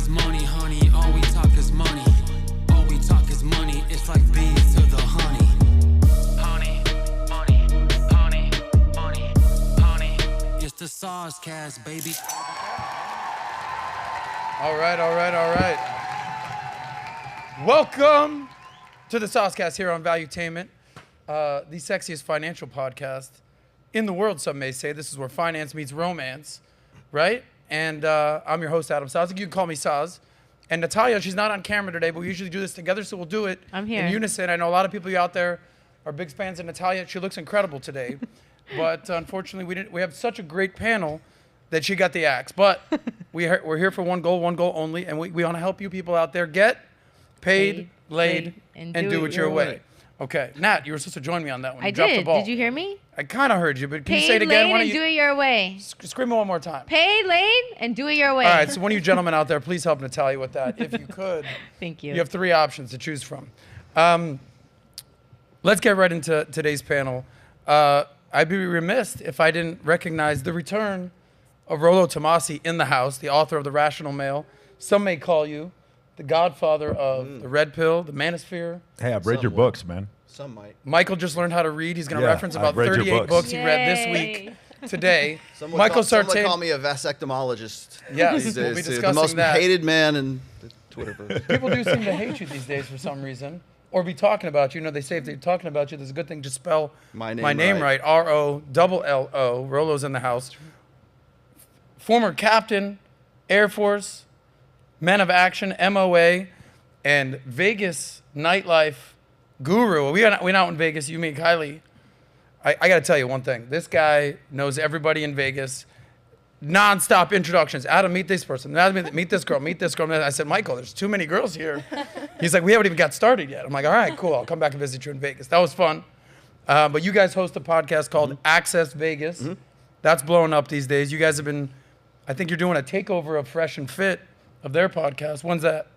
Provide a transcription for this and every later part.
is money, honey. All we talk is money. All we talk is money. It's like bees to the honey. Honey, money, honey, money, honey. It's the Soscast, baby. All right. Welcome to the Soscast here on Valuetainment, the sexiest financial podcast in the world, some may say. This is where finance meets romance, right? And I'm your host, Adam Sosnick. You can call me Soz. And Natalia, she's not on camera today, but we usually do this together, so we'll do it in unison. I know a lot of people out there are big fans of Natalia. She looks incredible today. But unfortunately, we have such a great panel that she got the axe. But we're here for one goal only, and we want to help you people out there get paid, laid, and do it your way. Okay, Nat, you were supposed to join me on that one. I dropped did. The ball. Did you hear me? I kind of heard you, but can you say Paid, it again? laid, and do it your way. Scream it one more time. Paid, laid, and do it your way. All right, so one of you gentlemen out there, please help Natalia with that, if you could. Thank you. You have 3 options to choose from. Let's get right into today's panel. I'd be remiss if I didn't recognize the return of Rollo Tomassi in the house, the author of The Rational Male. Some may call you the Godfather of the Redpill, the Manosphere. Hey, I've read your books, man. Some might. Michael just learned how to read. He's going to reference about I've read your 38 books he read this Yay. week, today. Michael Sartain. Someone call Sartain. me a vasectomologist. Yes, these we'll be days. discussing the most that. hated man in the Twitterverse. People do seem to hate you these days for some reason, or be talking about you. You know, they say if they're talking about you, there's a good thing. Just spell my name right. R-O-L-L-O. Rollo's in the house. Former captain, Air Force, men of action, MOA, and Vegas nightlife guru. We're not in Vegas. You mean Kylie? I got to tell you one thing. This guy knows everybody in Vegas. Non-stop introductions. Adam, meet this person. Adam, meet this girl. Meet this girl. I said, Michael, there's too many girls here. He's like, we haven't even got started yet. I'm like, all right, cool. I'll come back and visit you in Vegas. That was fun. But you guys host a podcast called Access Vegas. Mm-hmm. That's blowing up these days. You guys have been, I think you're doing a takeover of Fresh and Fit of their podcast. When's that?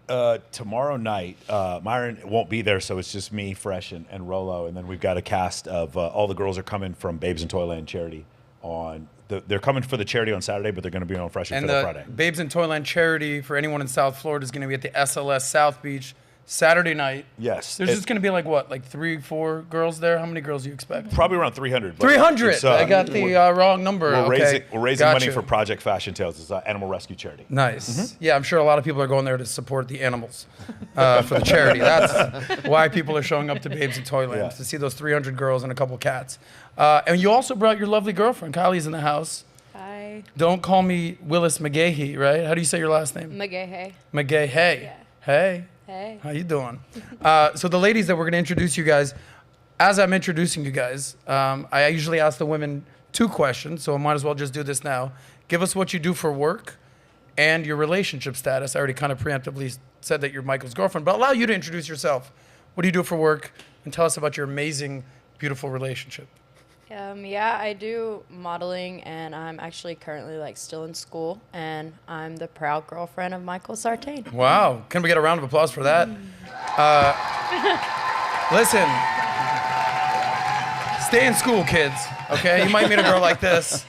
Tomorrow night. Myron won't be there, so it's just me, Fresh, and Rollo. And then we've got a cast of all the girls are coming from Babes in Toyland charity on. They're coming for the charity on Saturday, but they're going to be on Fresh and Fit on Friday. Babes in Toyland charity for anyone in South Florida is going to be at the SLS South Beach Saturday night. Yes. There's just going to be like what, like 3-4 girls there? How many girls do you expect? Probably around 300. 300. I got the wrong number. We're raising money for Project Fashion Tales. It's an animal rescue charity. Nice. Mm-hmm. Yeah, I'm sure a lot of people are going there to support the animals for the charity. That's why people are showing up to Babes in Toyland, to see those 300 girls and a couple cats. And you also brought your lovely girlfriend. Kylie's in the house. Hi. Don't call me Willis McGahey, right? How do you say your last name? McGahey. McGahey. Yeah. Hey. Hey. How you doing? So the ladies that we're going to introduce you guys, as I'm introducing you guys, I usually ask the women 2 questions, so I might as well just do this now. Give us what you do for work and your relationship status. I already kind of preemptively said that you're Michael's girlfriend, but I'll allow you to introduce yourself. What do you do for work? And tell us about your amazing, beautiful relationship. Yeah, I do modeling, and I'm actually currently still in school, and I'm the proud girlfriend of Michael Sartain. Wow. Can we get a round of applause for that? Listen, stay in school, kids, okay? You might meet a girl like this.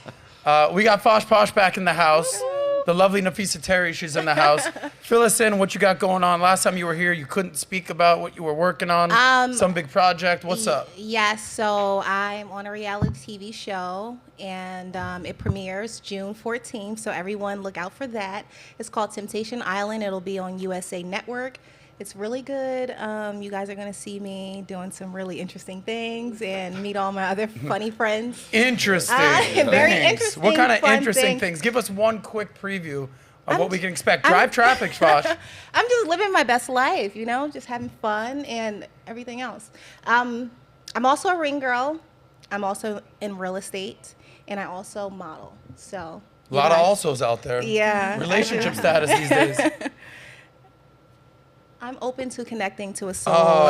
We got Fosh Posh back in the house. The lovely Nafisa Terry, she's in the house. Fill us in what you got going on. Last time you were here, you couldn't speak about what you were working on. Some big project. What's up? Yes, so I'm on a reality TV show, and it premieres June 14th, so everyone look out for that. It's called Temptation Island. It'll be on USA Network. It's really good. You guys are going to see me doing some really interesting things and meet all my other funny friends. Interesting. Very interesting. What kind of interesting things? Give us one quick preview of what we can expect. Drive traffic, Fosh. I'm just living my best life, just having fun and everything else. I'm also a ring girl. I'm also in real estate, and I also model. So a lot of alsos out there. Yeah. Relationship status these days. I'm open to connecting to a soul. Oh,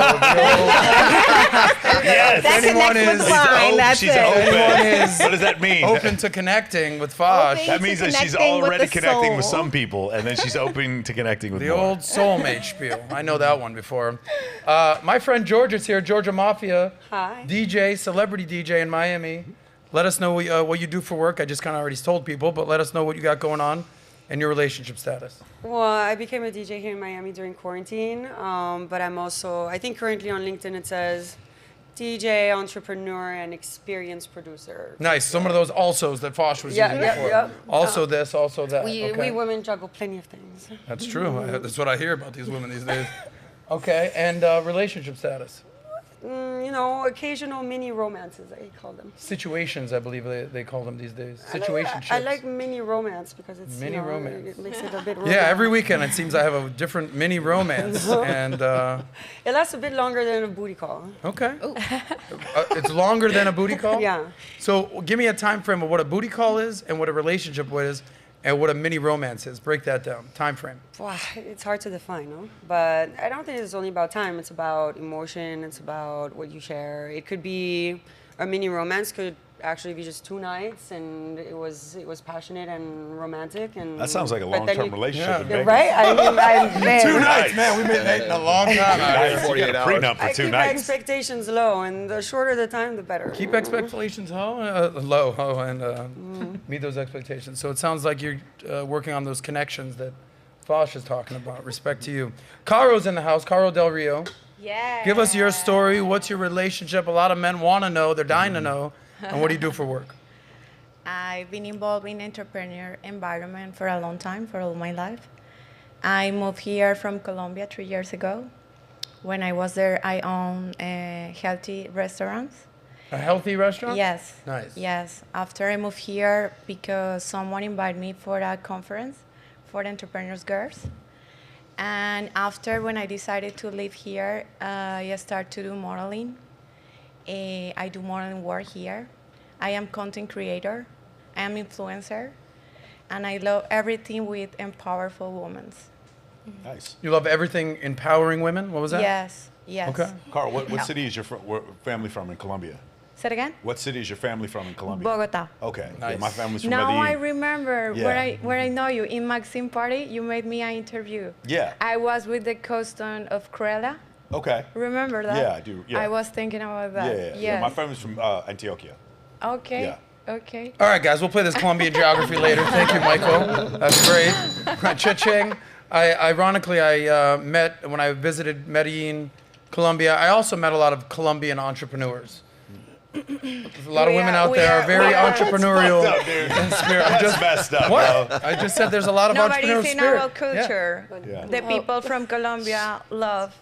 yes. That connects with mine. That's she's it. open. What does that mean? Open to connecting with Fosh. That means that she's already connecting with some people, and then she's open to connecting with the more. old soulmate spiel. I know that one before. My friend George is here. Georgia Mafia. Hi. DJ, celebrity DJ in Miami. Let us know what you do for work. I just kind of already told people, but let us know what you got going on. and your relationship status. Well, I became a DJ here in Miami during quarantine, but I'm also, I think currently on LinkedIn it says DJ, entrepreneur, and experienced producer. Nice. Some of those alsos that Fosh was using before. Yeah. Also this, also that. We Okay. women juggle plenty of things. That's true. That's what I hear about these women these days. Okay, and relationship status. Occasional mini romances, I call them. Situations, I believe they call them these days. Situationships. I like mini romance because it's Mini romance. It makes it a bit romantic. Yeah, every weekend it seems I have a different mini romance, and It lasts a bit longer than a booty call. okay, it's longer than a booty call. Yeah. So give me a time frame of what a booty call is, and what a relationship is, and what a mini romance is. Break that down. Time frame. Wow, it's hard to define, no? But I don't think it's only about time. It's about emotion. It's about what you share. It could be a mini romance. Could actually be just 2 nights, and it was passionate and romantic. And That sounds like a but then long-term you- relationship. Yeah. in Right? I mean, 2 nights, man, we've been dating a long time. Nice. 48 You got a hours. prenup for I 2 keep my nights. expectations low, and the shorter the time, the better. Keep expectations low, and meet those expectations. So it sounds like you're working on those connections that Fosh is talking about. Respect to you. Caro's in the house. Caro Del Rio. Yeah. Give us your story. What's your relationship? A lot of men want to know. They're dying to know. And what do you do for work? I've been involved in entrepreneur environment for a long time, for all my life. I moved here from Colombia 3 years ago. When I was there, I owned healthy restaurants. A healthy restaurant? Yes. Nice. Yes. After I moved here, because someone invited me for a conference for entrepreneurs girls. And after, when I decided to live here, I started to do modeling. I do modeling work here. I am content creator. I am influencer. And I love everything with empowerful women. Nice. You love everything empowering women? What was that? Yes. Yes. Okay. Carl, what city is your family from in Colombia? Say it again? What city is your family from in Colombia? Bogota. Okay. Yeah, Nice. my family's from Now Medellin. I remember Yeah. where I know you. In Maxim Party, you made me an interview. Yeah. I was with the custom of Cruella. Okay. Remember that? Yeah, I do, yeah. I was thinking about that. Yeah. Yes. My family's from Antioquia. Okay. Yeah. Okay. All right, guys, we'll play this Colombian geography later. Thank you, Michael. That's great. Cha-ching. Ironically, I met, when I visited Medellin, Colombia, I also met a lot of Colombian entrepreneurs. There's a lot of women out there are very entrepreneurial Fucked up, dude. in spirit. That's messed up, What? bro. I just said there's a lot of Nobody's entrepreneurial in spirit. our culture. Yeah. The people from Colombia love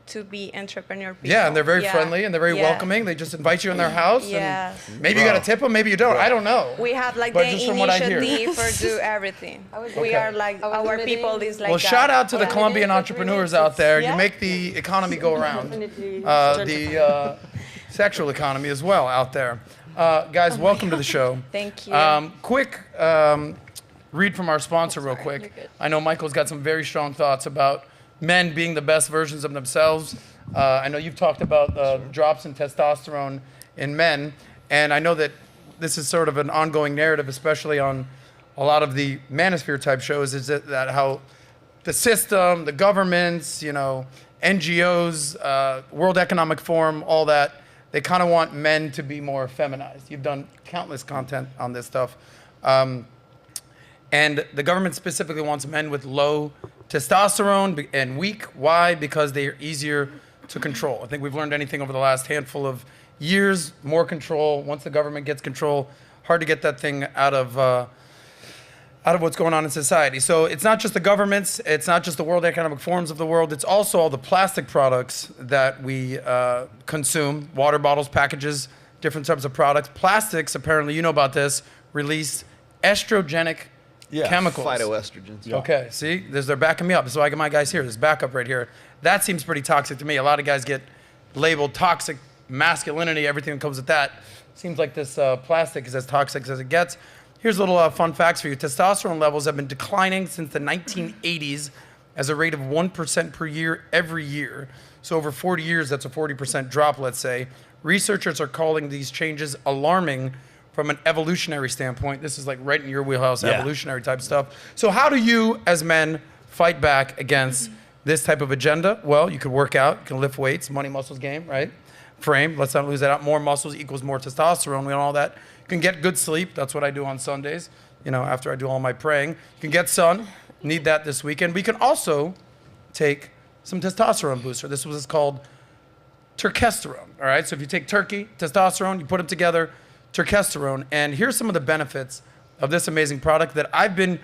to be entrepreneur people. Yeah, and they're very Yeah. friendly and they're very Yeah. welcoming. They just invite you in their house. Yes. And maybe you got to tip them, maybe you don't. I don't know. We have like But the just from what I hear. initiative for do everything. We Okay. are like, I was our admitting- people is like Well, that. shout out to the Yeah. Colombian entrepreneurs out there. You Yeah. make the economy go around. Definitely The sexual economy as well out there. Guys, welcome to the show. Thank you. Quick read from our sponsor real quick. I know Michael's got some very strong thoughts about men being the best versions of themselves. I know you've talked about drops in testosterone in men, and I know that this is sort of an ongoing narrative, especially on a lot of the manosphere type shows, is that how the system, the governments, NGOs, World Economic Forum, all that, they kind of want men to be more feminized. You've done countless content on this stuff. And the government specifically wants men with low testosterone and weak. Why? Because they are easier to control. I think we've learned anything over the last handful of years, more control. Once the government gets control, hard to get that thing out of what's going on in society. So it's not just the governments, it's not just the World Economic Forums of the world, it's also all the plastic products that we consume, water bottles, packages, different types of products. Plastics, apparently, you know about this, release estrogenic chemicals. Phytoestrogens. Yeah. Okay, see, they're backing me up. This is why I get my guys here. There's backup right here. That seems pretty toxic to me. A lot of guys get labeled toxic masculinity, everything that comes with that. Seems like this plastic is as toxic as it gets. Here's a little fun facts for you. Testosterone levels have been declining since the 1980s as a rate of 1% per year every year. So over 40 years, that's a 40% drop, let's say. Researchers are calling these changes alarming from an evolutionary standpoint. This is like right in your wheelhouse, evolutionary type stuff. So how do you, as men, fight back against this type of agenda? Well, you can work out, you can lift weights, money muscles game, right? Frame, let's not lose that out. More muscles equals more testosterone, we know all that. You can get good sleep, that's what I do on Sundays. after I do all my praying. You can get sun. Need that this weekend. We can also take some testosterone booster. This was called Turkesterone. All right. So if you take turkey, testosterone, you put them together, Turkesterone. And here's some of the benefits of this amazing product that I've been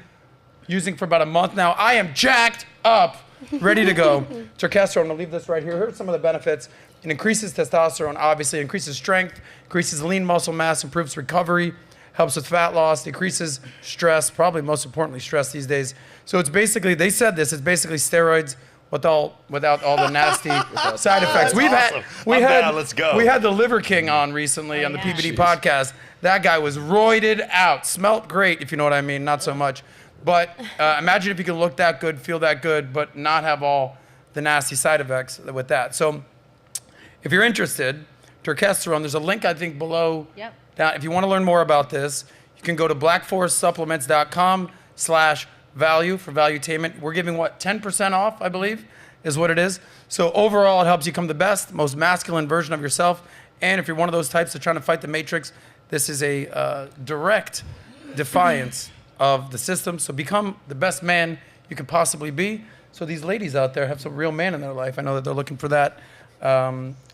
using for about a month now. I am jacked up, ready to go. Turkesterone. I'll leave this right here. Here's some of the benefits. It increases testosterone, obviously, increases strength, increases lean muscle mass, improves recovery, helps with fat loss, decreases stress, probably most importantly stress these days. So it's basically, they said this, it's basically steroids without all the nasty side effects. Let's go. We had the Liver King on recently on the PBD podcast. That guy was roided out, smelt great, if you know what I mean, not so much. But imagine if you could look that good, feel that good, but not have all the nasty side effects with that. So if you're interested, Turkesterone, there's a link, I think, below. Yep. Now, if you want to learn more about this, you can go to blackforestsupplements.com/value for valuetainment. We're giving, 10% off, I believe, is what it is. So overall, it helps you become the best, most masculine version of yourself. And if you're one of those types that are trying to fight the matrix, this is a direct defiance of the system. So become the best man you can possibly be. So these ladies out there have some real man in their life. I know that they're looking for that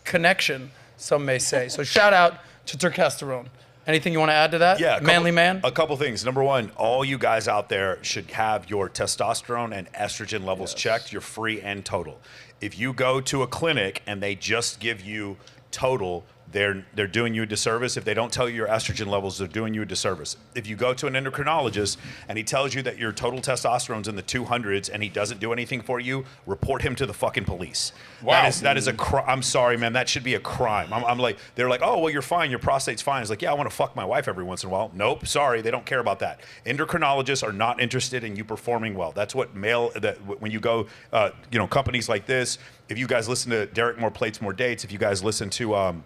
connection, some may say. So shout out to Turkesterone. Anything you want to add to that? Yeah, manly man? A couple things. Number one, all you guys out there should have your testosterone and estrogen levels checked. You're free and total. If you go to a clinic and they just give you total, they're doing you a disservice. If they don't tell you your estrogen levels, they're doing you a disservice. If you go to an endocrinologist and he tells you that your total testosterone's in the 200s and he doesn't do anything for you, report him to the fucking police. Wow. That is a crime. I'm sorry, man. That should be a crime. I'm like, they're like, oh, well, you're fine. Your prostate's fine. It's like, yeah, I want to fuck my wife every once in a while. Nope. Sorry. They don't care about that. Endocrinologists are not interested in you performing well. That's what when you go, companies like this, if you guys listen to Derek More Plates, More Dates, if you guys listen to,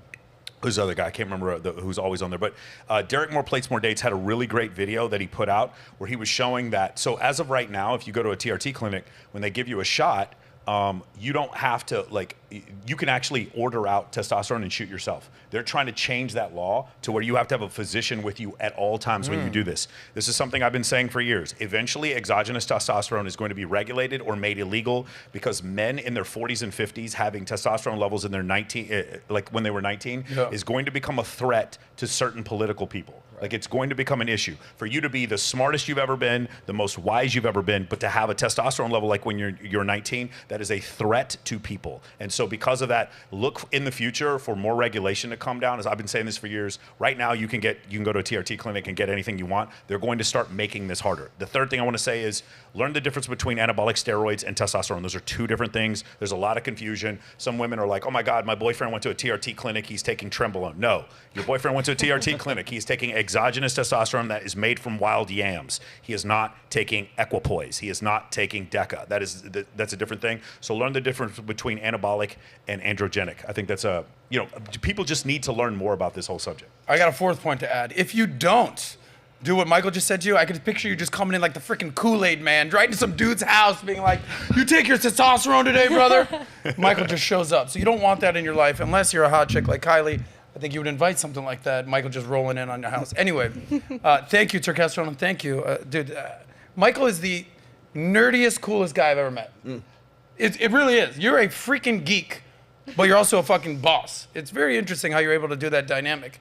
who's the other guy? I can't remember who's always on there. But Derek More Plates, More Dates had a really great video that he put out where he was showing that. So as of right now, if you go to a TRT clinic, when they give you a shot, you don't have to, you can actually order out testosterone and shoot yourself. They're trying to change that law to where you have to have a physician with you at all times when you do this. This is something I've been saying for years. Eventually, exogenous testosterone is going to be regulated or made illegal because men in their 40s and 50s having testosterone levels in their when they were 19 is going to become a threat to certain political people. Like, it's going to become an issue for you to be the smartest you've ever been, the most wise you've ever been, but to have a testosterone level like when you're 19, that is a threat to people. And so because of that, look in the future for more regulation to come down. As I've been saying this for years, right now you can go to a TRT clinic and get anything you want. They're going to start making this harder. The third thing I want to say is learn the difference between anabolic steroids and testosterone. Those are two different things. There's a lot of confusion. Some women are like, oh my God, my boyfriend went to a TRT clinic. He's taking Trenbolone. No, your boyfriend went to a TRT clinic. He's taking exogenous testosterone that is made from wild yams. He is not taking equipoise. He is not taking DECA. That's a different thing. So learn the difference between anabolic and androgenic. I think that's people just need to learn more about this whole subject. I got a fourth point to add. If you don't do what Michael just said to you, I could picture you just coming in like the freaking Kool-Aid man, right into some dude's house being like, you take your testosterone today, brother? Michael just shows up. So you don't want that in your life unless you're a hot chick like Kylie. I think you would invite something like that, Michael just rolling in on your house. Anyway, thank you, Turkesterone, and thank you. Dude, Michael is the nerdiest, coolest guy I've ever met. It really is. You're a freaking geek, but you're also a fucking boss. It's very interesting how you're able to do that dynamic.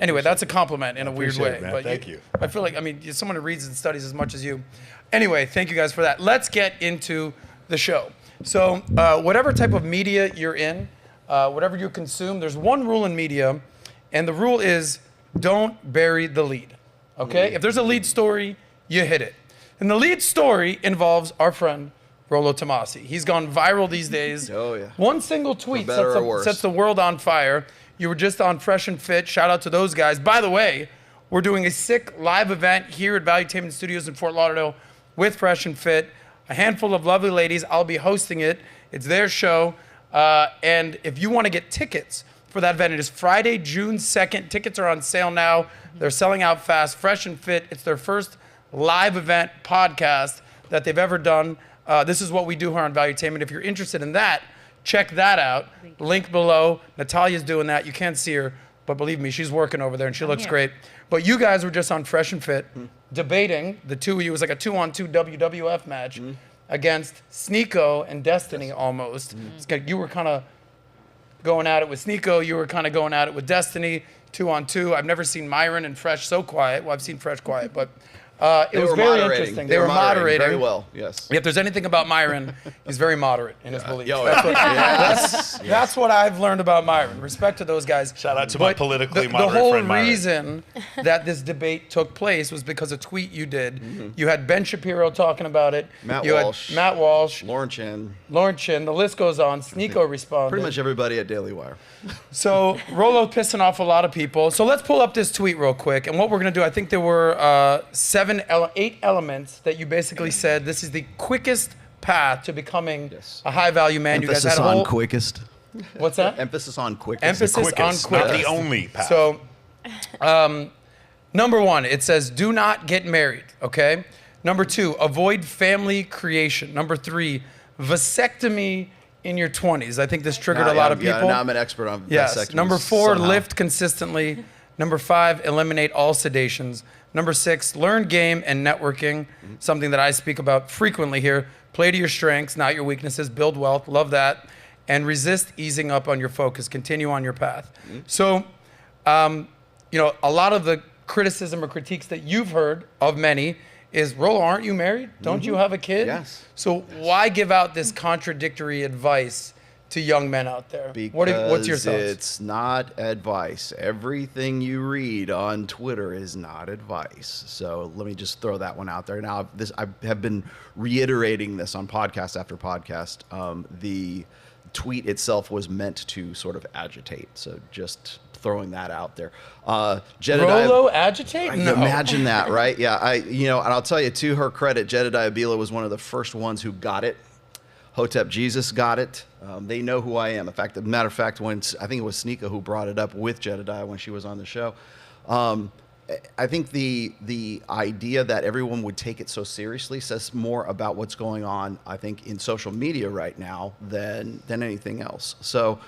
Anyway, that's a compliment in a weird way. Man. But thank you. I feel like, you're someone who reads and studies as much as you. Anyway, thank you guys for that. Let's get into the show. So whatever type of media you're in, whatever you consume, there's one rule in media, and the rule is don't bury the lead, okay? If there's a lead story, you hit it. And the lead story involves our friend, Rollo Tomassi. He's gone viral these days. Oh, yeah. One single tweet For better or worse. sets the world on fire. You were just on Fresh and Fit. Shout out to those guys. By the way, we're doing a sick live event here at Valuetainment Studios in Fort Lauderdale with Fresh and Fit. A handful of lovely ladies. I'll be hosting it. It's their show. And if you want to get tickets for that event, it is Friday, June 2nd. Tickets are on sale now. They're selling out fast. Fresh and Fit. It's their first live event podcast that they've ever done. This is what we do here on Valuetainment. If you're interested in that, check that out. Link below. Natalia's doing that. You can't see her, but believe me, she's working over there, and she looks great. But you guys were just on Fresh and Fit debating the two of you. It was like a 2-on-2 WWF match against Sneako and Destiny almost. It's like you were kind of going at it with Sneako. You were kind of going at it with Destiny, 2-on-2. I've never seen Myron and Fresh so quiet. Well, I've seen Fresh quiet, but it was very interesting. They were moderating very well. Yes. If there's anything about Myron, he's very moderate in his beliefs. Yo, That's what I've learned about Myron. Respect to those guys. Shout out to my But politically the moderate whole friend Myron. reason that this debate took place was because a tweet you did. You had Ben Shapiro talking about it. Matt you Walsh. Had Matt Walsh. Lauren Chin. Lauren Chin. The list goes on. Sneako responded. Pretty much everybody at Daily Wire. So Rollo pissing off a lot of people. So let's pull up this tweet real quick. And what we're going to do, I think there were 8 elements that you basically said this is the quickest path to becoming a high-value man. Emphasis you guys had a whole, on quickest. What's that? Emphasis on quickest. Emphasis on Quickest, quickest. not the only path. So, number 1, it says do not get married, okay? Number 2, avoid family creation. Number 3, vasectomy in your 20s. I think this triggered a lot of people. Yeah, now I'm an expert on Yes. vasectomies Number 4, somehow. lift consistently. Number 5, eliminate all sedations. Number 6, learn game and networking, something that I speak about frequently here. Play to your strengths, not your weaknesses. Build wealth. Love that. And resist easing up on your focus. Continue on your path. So, you know, a lot of the criticism or critiques that you've heard of many is, Rollo, aren't you married? Don't you have a kid? Yes. So why give out this contradictory advice to young men out there? What's your thoughts? It's not advice. Everything you read on Twitter is not advice. So let me just throw that one out there. Now, I have been reiterating this on podcast after podcast. The tweet itself was meant to sort of agitate. So just throwing that out there. Jedediah, Rollo agitate? No. Imagine that, right? Yeah, and I'll tell you, to her credit, Jedediah Bila was one of the first ones who got it. Hotep Jesus got it. They know who I am. In fact, as a matter of fact, when I think it was Sneako who brought it up with Jedediah when she was on the show. I think the idea that everyone would take it so seriously says more about what's going on, I think, in social media right now than anything else. So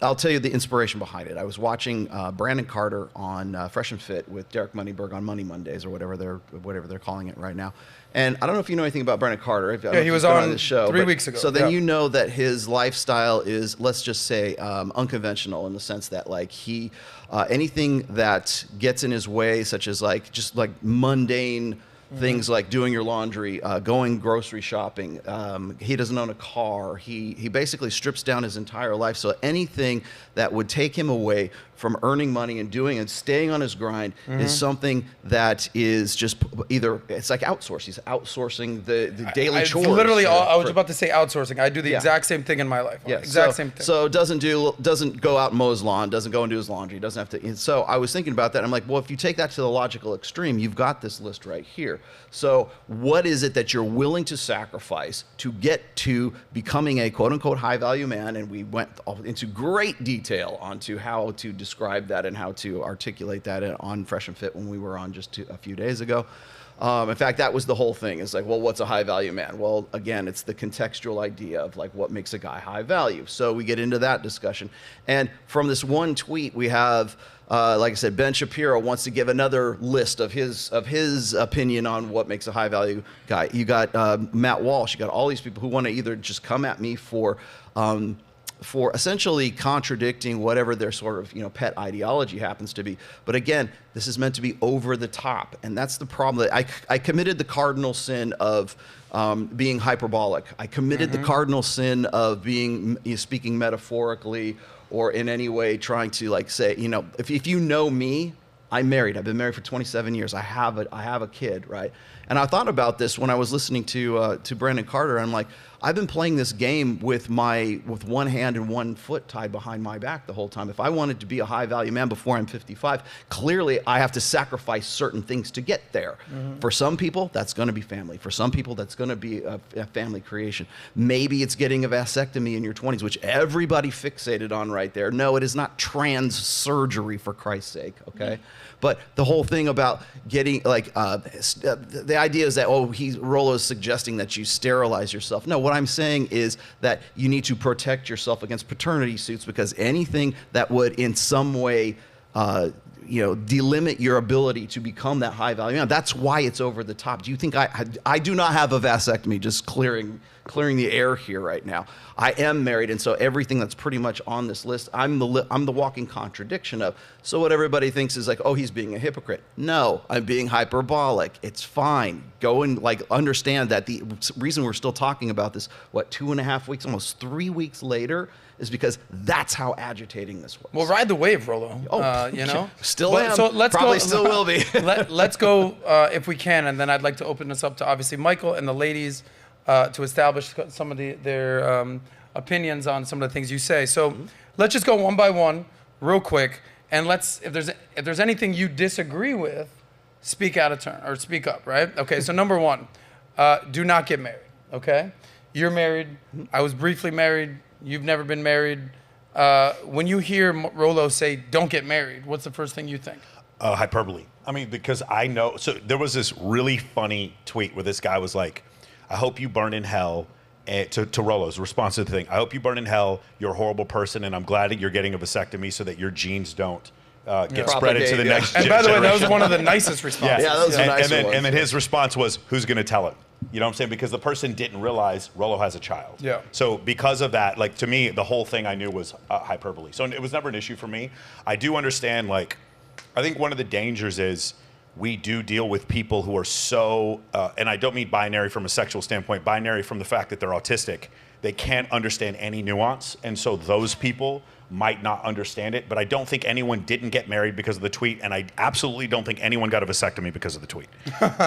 I'll tell you the inspiration behind it. I was watching Brandon Carter on Fresh and Fit with Derek Moneyberg on Money Mondays or whatever they're calling it right now. And I don't know if you know anything about Brandon Carter. Yeah, he was on this show 3 weeks ago. So then you know that his lifestyle is, let's just say, unconventional in the sense that like he, anything that gets in his way, such as like just like mundane things like doing your laundry, going grocery shopping. He doesn't own a car. He basically strips down his entire life. So anything that would take him away from earning money and doing and staying on his grind is something that is just either, it's like outsource. He's outsourcing the daily chores. Literally, I was about to say outsourcing. I do the exact same thing in my life. Yeah, exact same thing. So doesn't go out and mow his lawn, doesn't go and do his laundry, doesn't have to. And so I was thinking about that. I'm like, well, if you take that to the logical extreme, you've got this list right here. So what is it that you're willing to sacrifice to get to becoming a quote unquote high value man? And we went into great detail onto how to describe that and how to articulate that on Fresh and Fit when we were on just a few days ago. In fact, that was the whole thing. It's like, well, what's a high value man? Well, again, it's the contextual idea of like what makes a guy high value. So we get into that discussion. And from this one tweet, we have, like I said, Ben Shapiro wants to give another list of his opinion on what makes a high value guy. You got Matt Walsh. You got all these people who want to either just come at me for essentially contradicting whatever their sort of pet ideology happens to be. But again, this is meant to be over the top, and that's the problem. I committed the cardinal sin of being hyperbolic. I committed the cardinal sin of speaking metaphorically or in any way trying to like say, if you know me, I'm married. I've been married for 27 years. I have a kid, right? And I thought about this when I was listening to Brandon Carter. And I'm like, I've been playing this game with one hand and one foot tied behind my back the whole time. If I wanted to be a high value man before I'm 55, clearly I have to sacrifice certain things to get there. For some people, that's going to be family. For some people, that's going to be a family creation. Maybe it's getting a vasectomy in your 20s, which everybody fixated on right there. No, it is not trans surgery, for Christ's sake, okay? But the whole thing about getting, like, the idea is that, Rollo is suggesting that you sterilize yourself. No, what I'm saying is that you need to protect yourself against paternity suits, because anything that would in some way, delimit your ability to become that high value. That's why it's over the top. Do you think I do not have a vasectomy? Just clearing the air here right now. I am married, and so everything that's pretty much on this list, I'm the walking contradiction of. So what everybody thinks is like, oh, he's being a hypocrite. No, I'm being hyperbolic. It's fine. Go and understand that the reason we're still talking about this, 2.5 weeks, almost 3 weeks later, is because that's how agitating this was. Well, ride the wave, Rollo. Still am. So let's Probably go, still will be. let's go if we can, and then I'd like to open this up to obviously Michael and the ladies to establish some of their opinions on some of the things you say. So let's just go one by one, real quick, and if there's anything you disagree with, speak out of turn or speak up, right? Okay. So number one, do not get married. Okay, you're married. I was briefly married. You've never been married. When you hear Rollo say, don't get married, what's the first thing you think? Hyperbole. I mean, because I know, so there was this really funny tweet where this guy was like, I hope you burn in hell, to Rollo's response to the thing. I hope you burn in hell, you're a horrible person, and I'm glad that you're getting a vasectomy so that your genes don't get spread into the next generation. And by the way, that was one of the nicest responses. Yeah, that was a nice one. And then his response was, who's going to tell it? You know what I'm saying? Because the person didn't realize Rollo has a child. Yeah. So because of that, to me, the whole thing I knew was hyperbole. So it was never an issue for me. I do understand, I think one of the dangers is we do deal with people who are so, and I don't mean binary from a sexual standpoint, binary from the fact that they're autistic. They can't understand any nuance. And so those people might not understand it, but I don't think anyone didn't get married because of the tweet, and I absolutely don't think anyone got a vasectomy because of the tweet.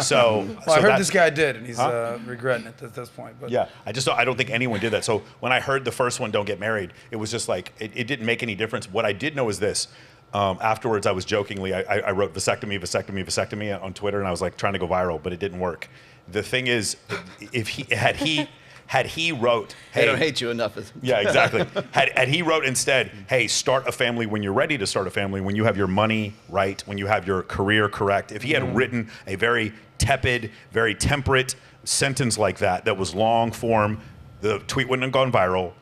So, I heard this guy did, and he's regretting it at this point. But yeah, I don't think anyone did that. So when I heard the first one, don't get married, it was just it didn't make any difference. What I did know is this. Afterwards, I was jokingly, I wrote vasectomy on Twitter, and I was trying to go viral, but it didn't work. The thing is, if he wrote, hey, they don't hate you enough. Yeah, exactly. Had he wrote instead, hey, start a family when you're ready to start a family, when you have your money right, when you have your career correct. If he had written a very tepid, very temperate sentence like that was long form, the tweet wouldn't have gone viral.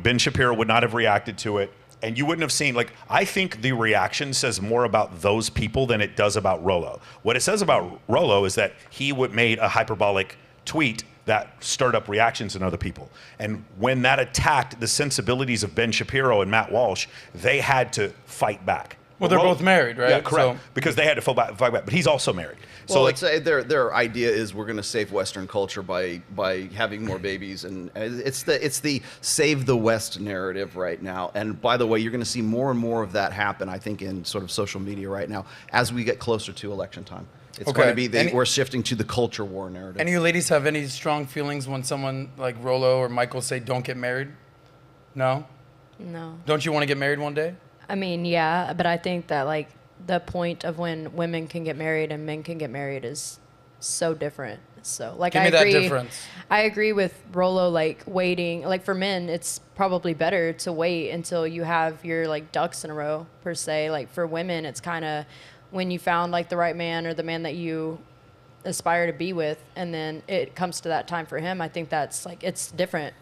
Ben Shapiro would not have reacted to it. And you wouldn't have seen, I think the reaction says more about those people than it does about Rollo. What it says about Rollo is that he made a hyperbolic tweet that stirred up reactions in other people. And when that attacked the sensibilities of Ben Shapiro and Matt Walsh, they had to fight back. Well, they're both married, right? Yeah, correct. Because they had to fight back, but he's also married. Well, let's say their idea is we're going to save Western culture by having more babies, and it's the save the West narrative right now. And by the way, you're going to see more and more of that happen, I think, in sort of social media right now as we get closer to election time. It's going to be we're shifting to the culture war narrative. Any of you ladies have any strong feelings when someone like Rollo or Michael say don't get married? No? No. Don't you want to get married one day? I mean, yeah, but I think that the point of when women can get married and men can get married is so different. So Give me that difference. I agree with Rollo, waiting. For men, it's probably better to wait until you have your ducks in a row per se. For women, it's kind of when you found the right man or the man that you aspire to be with, and then it comes to that time for him. I think that's it's different.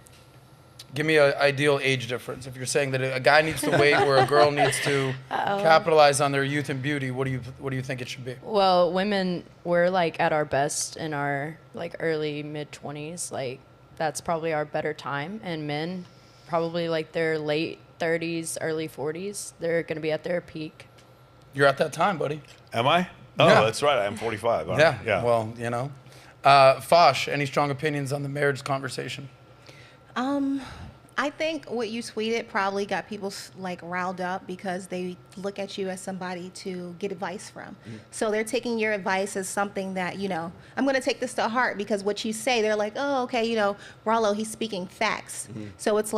Give me an ideal age difference. If you're saying that a guy needs to wait or a girl needs to capitalize on their youth and beauty, what do you think it should be? Well, women, we're at our best in our early mid-20s. That's probably our better time. And men, probably their late 30s, early 40s, they're going to be at their peak. You're at that time, buddy. Am I? Oh, yeah. That's right. I'm 45. Yeah. Well, Fosh, any strong opinions on the marriage conversation? I think what you tweeted probably got people riled up because they look at you as somebody to get advice from. So they're taking your advice as something that, I'm going to take this to heart because what you say, they're like, oh, okay, Rollo, he's speaking facts. So it's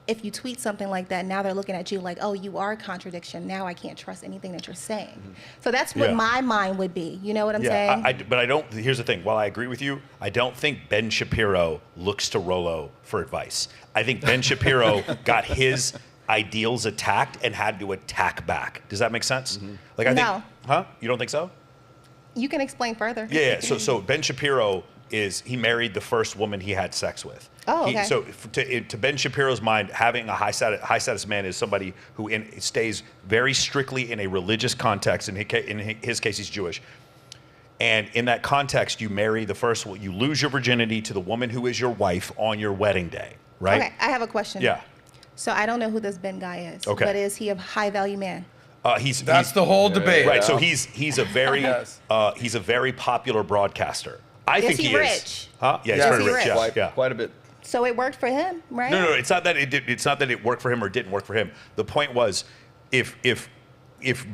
if you tweet something like that, now they're looking at you like, oh, you are a contradiction. Now I can't trust anything that you're saying. So that's what my mind would be. You know what I'm saying? But I don't, here's the thing. While I agree with you, I don't think Ben Shapiro looks to Rollo for advice. I think Ben Shapiro got his ideals attacked and had to attack back. Does that make sense? No. Huh? You don't think so? You can explain further. Yeah. So Ben Shapiro is he married the first woman he had sex with. Oh, okay. So to Ben Shapiro's mind, having a high status man is somebody who stays very strictly in a religious context. In his case, he's Jewish. And in that context, you marry you lose your virginity to the woman who is your wife on your wedding day, right? Okay, I have a question. Yeah. So I don't know who this Ben guy is. Okay. But is he a high value man? That's the whole debate. Right. So he's a very he's a very popular broadcaster. I think he he rich? is. Huh? Yeah, Yeah. he's very Is he rich. rich? Yeah. Quite a bit. So it worked for him, right? No. It's not that it's not that it worked for him or didn't work for him. The point was, if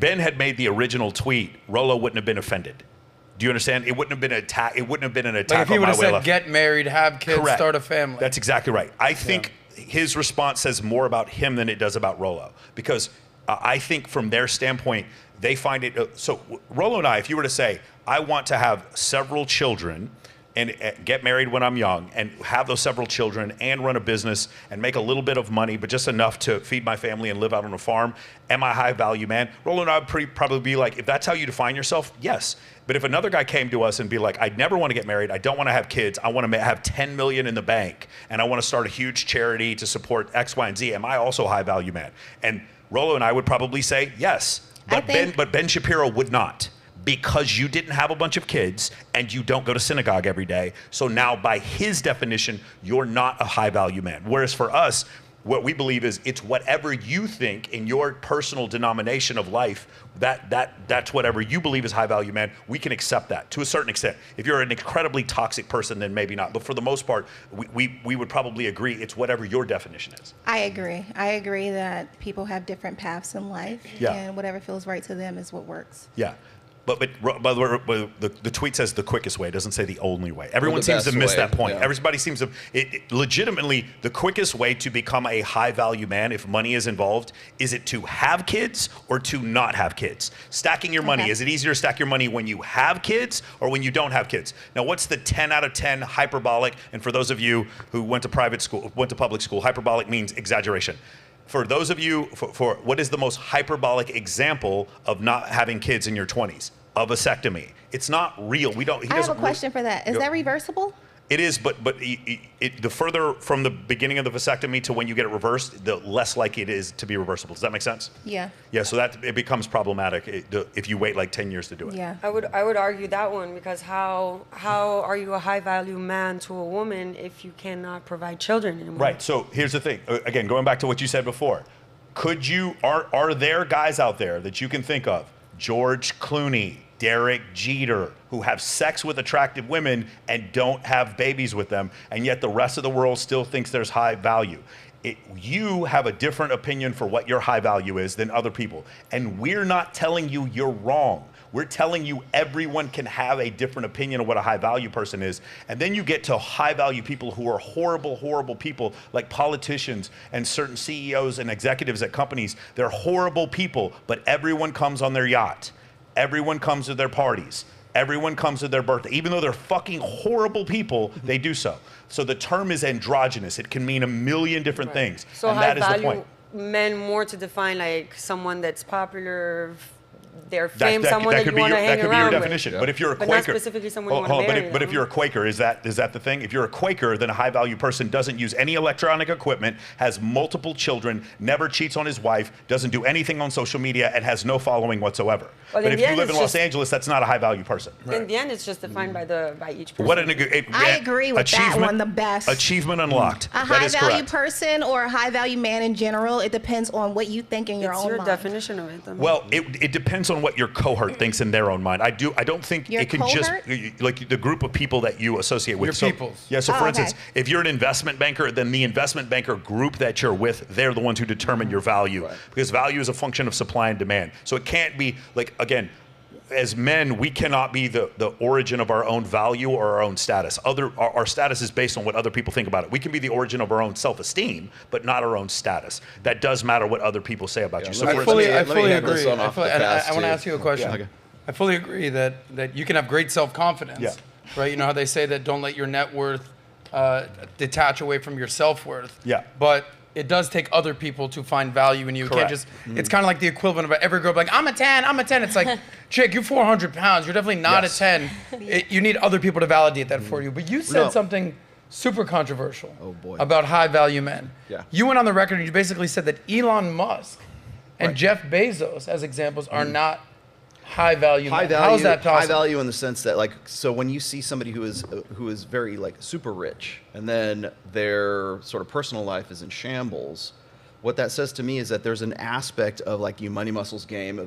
Ben had made the original tweet, Rollo wouldn't have been offended. Do you understand? It wouldn't have been an attack. It wouldn't have been an attack. Like if he on would my have way said, left. "Get married, have kids, Correct. start a family." That's exactly right. I think his response says more about him than it does about Rollo, because I think from their standpoint, they find it. So Rollo and I, if you were to say, I want to have several children and get married when I'm young and have those several children and run a business and make a little bit of money, but just enough to feed my family and live out on a farm, am I a high value man? Rollo and I would probably be like, if that's how you define yourself, yes. But if another guy came to us and be like, I'd never want to get married, I don't want to have kids, I want to have 10 million in the bank, and I want to start a huge charity to support X, Y, and Z, am I also a high value man? And Rollo and I would probably say yes. But Ben Shapiro would not, because you didn't have a bunch of kids and you don't go to synagogue every day. So now by his definition, you're not a high value man. Whereas for us, what we believe is it's whatever you think in your personal denomination of life, that's whatever you believe is high value man. We can accept that to a certain extent. If you're an incredibly toxic person, then maybe not. But for the most part, we would probably agree it's whatever your definition is. I agree. I agree that people have different paths in life, Yeah. and whatever feels right to them is what works. Yeah. But by the way, the tweet says the quickest way. It doesn't say the only way. Everyone the seems to best miss way, that point. yeah. Everybody seems to legitimately, the quickest way to become a high value man, if money is involved, is it to have kids or to not have kids? Stacking your money. Okay. Is it easier to stack your money when you have kids or when you don't have kids? Now, what's the 10 out of 10 hyperbolic? And for those of you who went to public school, hyperbolic means exaggeration. For those of you, for what is the most hyperbolic example of not having kids in your 20s? A vasectomy. It's not real. We don't. I have a question for that. Is that reversible? It is, but the further from the beginning of the vasectomy to when you get it reversed, the less likely it is to be reversible. Does that make sense? Yeah. Yeah. So that it becomes problematic if you wait like 10 years to do it. Yeah. I would argue that one, because how are you a high value man to a woman if you cannot provide children anymore? Right. So here's the thing. Again, going back to what you said before, are there guys out there that you can think of, George Clooney, Derek Jeter, who have sex with attractive women and don't have babies with them, and yet the rest of the world still thinks there's high value? You have a different opinion for what your high value is than other people. And we're not telling you you're wrong. We're telling you everyone can have a different opinion of what a high value person is. And then you get to high value people who are horrible, horrible people, like politicians and certain CEOs and executives at companies. They're horrible people, but everyone comes on their yacht. Everyone comes to their parties. Everyone comes to their birthday. Even though they're fucking horrible people, they do so. So the term is androgynous. It can mean a million different things. So and high that is the value point. men more to define like someone that's popular, their That- fame, that- someone that that could you be want to your- hang that could be around your with. definition. Yeah. But if you're a But Quaker, not specifically someone you hold wanna on, marry, but if though. you're a Quaker, is that the thing? If you're a Quaker, then a high value person doesn't use any electronic equipment, has multiple children, never cheats on his wife, doesn't do anything on social media, and has no following whatsoever. Well, but in if the you end, live in it's Los just- Angeles, that's not a high value person. In the end, it's just defined by each person. What I agree with that one the best. Achievement unlocked. A That high is value correct. person or a high value man in general, it depends on what you think in your It's own your mind. definition of it. Then. Well, it depends on what your cohort thinks in their own mind. I don't think Your it can just cohort? like the group of people that you associate with. Your So- peoples. Yeah. So Oh, for okay. instance, if you're an investment banker, then the investment banker group that you're with, they're the ones who determine your value, because value is a function of supply and demand. So it can't be like, again, as men, we cannot be the origin of our own value or our own status. Our status is based on what other people think about it. We can be the origin of our own self-esteem, but not our own status. That does matter what other people say about you. So let for me- instance, I let me fully handle this agree. one I off the and pass, I want to too. ask you a question. Yeah, okay. I fully agree that you can have great self-confidence, Yeah. right? You know how they say that don't let your net worth detach away from your self-worth. Yeah. But it does take other people to find value in you. You can't Correct. just, it's kind of like the equivalent of every girl like, I'm a 10, I'm a 10. It's like, chick, you're 400 pounds. You're definitely not Yes. a 10. You need other people to validate that for you. But you said No. something super controversial Oh, boy. about high value men. Yeah. You went on the record and you basically said that Elon Musk and Right. Jeff Bezos, as examples, are not high value High men. value. How is that possible? High value in the sense that, like, so when you see somebody who is very like super rich, and then their sort of personal life is in shambles, what that says to me is that there's an aspect of like you money muscles game,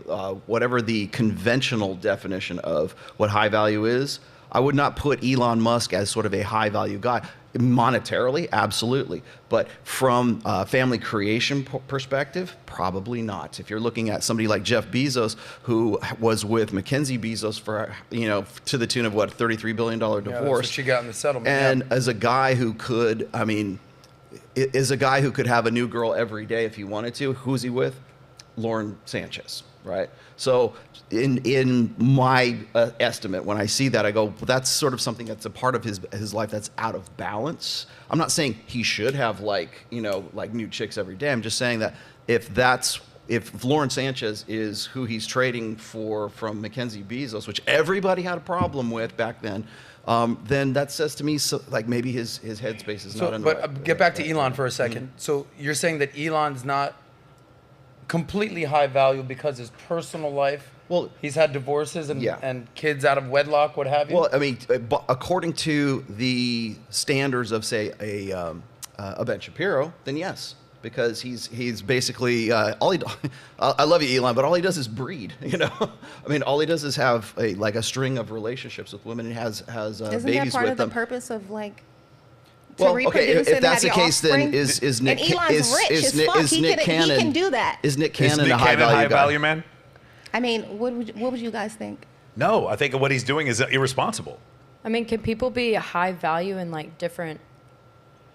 whatever the conventional definition of what high value is. I would not put Elon Musk as sort of a high value guy. Monetarily, absolutely. But from a family creation perspective, probably not. If you're looking at somebody like Jeff Bezos, who was with Mackenzie Bezos for, to the tune of what, $33 billion divorce. Yeah, that's what she got in the settlement. And as a guy who could, is a guy who could have a new girl every day if he wanted to. Who's he with? Lauren Sanchez, right? So in my estimate, when I see that, I go, well, that's sort of something that's a part of his life that's out of balance. I'm not saying he should have like new chicks every day. I'm just saying that if Lauren Sanchez is who he's trading for from Mackenzie Bezos, which everybody had a problem with back then that says to me, like maybe his headspace is not in the right. But get back to Elon for a second. Mm-hmm. So you're saying that Elon's not completely high value because his personal life, he's had divorces and kids out of wedlock, what have you? Well, I mean, according to the standards of, say, a Ben Shapiro, then yes, because he's basically I love you, Elon, but all he does is breed. I mean, all he does is have a string of relationships with women and has Isn't babies that part with of the them. purpose of like? Well, okay, if that's the case, then is Nick and Elon's rich as fuck. Nick Cannon? He can do that. Is Nick Is Cannon Nick a high Cannon value guy? value man? I mean, what would you guys think? No, I think what he's doing is irresponsible. I mean, can people be a high value in like different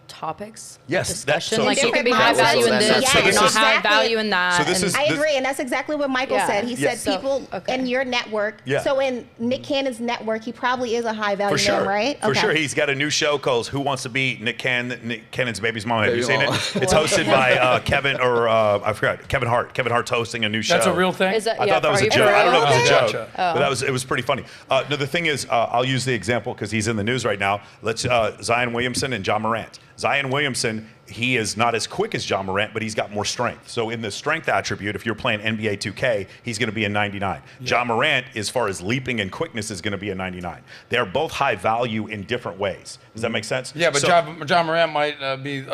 topics? Yes, Discussion. so- Like so- you can be so- high so value in that's- this, so but you're this not is- high Exactly. value in that. So this and- is- I agree, and that's exactly what Michael Yeah. said. He Yes. said people in your network. Yeah. So in Nick Cannon's network, he probably is a high value For sure, man, right? For sure, he's got a new show called "Who Wants to Be Nick Cannon's Baby's Mom." Have you seen it? It's hosted by Kevin I forgot Kevin Hart. Kevin Hart's hosting a new show. That's a real thing? Is it- I yeah, thought that was are a you joke. for I don't know if it was a real? joke, Gotcha. but it was pretty funny. No, the thing is, I'll use the example because he's in the news right now. Let's Zion Williamson and John Morant. Zion Williamson, he is not as quick as John Morant, but he's got more strength. So in the strength attribute, if you're playing NBA 2K, he's going to be a 99. Yeah. John Morant, as far as leaping and quickness, is going to be a 99. They're both high value in different ways. Does that make sense? Yeah, but John Morant might be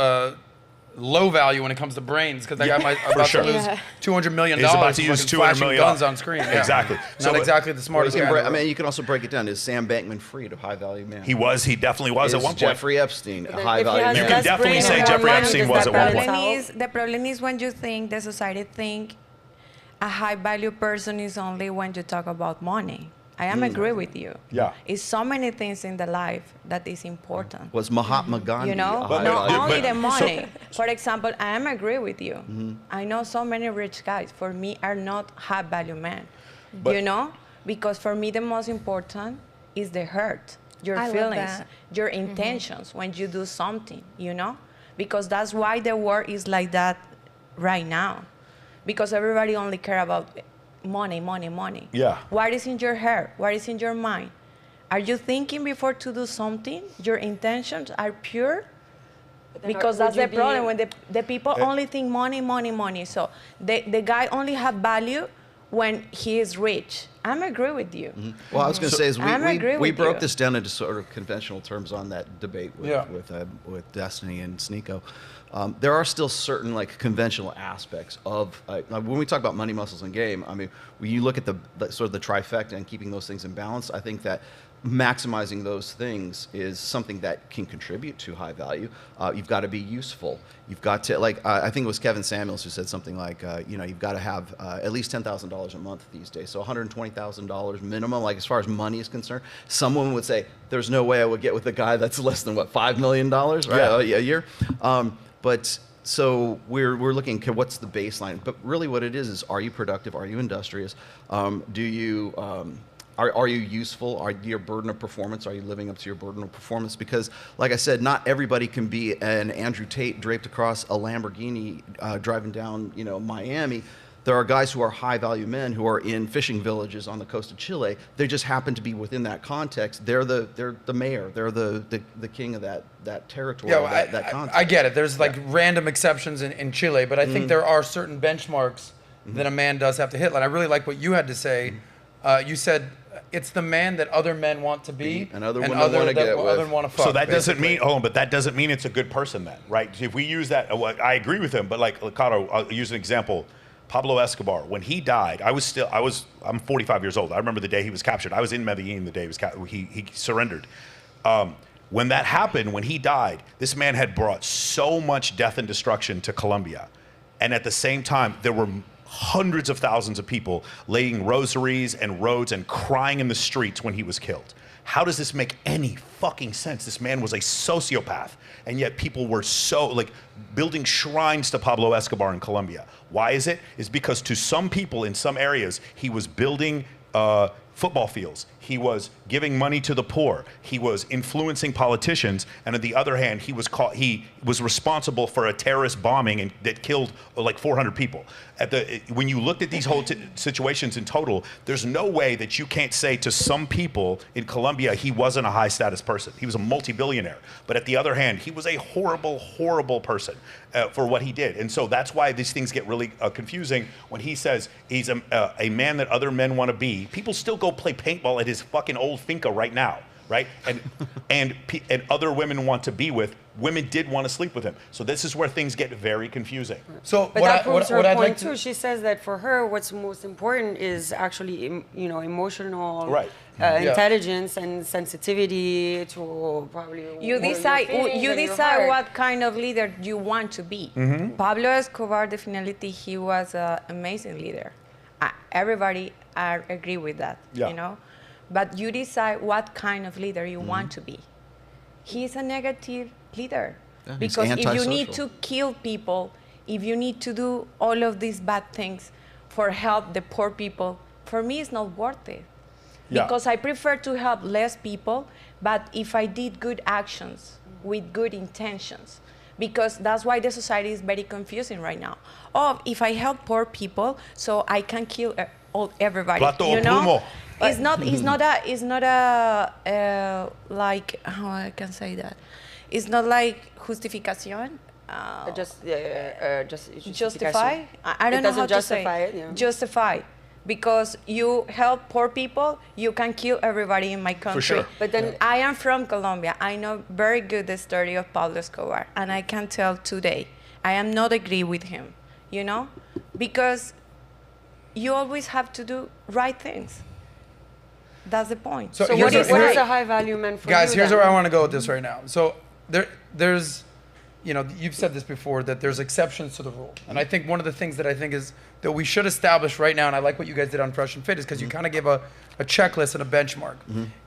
low value when it comes to brains because that guy might about sure. to lose $200 million. He's about to use fucking $200 flashing million guns on screen. Yeah. Exactly. Not exactly the smartest guy. I mean, you can also break it down. Is Sam Bankman-Fried a high value man? He definitely was at one point. Jeffrey Epstein a high if he value has man? You can less definitely brain say and Jeffrey more money, Epstein does was that at one balance point. out? The problem is when you think, the society think a high value person is only when you talk about money. I am agree with you. Yeah. It's so many things in the life that is important. Was Mahatma Gandhi You know, a high not value only man? the money. For example, I am agree with you. I know so many rich guys. For me, are not high value men. But- Because for me, the most important is the hurt, your I love feelings, that. your intentions when you do something. Because that's why the world is like that right now. Because everybody only care about money, money, money. Yeah. What is in your heart? What is in your mind? Are you thinking before to do something? Your intentions are pure? Because that's the problem when the people only think money, money, money. So the guy only have value when he is rich. I'm agree with you. Well, I was going to say is I'm agree we with broke you. this down into sort of conventional terms on that debate with Destiny and Sneako. There are still certain like conventional aspects of like when we talk about money, muscles, and game. I mean, when you look at the sort of the trifecta and keeping those things in balance, I think that maximizing those things is something that can contribute to high value. You've got to be useful. You've got to I think it was Kevin Samuels who said something like, you've got to have at least $10,000 a month these days. So $120,000 minimum. Like as far as money is concerned, someone would say, "There's no way I would get with a guy that's less than what $5 million, right, a year." But so we're looking at what's the baseline. But really, what it is are you productive? Are you industrious? Are you useful? Are your burden of performance? Are you living up to your burden of performance? Because, like I said, not everybody can be an Andrew Tate draped across a Lamborghini driving down, Miami. There are guys who are high-value men who are in fishing villages on the coast of Chile. They just happen to be within that context. They're the mayor. They're the king of that territory. Yeah, that context. I get it. There's like random exceptions in Chile, but I think there are certain benchmarks that a man does have to hit. And I really like what you had to say. You said it's the man that other men want to be, and other women want to get with. Other want to fuck. So that doesn't basically. mean, but that doesn't mean it's a good person then, right? If we use that, I agree with him, but like Ricardo, I'll use an example. Pablo Escobar, when he died, I'm 45 years old. I remember the day he was captured. I was in Medellin the day he surrendered. When that happened, when he died, this man had brought so much death and destruction to Colombia. And at the same time, there were hundreds of thousands of people laying rosaries and roads and crying in the streets when he was killed. How does this make any fucking sense? This man was a sociopath, and yet people were building shrines to Pablo Escobar in Colombia. Why is it? It's because to some people in some areas, he was building football fields. He was giving money to the poor. He was influencing politicians. And on the other hand, he was responsible for a terrorist bombing that killed like 400 people. When you looked at these whole situations in total, there's no way that you can't say to some people in Colombia he wasn't a high status person. He was a multi-billionaire. But at the other hand, he was a horrible, horrible person for what he did. And so that's why these things get really confusing. When he says he's a man that other men want to be, people still go play paintball at his fucking old finca right now, right? And other women want to be with. Women did want to sleep with him. So this is where things get very confusing. So But that proves her I'd point like too. She says that for her, what's most important is actually, emotional Right. intelligence and sensitivity to probably. You your decide. feelings You and your decide heart. what kind of leader you want to be. Pablo Escobar, definitely, he was an amazing leader. Everybody agree with that. Yeah. But you decide what kind of leader you want to be. He's a negative leader. Yeah, he's Because if you antisocial. need to kill people, if you need to do all of these bad things for help the poor people, for me it's not worth it. Yeah. Because I prefer to help less people, but if I did good actions with good intentions, because that's why the society is very confusing right now. Oh, if I help poor people, so I can kill everybody. Plato you o know? plumo. It's not a like, how I can say that? It's not like justificación. Justify? I don't It know doesn't how to say. justify it, yeah. Justify. Because you help poor people, you can kill everybody in my country. sure. But then I am from Colombia. I know very good the story of Pablo Escobar, and I can tell today, I am not agree with him, because you always have to do right things. That's the point. So So here's what a- is a high value man for Guys, you? here's then? where I want to go with this right now. So there's, you've said this before, that there's exceptions to the rule. And I think one of the things that I think is that we should establish right now, and I like what you guys did on Fresh and Fit, is because you kind of gave a checklist and a benchmark.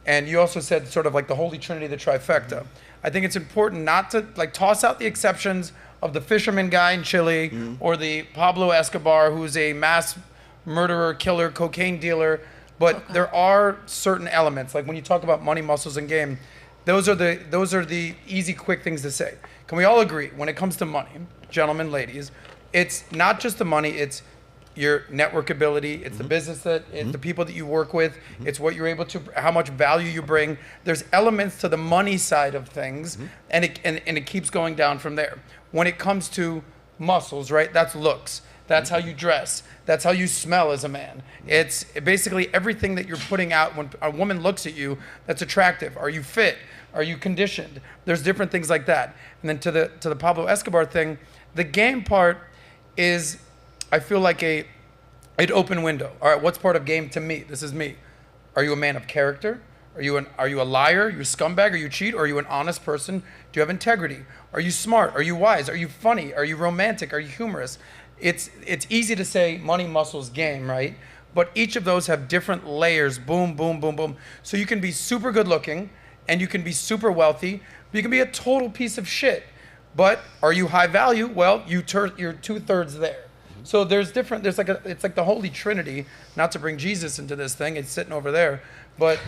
And you also said sort of like the holy trinity, the trifecta. I think it's important not to toss out the exceptions of the fisherman guy in Chile or the Pablo Escobar, who's a mass murderer, killer, cocaine dealer. But there are certain elements, like when you talk about money, muscles, and game, those are the easy, quick things to say. Can we all agree when it comes to money, gentlemen, ladies, it's not just the money, it's your network ability, it's the business it's the people that you work with, it's what you're able to, how much value you bring. There's elements to the money side of things, and it keeps going down from there. When it comes to muscles, right, that's looks. That's how you dress. That's how you smell as a man. It's basically everything that you're putting out when a woman looks at you that's attractive. Are you fit? Are you conditioned? There's different things like that. And then to the Pablo Escobar thing, the game part is, I feel like an open window. All right, what's part of game to me? This is me. Are you a man of character? Are you a liar? Are you a scumbag? Are you a cheat? Or are you an honest person? Do you have integrity? Are you smart? Are you wise? Are you funny? Are you romantic? Are you humorous? It's easy to say money, muscles, game, right? But each of those have different layers, boom, boom, boom, boom. So you can be super good looking and you can be super wealthy, but you can be a total piece of shit. But are you high value? Well, you're 2/3 there. So there's different. There's like it's like the Holy Trinity. Not to bring Jesus into this thing. It's sitting over there, but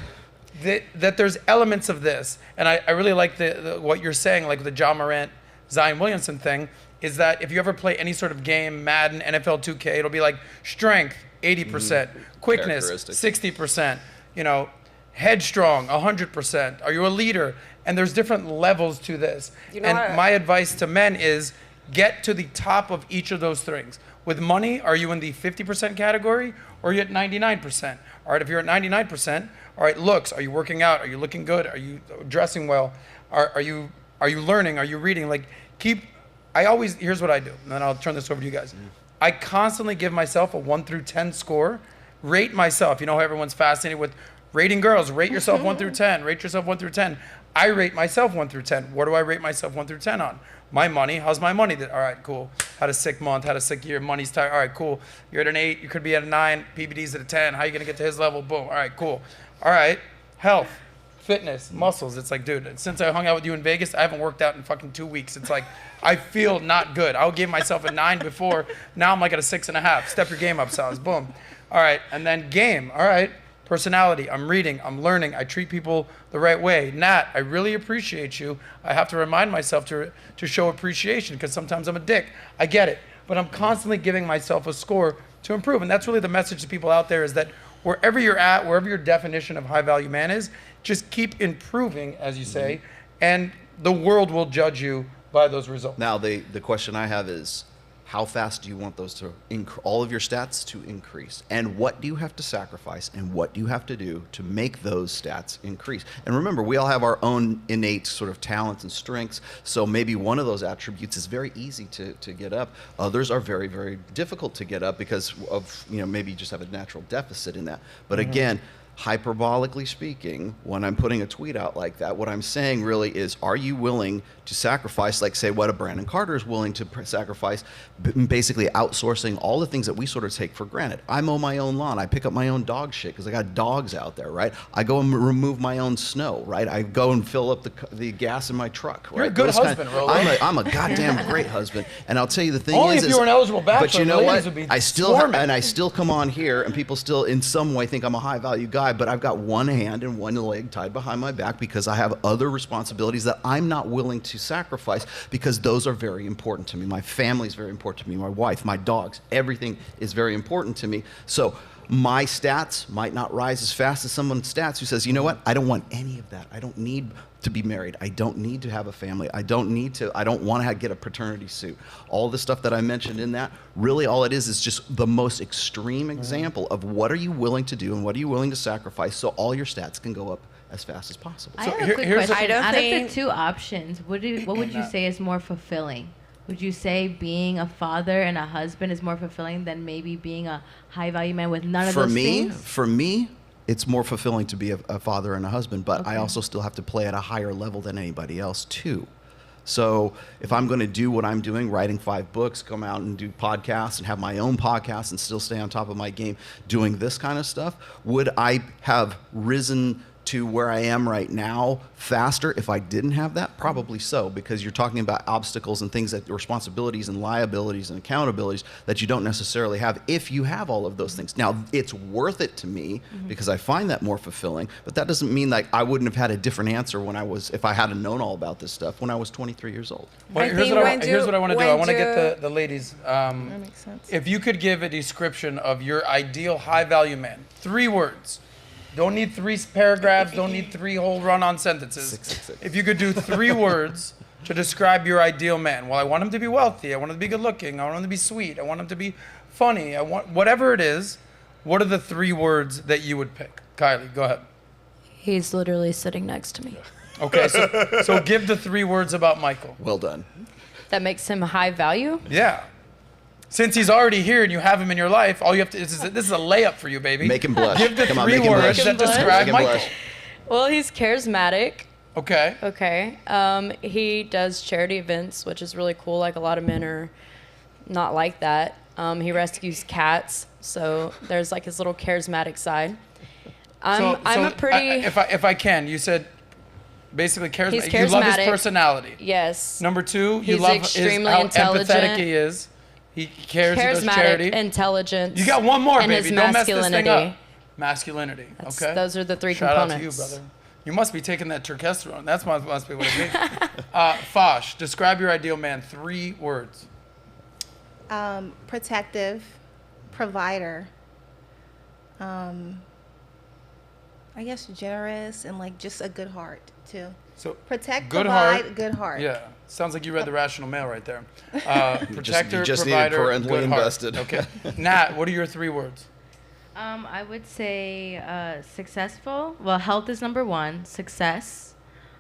that there's elements of this, and I really like the what you're saying, like the John Morant, Zion Williamson thing. Is that if you ever play any sort of game, Madden, NFL 2K, it'll be like strength 80%, quickness 60%, you know, headstrong 100%. Are you a leader? And there's different levels to this. You know and what? my advice to men is get to the top of each of those things. With money, are you in the 50% category or are you at 99%? All right, if you're at 99%, all right, looks, are you working out? Are you looking good? Are you dressing well? Are you learning? Are you reading? Like here's what I do, and then I'll turn this over to you guys. I constantly give myself a 1 through 10 score, rate myself. You know how everyone's fascinated with rating girls. Rate yourself 1 through 10, rate yourself 1 through 10. I rate myself 1 through 10. What do I rate myself 1 through 10 on? My money, how's my money? All right, cool. Had a sick month, had a sick year, money's tight. All right, cool. You're at an 8, you could be at a 9, PBD's at a 10. How are you gonna get to his level? Boom, all right, cool. All right, health. Fitness, muscles. It's like, dude, since I hung out with you in Vegas, I haven't worked out in fucking 2 weeks. It's like, I feel not good. I gave myself a 9 before. Now I'm like at a 6.5. Step your game up, Sals. Boom. All right. And then game. All right. Personality. I'm reading. I'm learning. I treat people the right way. Nat, I really appreciate you. I have to remind myself to show appreciation because sometimes I'm a dick. I get it. But I'm constantly giving myself a score to improve. And that's really the message to people out there is that wherever you're at, wherever your definition of high value man is, just keep improving, as you say, and the world will judge you by those results. Now, the question I have is, how fast do you want those to all of your stats to increase? And what do you have to sacrifice? And what do you have to do to make those stats increase? And remember, we all have our own innate sort of talents and strengths. So maybe one of those attributes is very easy to get up. Others are very, very difficult to get up because of, maybe you just have a natural deficit in that. But again, hyperbolically speaking, when I'm putting a tweet out like that, what I'm saying really is, are you willing to sacrifice, like say what a Brandon Carter is willing to sacrifice, basically outsourcing all the things that we sort of take for granted. I mow my own lawn. I pick up my own dog shit because I got dogs out there, right? I go and remove my own snow, right? I go and fill up the gas in my truck, right? You're a good husband, Rollo. I'm a goddamn great husband. And I'll tell you the thing Only is, if you were an eligible bachelor, but you know what? would be I still swarming. come on here and people still in some way think I'm a high value guy, but I've got one hand and one leg tied behind my back because I have other responsibilities that I'm not willing to sacrifice because those are very important to me. My family is very important to me. My wife, my dogs, everything is very important to me. So my stats might not rise as fast as someone's stats who says, you know what? I don't want any of that. I don't need to be married. I don't need to have a family. I don't want to get a paternity suit. All the stuff that I mentioned in that, really all it is just the most extreme example of what are you willing to do and what are you willing to sacrifice so all your stats can go up as fast as possible. I have a quick question. Out of the two options, what would you say is more fulfilling? Would you say being a father and a husband is more fulfilling than maybe being a high-value man with none of those things? For me, it's more fulfilling to be a father and a husband, but I also still have to play at a higher level than anybody else, too. So if I'm going to do what I'm doing, writing 5 books, come out and do podcasts and have my own podcast and still stay on top of my game doing this kind of stuff, would I have risen to where I am right now faster if I didn't have that? Probably so, because you're talking about obstacles and things that responsibilities and liabilities and accountabilities that you don't necessarily have if you have all of those things. Now, it's worth it to me because I find that more fulfilling, but that doesn't mean that I wouldn't have had a different answer if I hadn't known all about this stuff when I was 23 years old. Well, here's what I want to do. I want to get the ladies. That makes sense. If you could give a description of your ideal high-value man, 3 words. Don't need 3 paragraphs. Don't need 3 whole run-on sentences. 6. If you could do 3 words to describe your ideal man. Well, I want him to be wealthy. I want him to be good-looking. I want him to be sweet. I want him to be funny. I want whatever it is. What are the 3 words that you would pick? Kylie, go ahead. He's literally sitting next to me. Okay, so give the 3 words about Michael. Well done. That makes him high value? Yeah. Since he's already here and you have him in your life, all you have to this is a layup for you, baby. Make him blush. Give the Come on, 3 make him words blush. that describe Make him Michael. blush. Well, he's charismatic. Okay. Okay. He does charity events, which is really cool. Like, a lot of men are not like that. He rescues cats, so there's like his little charismatic side. I'm a pretty. If I can, you said basically charismatic. He's You love his charismatic. personality. Yes. Number 2, you He's love extremely how intelligent. empathetic he is. He cares. He does Charismatic, charity. intelligent. You got one more, and baby. his Don't mess this thing masculinity. up. Masculinity. Okay. Those are the three Shout components. out to you, brother. You must be taking that testosterone. That's must be what it means. Fosh, describe your ideal man. 3 words. Protective, provider. I guess generous and like just a good heart too. So Protect, good provide, heart. good heart. Yeah. Sounds like you read The Rational Male right there. Protector, you just provider, needed parentally good heart. invested. Okay. Nat, what are your 3 words? I would say successful. Well, health is number 1. Success,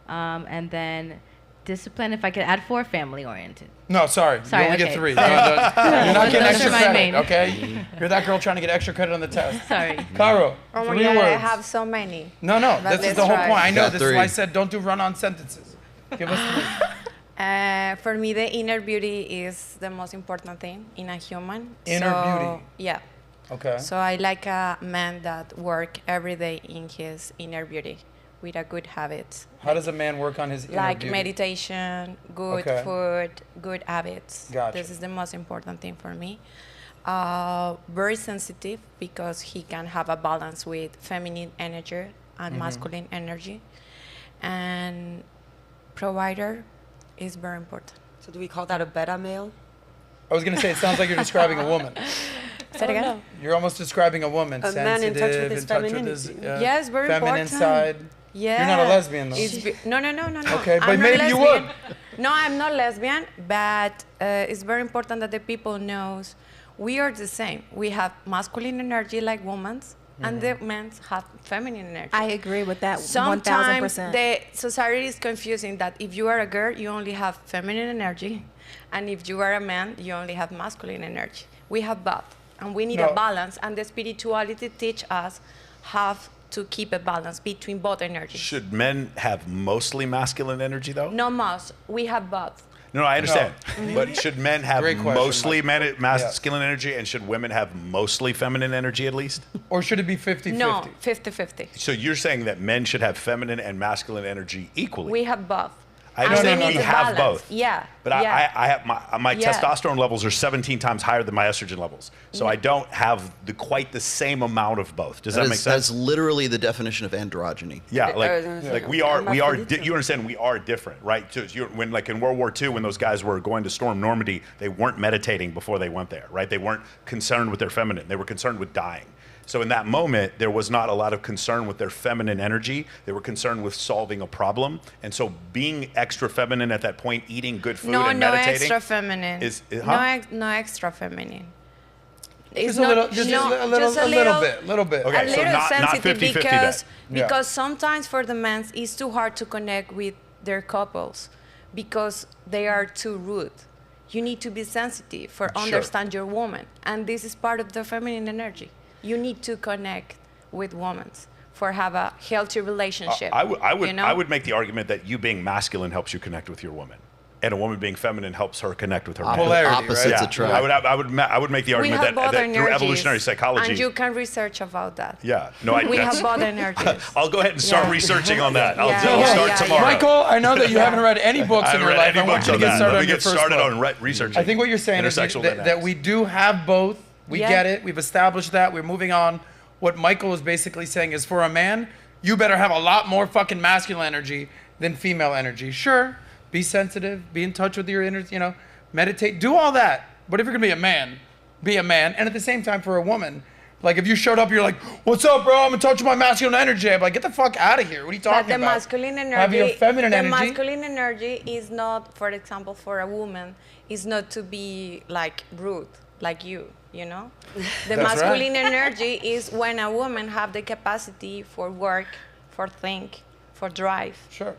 and then discipline. If I could add 4, family oriented. No, sorry. Sorry, You only okay. get 3. You're not getting Those extra are my credit, main. okay? You're that girl trying to get extra credit on the test. Sorry. Caro, Oh my 3 God, words. I have so many. No, But this is let's the whole try. point. I know Got this is 3. why I said don't do run-on sentences. Give us 3. For me, the inner beauty is the most important thing in a human. Inner beauty. Yeah. Okay. So I like a man that work every day in his inner beauty with a good habits. How does a man work on his inner Like beauty? meditation, good Okay. food, good habits. Gotcha. This is the most important thing for me. Very sensitive because he can have a balance with feminine energy and Mm-hmm. masculine energy. And provider is very important. So do we call that a beta male? I was going to say, it sounds like you're describing a woman. Say it again? You're almost describing a woman. A man in touch with his in touch with his femininity. Yes, very feminine important. side. Yeah. You're not a lesbian, though. No. Okay, but I'm not maybe you lesbian. would. No, I'm not lesbian, but it's very important that the people knows we are the same. We have masculine energy like women, and the men have feminine energy. I agree with that Sometimes 1000%. the society is confusing that if you are a girl, you only have feminine energy, and if you are a man, you only have masculine energy. We have both, and we need No. a balance, and the spirituality teach us how to keep a balance between both energies. Should men have mostly masculine energy, though? No most. We have both. No, I understand. But should men have Great question, mostly Mike. masculine energy, and should women have mostly feminine energy at least? Or should it be 50-50? No, 50-50. So you're saying that men should have feminine and masculine energy equally? We have both. I And understand we we need to have balance. both. Yeah. But yeah. I have my Yeah. testosterone levels are 17 times higher than my estrogen levels. So I don't have quite the same amount of both. Does that make sense? That's literally the definition of androgyny. Yeah, I was gonna say, like we I'm are hermaphrodite. you understand we are different, right? So when like in World War II, when those guys were going to storm Normandy, they weren't meditating before they went there, right? They weren't concerned with their feminine. They were concerned with dying. So in that moment, there was not a lot of concern with their feminine energy. They were concerned with solving a problem. And so being extra feminine at that point, eating good food and no meditating. extra feminine. No extra feminine. It's Just a little, just a little bit. Okay, a so little not sensitive 50-50 because then. Yeah. sometimes for the men it's too hard to connect with their couples because they are too rude. You need to be sensitive for Sure. understand your woman, and this is part of the feminine energy. You need to connect with women for have a healthy relationship. I would you know? I would make the argument that you being masculine helps you connect with your woman, and a woman being feminine helps her connect with her man. Polarity, Opposites right? attract. I would make the we argument have that, both that energies, through evolutionary psychology. and you can research about that. Yeah, no, We that's- have both energies. I'll go ahead and start Yeah. researching on that. I'll Yeah, start yeah, tomorrow. Michael, I know that you haven't read any books I in haven't your read life. any I want books you to on get that. started Let on me your get first started book. on researching. I think what you're saying is intersexual that dynamics. we do have both. We Yeah. get it. We've established that. We're moving on. What Michael is basically saying is for a man, you better have a lot more fucking masculine energy than female energy. Sure, be sensitive, be in touch with your inner, meditate, do all that. But if you're gonna be a man, be a man. And at the same time, for a woman, like if you showed up, you're like, "What's up, bro? I'm in touch with my masculine energy." I'm like, "Get the fuck out of here! What are you talking But the about?" masculine energy, Have your feminine the energy. masculine energy is not, for example, for a woman, is not to be like rude, like you. The That's masculine energy is when a woman have the capacity for work, for think, for drive. Sure.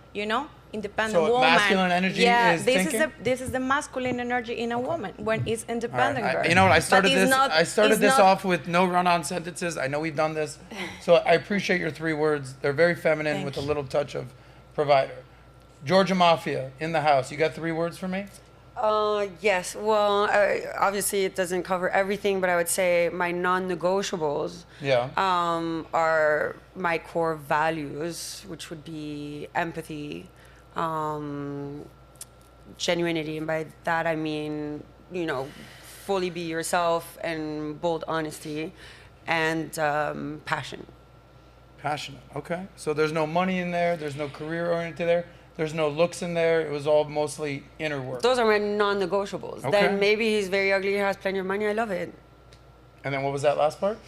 Independent So woman. masculine energy yeah, is this thinking? this is the masculine energy in a woman when it's All right, independent girl. you know what? I started But it's this. not- I started it's this not- off with no run-on sentences. I know we've done this, so I appreciate your 3 words. They're very feminine Thank with a you. little touch of provider. Georgia Mafia in the house. You got 3 words for me? Yes. Well, obviously it doesn't cover everything, but I would say my non-negotiables Yeah. are my core values, which would be empathy, genuinity, and by that I mean, fully be yourself and bold honesty and passion. Passionate. Okay. So there's no money in there. There's no career oriented there. There's no looks in there. It was all mostly inner work. Those are my non-negotiables. Okay. Then maybe he's very ugly, he has plenty of money. I love it. And then what was that last part?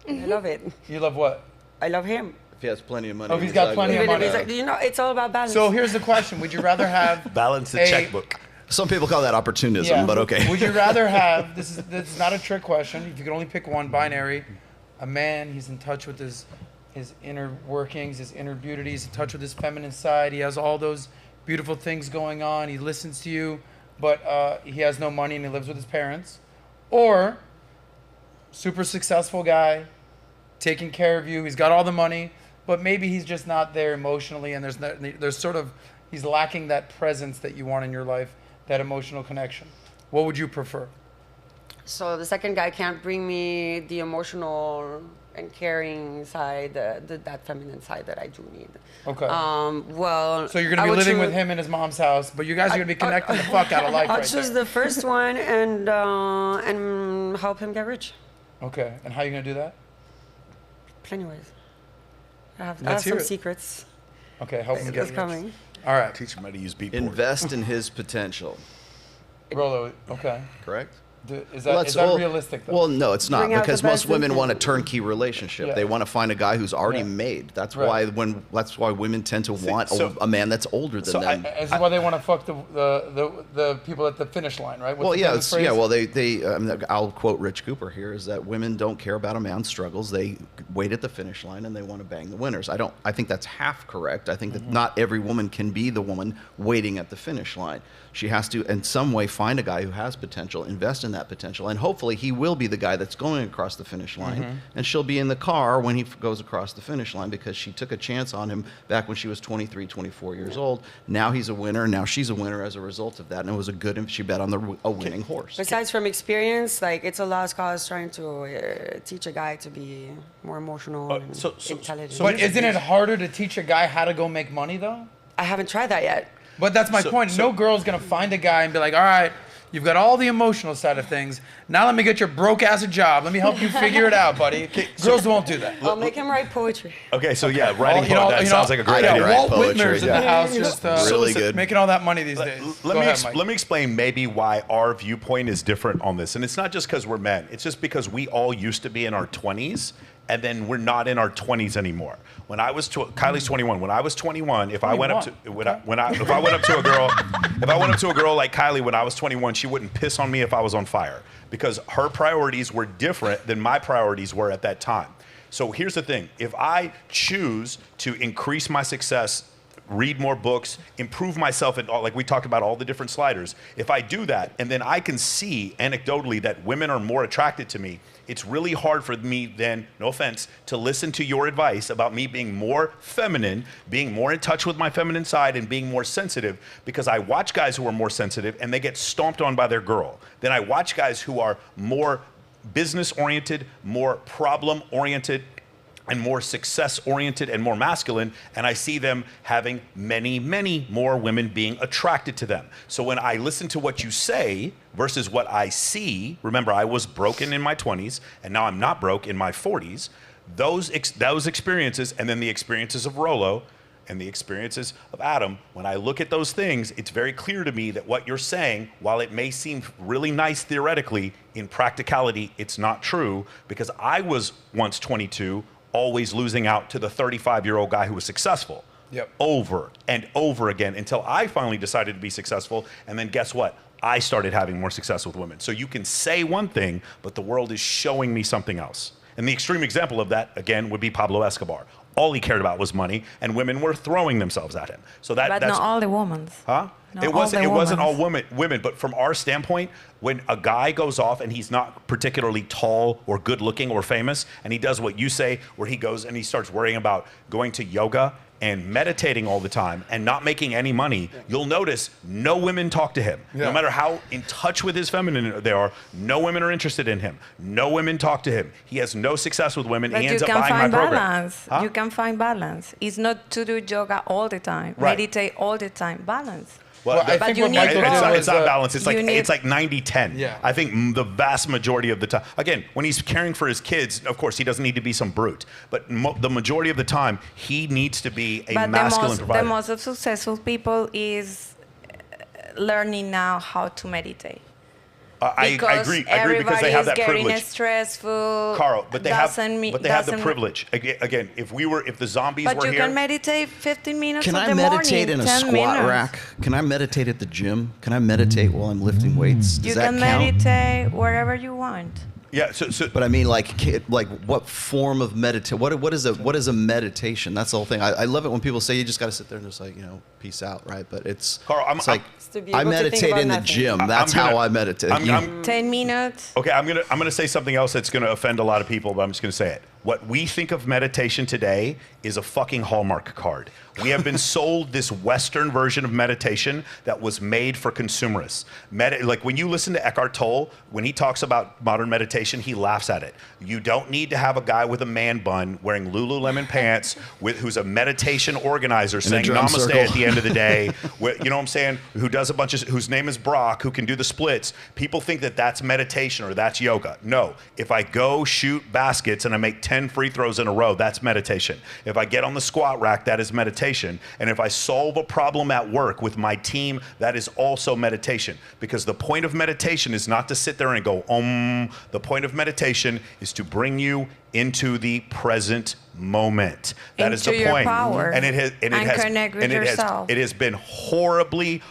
I love it. You love what? I love him. If he has plenty of money. Oh, if he's got plenty of Even if money. he's like, you know, it's all about balance. So here's the question. Would you rather have Balance the checkbook. Some people call that opportunism, but okay. Would you rather have, this is not a trick question, if you could only pick one, binary, a man, he's in touch with his inner workings, his inner beauty, he's in touch with his feminine side, he has all those beautiful things going on, he listens to you, but he has no money and he lives with his parents, or super successful guy, taking care of you, he's got all the money, but maybe he's just not there emotionally, and there's sort of, he's lacking that presence that you want in your life, that emotional connection. What would you prefer? So the second guy can't bring me the emotional and caring side, that feminine side that I do need. Okay. Well, So you're going to be living with him in his mom's house, but you guys are going to be connecting the fuck out of life I'll right choose there. the first one and help him get rich. Okay. And how are you going to do that? Plenty ways. I have Let's hear some it. secrets. Okay, help him get It's rich. coming. All right. Teach him how to use beatboard. Invest in his potential. Rollo, okay. Correct? Is that realistic, though? Well, no, it's not, Bring out because the most best women in want a them. turnkey relationship. Yeah. They want to find a guy who's already Yeah. made. That's Right. why women tend to want so- a man that's older than them. This is why they want to fuck the people at the finish line, right? What's Well, the yeah, famous phrase? Well, I'll quote Rich Cooper here, is that women don't care about a man's struggles. They wait at the finish line and they want to bang the winners. I think that's half correct. I think that not every woman can be the woman waiting at the finish line. She has to, in some way, find a guy who has potential, invest in that potential, and hopefully he will be the guy that's going across the finish line, and she'll be in the car when he goes across the finish line because she took a chance on him back when she was 23, 24 years old. Now he's a winner. Now she's a winner as a result of that, and it was she bet on a winning horse. Besides from experience, like it's a lost cause trying to teach a guy to be more emotional and intelligent. But isn't it harder to teach a guy how to go make money, though? I haven't tried that yet. But that's my point. No girl's going to find a guy and be like, all right, you've got all the emotional side of things. Now let me get your broke-ass a job. Let me help you figure it out, buddy. Girls won't do that. I'll make him write poetry. Okay, so yeah, writing poetry, that sounds like a great idea. Walt poetry, Whitmer's in the house just really good. making all that money these days. Let me explain maybe why our viewpoint is different on this. And it's not just because we're men. It's just because we all used to be in our 20s, and then we're not in our 20s anymore. When I was Kylie's 21. When I was 21, if I went up to a girl like Kylie when I was 21, she wouldn't piss on me if I was on fire because her priorities were different than my priorities were at that time. So here's the thing: if I choose to increase my success, read more books, improve myself, and like we talked about all the different sliders, if I do that and then I can see anecdotally that women are more attracted to me, it's really hard for me then, no offense, to listen to your advice about me being more feminine, being more in touch with my feminine side and being more sensitive, because I watch guys who are more sensitive and they get stomped on by their girl. Then I watch guys who are more business oriented, more problem oriented, and more success-oriented and more masculine, and I see them having many, many more women being attracted to them. So when I listen to what you say versus what I see, remember I was broken in my 20s, and now I'm not broke in my 40s, those experiences, and then the experiences of Rollo, and the experiences of Adam, when I look at those things, it's very clear to me that what you're saying, while it may seem really nice theoretically, in practicality, it's not true, because I was once 22, always losing out to the 35-year-old guy who was successful. Yep. Over and over again until I finally decided to be successful. And then guess what? I started having more success with women. So you can say one thing, but the world is showing me something else. And the extreme example of that, again, would be Pablo Escobar. All he cared about was money, and women were throwing themselves at him. So But that's not all the women. Huh? Not It all wasn't. the It wasn't all women. women. But from our standpoint, when a guy goes off and he's not particularly tall or good looking or famous, and he does what you say, where he goes and he starts worrying about going to yoga and meditating all the time and not making any money, you'll notice no women talk to him. Yeah. No matter how in touch with his feminine they are, no women are interested in him. No women talk to him. He has no success with women. But He you ends up can buying my find program. balance. Huh? You can find balance. It's not to do yoga all the time, Right. meditate all the time. Balance. Well, I think what Michael did it's not balanced. It's like 90-10. Yeah. I think the vast majority of the time, again, when he's caring for his kids, of course, he doesn't need to be some brute. But the majority of the time, he needs to be a masculine provider. The most successful people is learning now how to meditate. I agree because they have that privilege. Getting stressful. Carl, but they have the privilege. Again, if the zombies were here. But you can meditate 15 minutes Can in I the morning. meditate in a squat minutes. rack? Can I meditate at the gym? Can I meditate while I'm lifting weights? Does that count? You can meditate wherever you want. Yeah, but I mean, like what form of meditation? What is a meditation? That's the whole thing. I love it when people say you just got to sit there and just like, peace out, right? But it's Carl, I meditate in the gym. That's how I meditate. 10 minutes. Okay, I'm gonna say something else that's gonna offend a lot of people, but I'm just gonna say it. What we think of meditation today is a fucking Hallmark card. We have been sold this Western version of meditation that was made for consumerists. Like when you listen to Eckhart Tolle, when he talks about modern meditation, he laughs at it. You don't need to have a guy with a man bun wearing Lululemon pants who's a meditation organizer saying namaste at the end of the day. You know what I'm saying? Who does a bunch of, whose name is Brock, who can do the splits. People think that that's meditation or that's yoga. No, if I go shoot baskets and I make 10 free throws in a row, that's meditation. If I get on the squat rack, that is meditation. And if I solve a problem at work with my team, that is also meditation. Because the point of meditation is not to sit there and go, The point of meditation is to bring you into the present moment. That is the point. Your power and it has connect with yourself. It has been horribly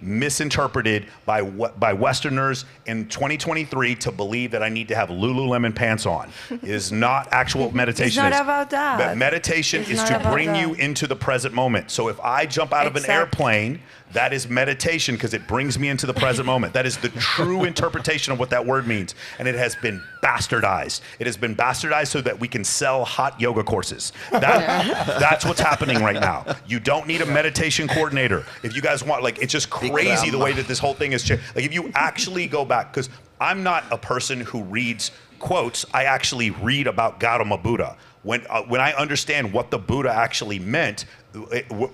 misinterpreted by Westerners in 2023 to believe that I need to have Lululemon pants on. It is not actual meditation. It's not about that. But meditation is to bring you into the present moment. So if I jump out of an airplane, that is meditation because it brings me into the present moment. That is the true interpretation of what that word means. And it has been bastardized. It has been bastardized so that we can sell hot yoga courses. That's what's happening right now. You don't need a meditation coordinator. If you guys want, it's just crazy the way that this whole thing is changed. Like if you actually go back, because I'm not a person who reads quotes, I actually read about Gautama Buddha. When I understand what the Buddha actually meant,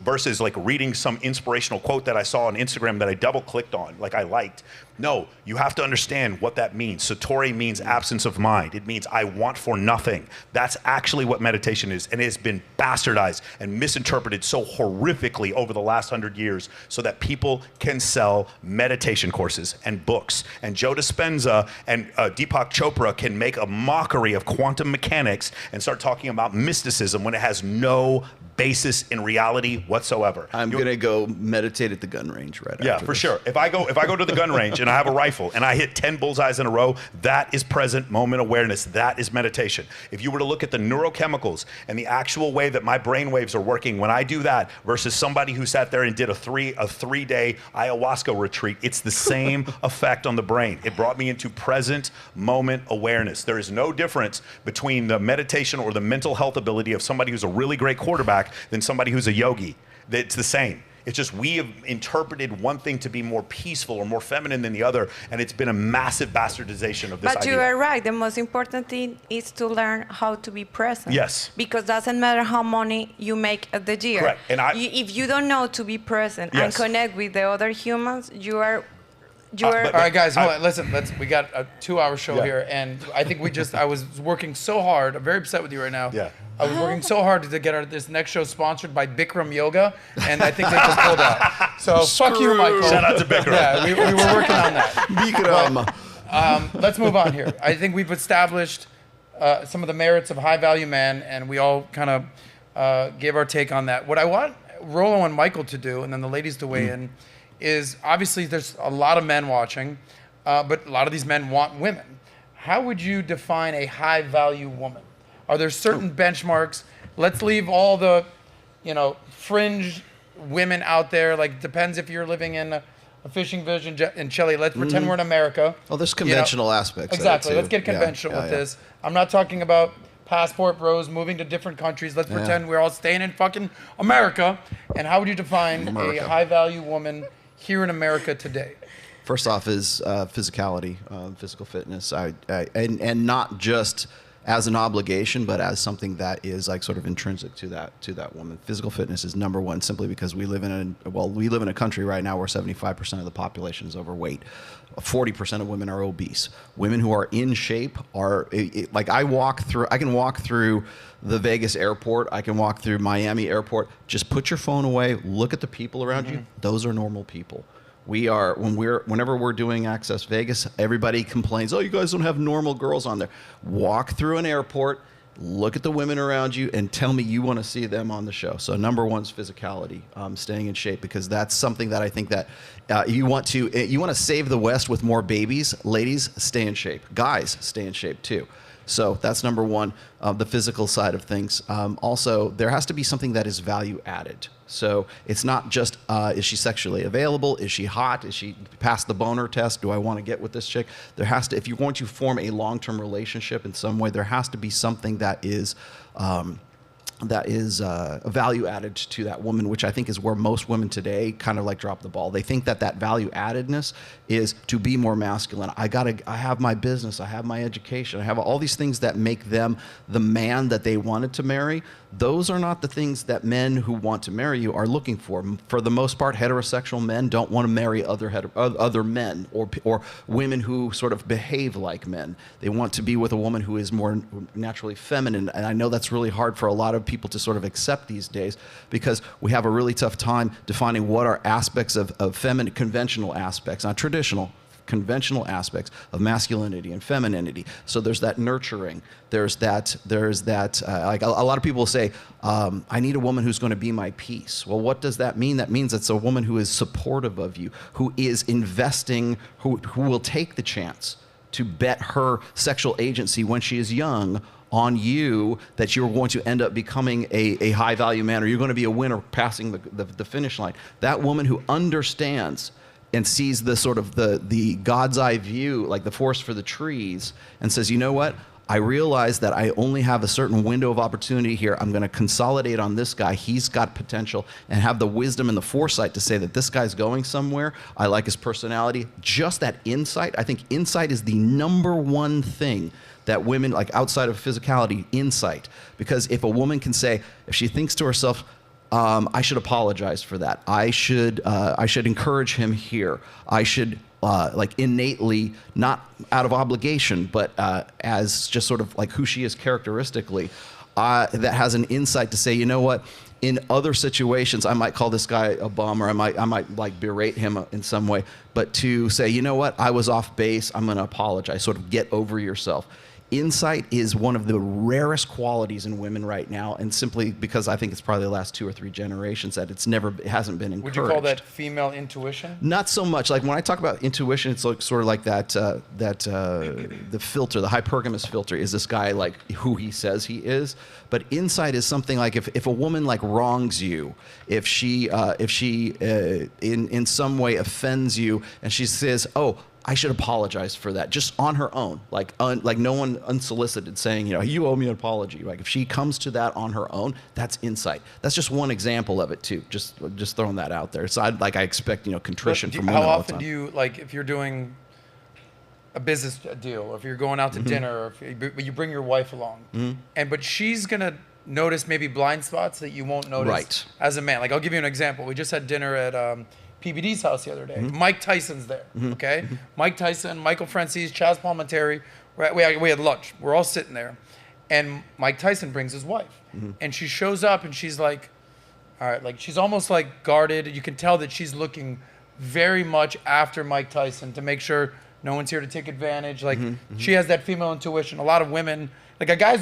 versus like reading some inspirational quote that I saw on Instagram that I double clicked on, like I liked. No, you have to understand what that means. Satori means absence of mind. It means I want for nothing. That's actually what meditation is. And it has been bastardized and misinterpreted so horrifically over the last 100 years so that people can sell meditation courses and books. And Joe Dispenza and Deepak Chopra can make a mockery of quantum mechanics and start talking about mysticism when it has no basis in reality whatsoever. I'm gonna go meditate at the gun range right after. Yeah, for sure. If I go to the gun range and I have a rifle and I hit 10 bullseyes in a row, that is present moment awareness. That is meditation. If you were to look at the neurochemicals and the actual way that my brain waves are working when I do that versus somebody who sat there and did a 3-day ayahuasca retreat, it's the same effect on the brain. It brought me into present moment awareness. There is no difference between the meditation or the mental health ability of somebody who's a really great quarterback than somebody who's a yogi. It's the same. It's just we have interpreted one thing to be more peaceful or more feminine than the other, and it's been a massive bastardization of this idea. But you are right. The most important thing is to learn how to be present. Yes. Because it doesn't matter how money you make at the year. Correct. And if you don't know to be present and connect with the other humans, you are. All right, guys, hold on. Listen, we got a 2-hour show here, and I think I was working so hard. I'm very upset with you right now. Yeah. I was working so hard to get this next show sponsored by Bikram Yoga, and I think they just pulled out. So fuck you, Michael. Shout out to Bikram. Yeah, we were working on that. Bikram. Let's move on here. I think we've established some of the merits of high value men, and we all kind of gave our take on that. What I want Rollo and Michael to do, and then the ladies to weigh in, is obviously there's a lot of men watching, but a lot of these men want women. How would you define a high value woman? Are there certain benchmarks? Let's leave all the, fringe women out there. Like, depends if you're living in a fishing village in Chile. Let's pretend we're in America. Oh, there's conventional aspects. Exactly. Let's get conventional with this. I'm not talking about passport bros moving to different countries. Let's pretend we're all staying in fucking America. And how would you define a high value woman here in America today? First off is physicality, physical fitness, and not just as an obligation, but as something that is like sort of intrinsic to that woman. Physical fitness is number one, simply because we live in a country right now where 75% of the population is overweight. 40% of women are obese. Women who are in shape are like I can walk through the Vegas airport. I can walk through Miami airport. Just put your phone away. Look at the people around you. Those are normal people. Whenever we're doing Access Vegas, everybody complains, oh, you guys don't have normal girls on there. Walk through an airport, look at the women around you, and tell me you want to see them on the show. So number one is physicality, staying in shape, because that's something that I think that you want to save the West with more babies. Ladies, stay in shape. Guys, stay in shape too. So that's number one, the physical side of things. Also, there has to be something that is value added. So it's not just, is she sexually available? Is she hot? Is she past the boner test? Do I want to get with this chick? There has to, if you're going to form a long-term relationship in some way, there has to be something that is a value added to that woman, which I think is where most women today kind of like drop the ball. They think that value addedness is to be more masculine. I have my business, I have my education, I have all these things that make them the man that they wanted to marry. Those are not the things that men who want to marry you are looking for. For the most part, heterosexual men don't want to marry other men or women who sort of behave like men. They want to be with a woman who is more naturally feminine. And I know that's really hard for a lot of people to sort of accept these days, because we have a really tough time defining what are aspects of feminine, conventional aspects, not traditional, conventional aspects of masculinity and femininity. So there's that nurturing. There's that like a lot of people say, I need a woman who's going to be my peace. Well, what does that mean? That means it's a woman who is supportive of you, who is investing, who will take the chance to bet her sexual agency when she is young on you, that you're going to end up becoming a high value man, or you're going to be a winner passing the finish line. That woman who understands and sees the sort of the God's eye view, like the forest for the trees, and says, you know what? I realize that I only have a certain window of opportunity here. I'm going to consolidate on this guy. He's got potential, and have the wisdom and the foresight to say that this guy's going somewhere. I like his personality. Just that insight. I think insight is the number one thing that women, like outside of physicality, insight. Because if a woman can say, if she thinks to herself, I should apologize for that. I should encourage him here. I should like innately, not out of obligation, but as just sort of like who she is characteristically, that has an insight to say, you know what? In other situations, I might call this guy a bum, or I might like berate him in some way. But to say, you know what? I was off base. I'm going to apologize. Sort of get over yourself. Insight is one of the rarest qualities in women right now, and simply because I think it's probably the last 2 or 3 generations that it hasn't been encouraged. Would you call that female intuition? Not so much. Like when I talk about intuition, it's like sort of like that the filter, the hypergamous filter. Is this guy like who he says he is? But insight is something like if a woman like wrongs you, if she in some way offends you, and she says, oh, I should apologize for that, just on her own, like no one unsolicited saying, you know, you owe me an apology. Like if she comes to that on her own, that's insight. That's just one example of it too. Just throwing that out there. So I expect, you know, contrition from women all the time. How often do you, like, if you're doing a business deal, or if you're going out to dinner, or if you bring your wife along, but she's gonna notice maybe blind spots that you won't notice as a man. Like I'll give you an example. We just had dinner at PBD's house the other day. Mike Tyson's there, okay? Mike Tyson, Michael Francis, Chaz Palminteri. We had lunch. We're all sitting there. And Mike Tyson brings his wife. And she shows up and she's like, all right, like she's almost like guarded. You can tell that she's looking very much after Mike Tyson to make sure no one's here to take advantage. Like she has that female intuition. A lot of women, like a guy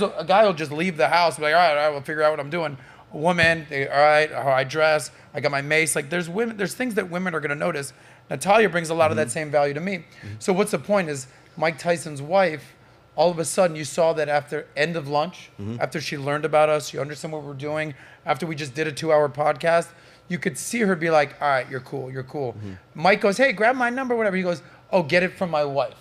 will just leave the house and be like, all right, we'll figure out what I'm doing. A woman, all right, how I dress, I got my mace. Like there's things that women are gonna notice. Natalia brings a lot of that same value to me. So what's the point is Mike Tyson's wife, all of a sudden you saw that after end of lunch, after she learned about us, you understand what we're doing, after we just did a 2-hour podcast, you could see her be like, all right, you're cool. Mike goes, hey, grab my number, whatever. He goes, oh, get it from my wife.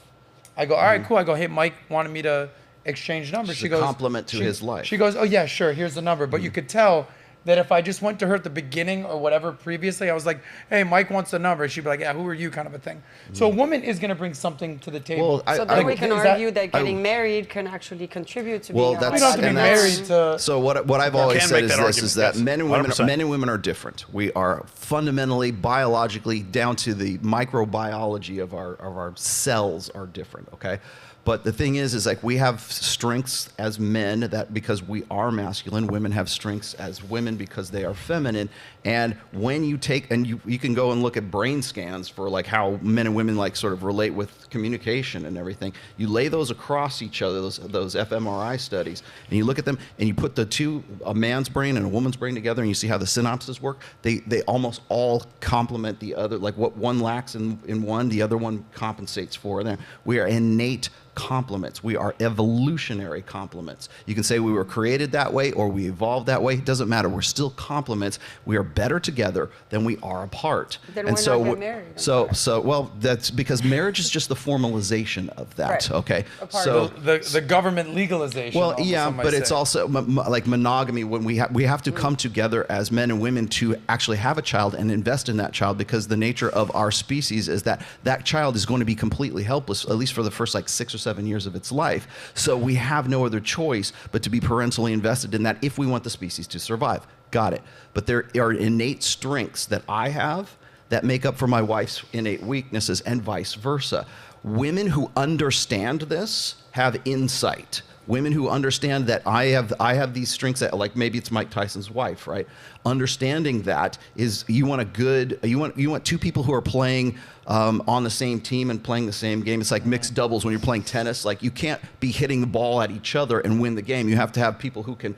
I go, all right, cool. I go, hey, Mike wanted me to exchange numbers. She goes, compliment to his life. She goes, oh yeah, sure, here's the number. But you could tell that if I just went to her at the beginning or whatever previously, I was like, hey, Mike wants the number. She'd be like, yeah, who are you, kind of a thing. So a woman is going to bring something to the table. So then we can argue that getting married can actually contribute to being a we don't have to be married to... So what I've always said is this, is that 100%. men and women are different. We are fundamentally, biologically, down to the microbiology of our cells are different, okay? But the thing is like we have strengths as men that because we are masculine, women have strengths as women because they are feminine. And when you take, and you can go and look at brain scans for like how men and women like sort of relate with communication and everything. You lay those across each other, those fMRI studies, and you look at them and you put a man's brain and a woman's brain together and you see how the synapses work. They almost all complement the other, like what one lacks in one, the other one compensates for. We are innate complements. We are evolutionary complements. You can say we were created that way or we evolved that way. It doesn't matter. We're still complements. We are better together than we are apart. Then and so, not married. Well, that's because marriage is just the formalization of that. Right. Okay. So the government legalization. Well, yeah, but it's also like monogamy. When we have to come together as men and women to actually have a child and invest in that child, because the nature of our species is that child is going to be completely helpless, at least for the first like 6 or 7 years of its life. So we have no other choice but to be parentally invested in that if we want the species to survive. Got it. But there are innate strengths that I have that make up for my wife's innate weaknesses and vice versa. Women who understand this have insight. Women who understand that I have these strengths that, like maybe it's Mike Tyson's wife, right? Understanding that is you want two people who are playing on the same team and playing the same game. It's like mixed doubles when you're playing tennis. Like you can't be hitting the ball at each other and win the game. You have to have people who can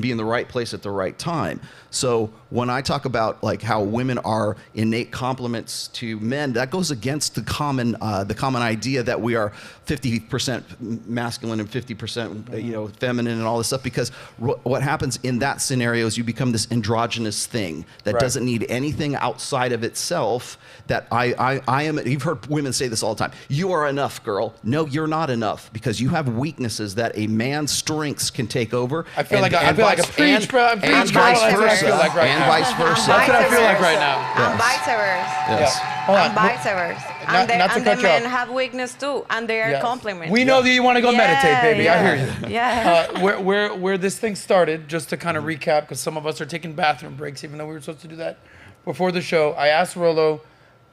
be in the right place at the right time. So when I talk about like how women are innate complements to men, that goes against the common idea that we are 50% masculine and 50% feminine and all this stuff. Because what happens in that scenario is you become this androgynous thing that doesn't need anything outside of itself. That I am. You've heard women say this all the time. You are enough, girl. No, you're not enough because you have weaknesses that a man's strengths can take over. I feel like a preach, bro. I'm preach, and girl. vice That's what I versa. feel like right And now. vice versa. That's what I feel like right now. And vice versa. Yes. Hold on. And vice versa. Not to And cut the you men off. have weakness too, and they are compliments. We know that you want to go meditate, baby. Yeah. I hear you. Yeah. Where this thing started, just to kind of recap, because some of us are taking bathroom breaks, even though we were supposed to do that before the show. I asked Rollo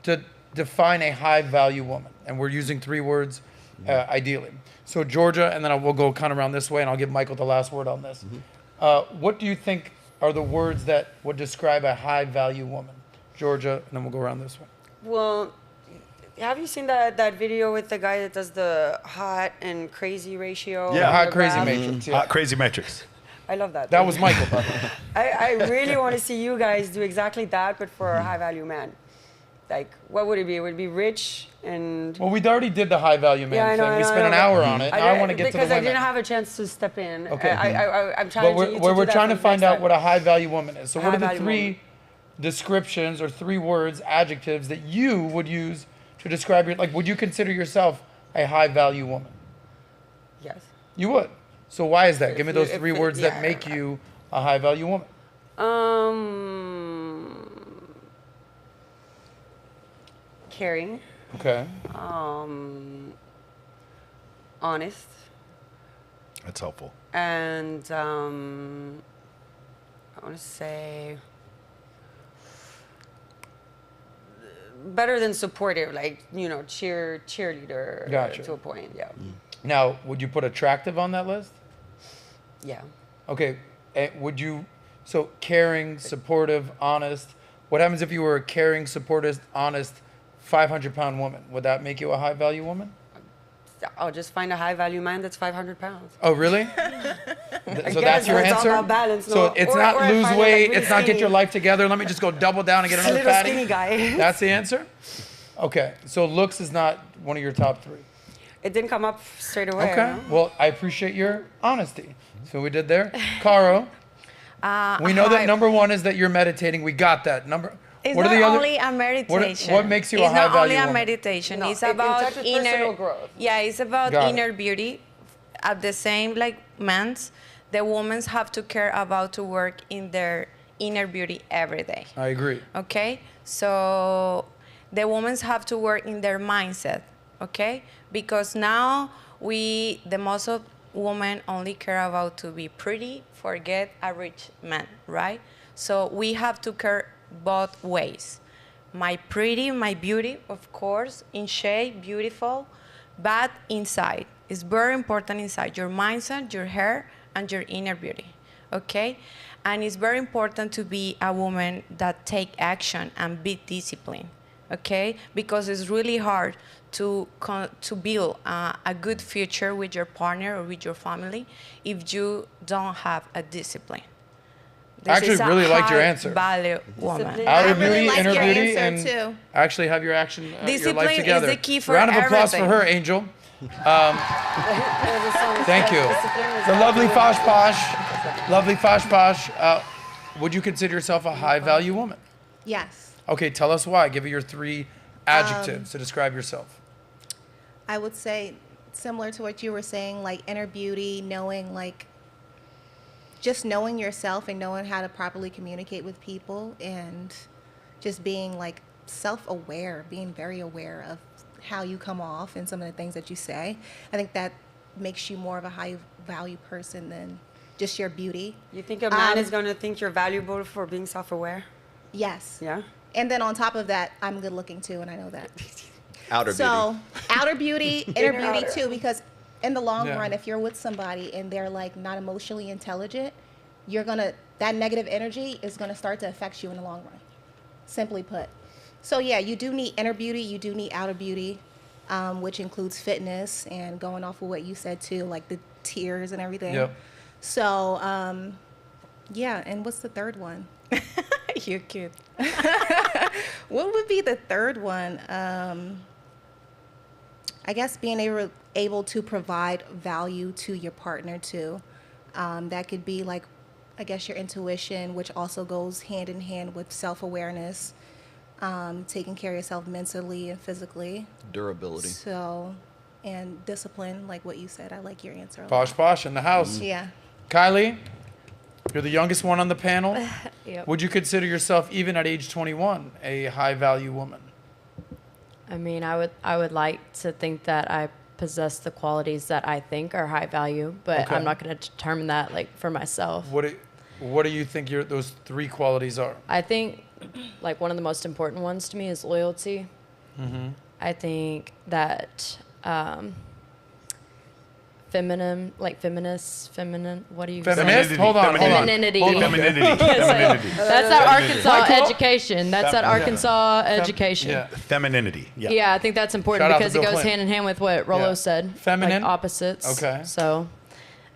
to define a high-value woman, and we're using 3 words, ideally. So Georgia, and then we'll go kind of around this way, and I'll give Michael the last word on this. What do you think are the words that would describe a high-value woman? Georgia, and then we'll go around this way. Well, have you seen that video with the guy that does the hot and crazy ratio? Yeah, hot crazy matrix. Yeah. Hot crazy metrics. I love that. That was Michael, by the way. I really want to see you guys do exactly that, but for a high-value man. Like, what would it be? It would be rich and... Well, we already did the high-value man thing. We spent an hour on it. I want to get to the women. Because I didn't have a chance to step in. Okay. I'm trying we're trying to find out what a high-value woman is. So what are the High-value 3 descriptions or 3 words, adjectives that you would use to describe your... Like, would you consider yourself a high-value woman? Yes. You would. So why is that? Give me those 3 words that make you a high-value woman. Caring. Okay. Honest. That's helpful. And I want to say better than supportive, like, cheerleader Gotcha. to a point. Yeah. Now, would you put attractive on that list? Yeah. Okay. Would you... So caring, supportive, honest. What happens if you were a caring, supportive, honest, 500-pound woman? Would that make you a high-value woman? I'll just find a high-value man that's 500 pounds. Oh, really? So that's your it's answer? all about balance, So no? it's Or not I lose find it, weight, like, really it's not get skinny. your life together, let me just go double down and get another little fatty? skinny guy. That's the answer? Okay, so looks is not one of your top 3. It didn't come up straight away. Okay, No? well, I appreciate your honesty. So we did there. Caro, we know that number 1 is that you're meditating. We got that. It's what not are the only other, a meditation. what makes you a high-value woman? It's not only a meditation. No, it's it about touches personal inner growth. Yeah, it's about Got it. inner beauty, at the same like men's the women have to care about to work in their inner beauty every day. I agree. Okay, so the women have to work in their mindset. Okay, because now the most of women only care about to be pretty, forget a rich man, right? So we have to care both ways. My pretty, my beauty, of course, in shape, beautiful, but inside. It's very important inside, your mindset, your hair, and your inner beauty, okay? And it's very important to be a woman that take action and be disciplined, okay? Because it's really hard to build a good future with your partner or with your family if you don't have a discipline. I actually really liked your answer. Value woman. Outer I really beauty, like inner your beauty, answer, and too. actually have your action, your Discipline life together. is the key for Round of applause everything. for her, Angel. Thank you. The lovely Fosh Posh. Lovely Fosh Posh. Would you consider yourself a high value woman? Yes. Okay, tell us why. Give me your 3 adjectives to describe yourself. I would say similar to what you were saying, like inner beauty, knowing just knowing yourself and knowing how to properly communicate with people, and just being like self-aware, being very aware of how you come off and some of the things that you say. I think that makes you more of a high value person than just your beauty. You think a man is going to think you're valuable for being self-aware? Yes. Yeah. And then on top of that, I'm good looking too, and I know that. Outer So beauty. outer beauty, inner beauty too, because in the long Yeah. run, if you're with somebody and they're like not emotionally intelligent, that negative energy is gonna start to affect you in the long run. Simply put. So yeah, you do need inner beauty, you do need outer beauty, which includes fitness and going off of what you said too, like the tears and everything. Yep. So yeah, and what's the third one? You're cute. What would be the third one? I guess being able to provide value to your partner too. That could be like, I guess, your intuition, which also goes hand in hand with self-awareness, taking care of yourself mentally and physically. Durability. So, and discipline, like what you said. I like your answer a lot. Posh Posh in the house. Yeah. Kylie, you're the youngest one on the panel. Yep. Would you consider yourself, even at age 21, a high value woman? I mean, I would like to think that I possess the qualities that I think are high value, but Okay. I'm not going to determine that like for myself. What do you think those 3 qualities are? I think like one of the most important ones to me is loyalty. Mm-hmm. I think that feminine, what do you say? Feminist? Hold on. Femininity. Femininity. That's that Arkansas Michael? education. That's that Arkansas education. Yeah. Femininity. Yeah. Yeah, I think that's important Shout out to because it Bill goes Clinton. hand in hand with what Rollo Yeah. said. Feminine? Like opposites. Okay. So,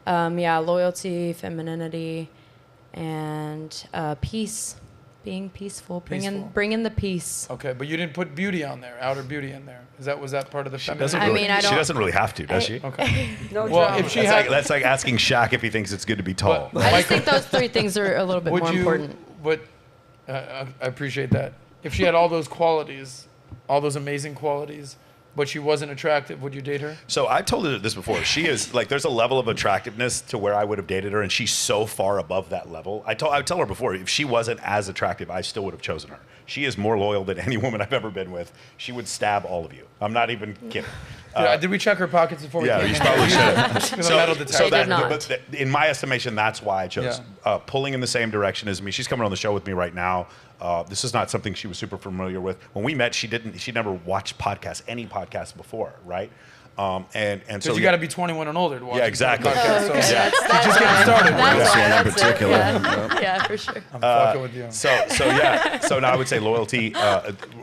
yeah, loyalty, femininity, and peace. Being peaceful. Peaceful. Bringing the peace. Okay, but you didn't put beauty on there, outer beauty in there. Was that part of the She feminine? doesn't I really, mean, I she don't- doesn't really have to, does she? Okay. No Well, drama. if she had, That's like asking Shaq if he thinks it's good to be tall. But- I just Michael, think those 3 things are a little bit would more you? important. I appreciate that. If she had all those qualities, all those amazing qualities, but she wasn't attractive, would you date her? So I told her this before. She is like, there's a level of attractiveness to where I would have dated her, and she's so far above that level. I tell her before, if she wasn't as attractive, I still would have chosen her. She is more loyal than any woman I've ever been with. She would stab all of you. I'm not even kidding. Did we check her pockets before we Yeah, came you in? probably should have. With a metal detector. She did not. But in my estimation, that's why I chose pulling in the same direction as me. She's coming on the show with me right now. This is not something she was super familiar with. When we met, she never watched any podcast before, right? And so Because you got to be 21 and older to watch. Yeah, exactly. the podcast, Okay, so- Yeah. that's just getting started. That's This why. one in That's it. particular. Yeah. Yeah, for sure. I'm fucking with you. So yeah. So now I would say loyalty.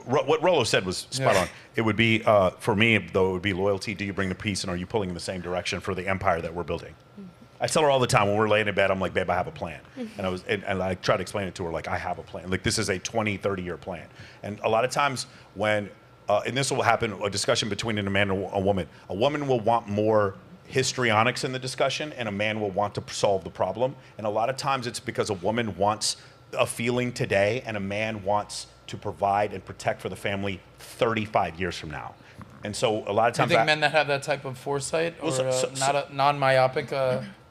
What Rollo said was spot on. It would be for me though. It would be loyalty. Do you bring the peace, and are you pulling in the same direction for the empire that we're building? I tell her all the time when we're laying in bed, I'm like, babe, I have a plan. And I try to explain it to her, like, I have a plan. Like, this is a 20, 30-year plan. And a lot of times when, and this will happen, a discussion between a man and a woman will want more histrionics in the discussion, and a man will want to solve the problem. And a lot of times it's because a woman wants a feeling today, and a man wants to provide and protect for the family 35 years from now. And so a lot of Do you times think men that have that type of foresight or not a non-myopic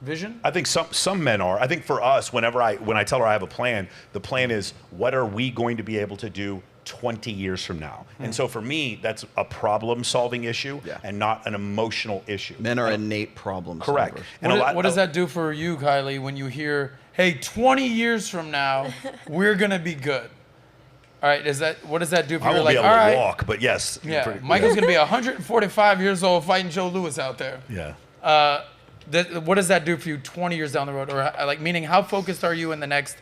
vision? I think some men are. I think for us, when I tell her I have a plan, the plan is what are we going to be able to do 20 years from now? And so for me, that's a problem-solving issue and not an emotional issue. Men are innate problem Correct. solvers. And What does that do for you, Kylie, when you hear, hey, 20 years from now, we're going to be good? All right, what does that do for you? I won't Like, be able all to right, walk, but yes. yeah, Michael's going to be 145 years old fighting Joe Louis out there. Yeah. What does that do for you 20 years down the road? Or like, meaning how focused are you in the next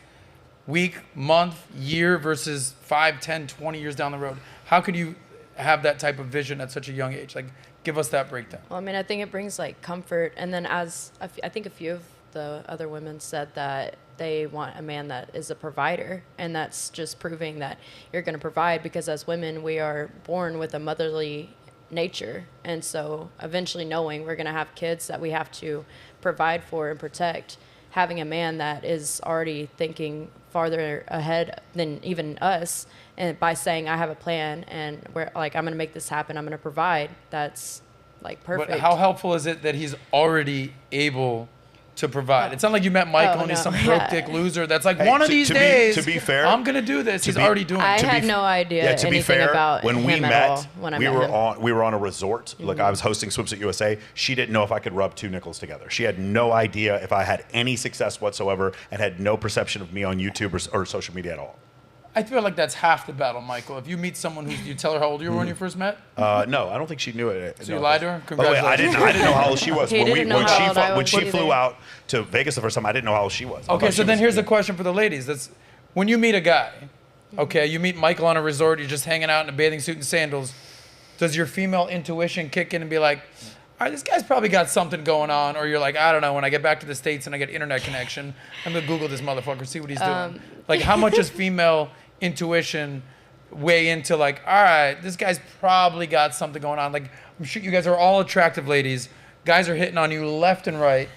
week, month, year versus 5, 10, 20 years down the road? How could you have that type of vision at such a young age? Like, give us that breakdown. Well, I mean, I think it brings like comfort. And then I think a few of the other women said that they want a man that is a provider. And that's just proving that you're going to provide, because as women, we are born with a motherly nature. And so eventually knowing we're going to have kids that we have to provide for and protect, having a man that is already thinking farther ahead than even us, and by saying I have a plan and we're like, I'm going to make this happen, I'm going to provide, that's like perfect. But how helpful is it that he's already able to provide? It's not like you met Michael and he's some broke dick loser that's like, one of these days, to be fair, I'm gonna do this. He's already doing it. I had no idea anything about when we him met, at all when I met him. we were on a resort. Like I was hosting Swimsuit USA. She didn't know if I could rub two nickels together. She had no idea if I had any success whatsoever, and had no perception of me on YouTube or social media at all. I feel like that's half the battle, Michael. If you meet someone you tell her how old you were when you first met. No, I don't think she knew it. So you lied to her? By the way, I didn't know how old she was. When she either. flew out to Vegas the first time, I didn't know how old she was. Okay, so then here's a question for the ladies. That's when you meet a guy. Okay, you meet Michael on a resort. You're just hanging out in a bathing suit and sandals. Does your female intuition kick in and be like, all right, this guy's probably got something going on? Or you're like, I don't know, when I get back to the States and I get internet connection, I'm going to Google this motherfucker, see what he's doing. Like, how much is female intuition weigh into like, all right, this guy's probably got something going on? Like, I'm sure you guys are all attractive ladies. Guys are hitting on you left and right.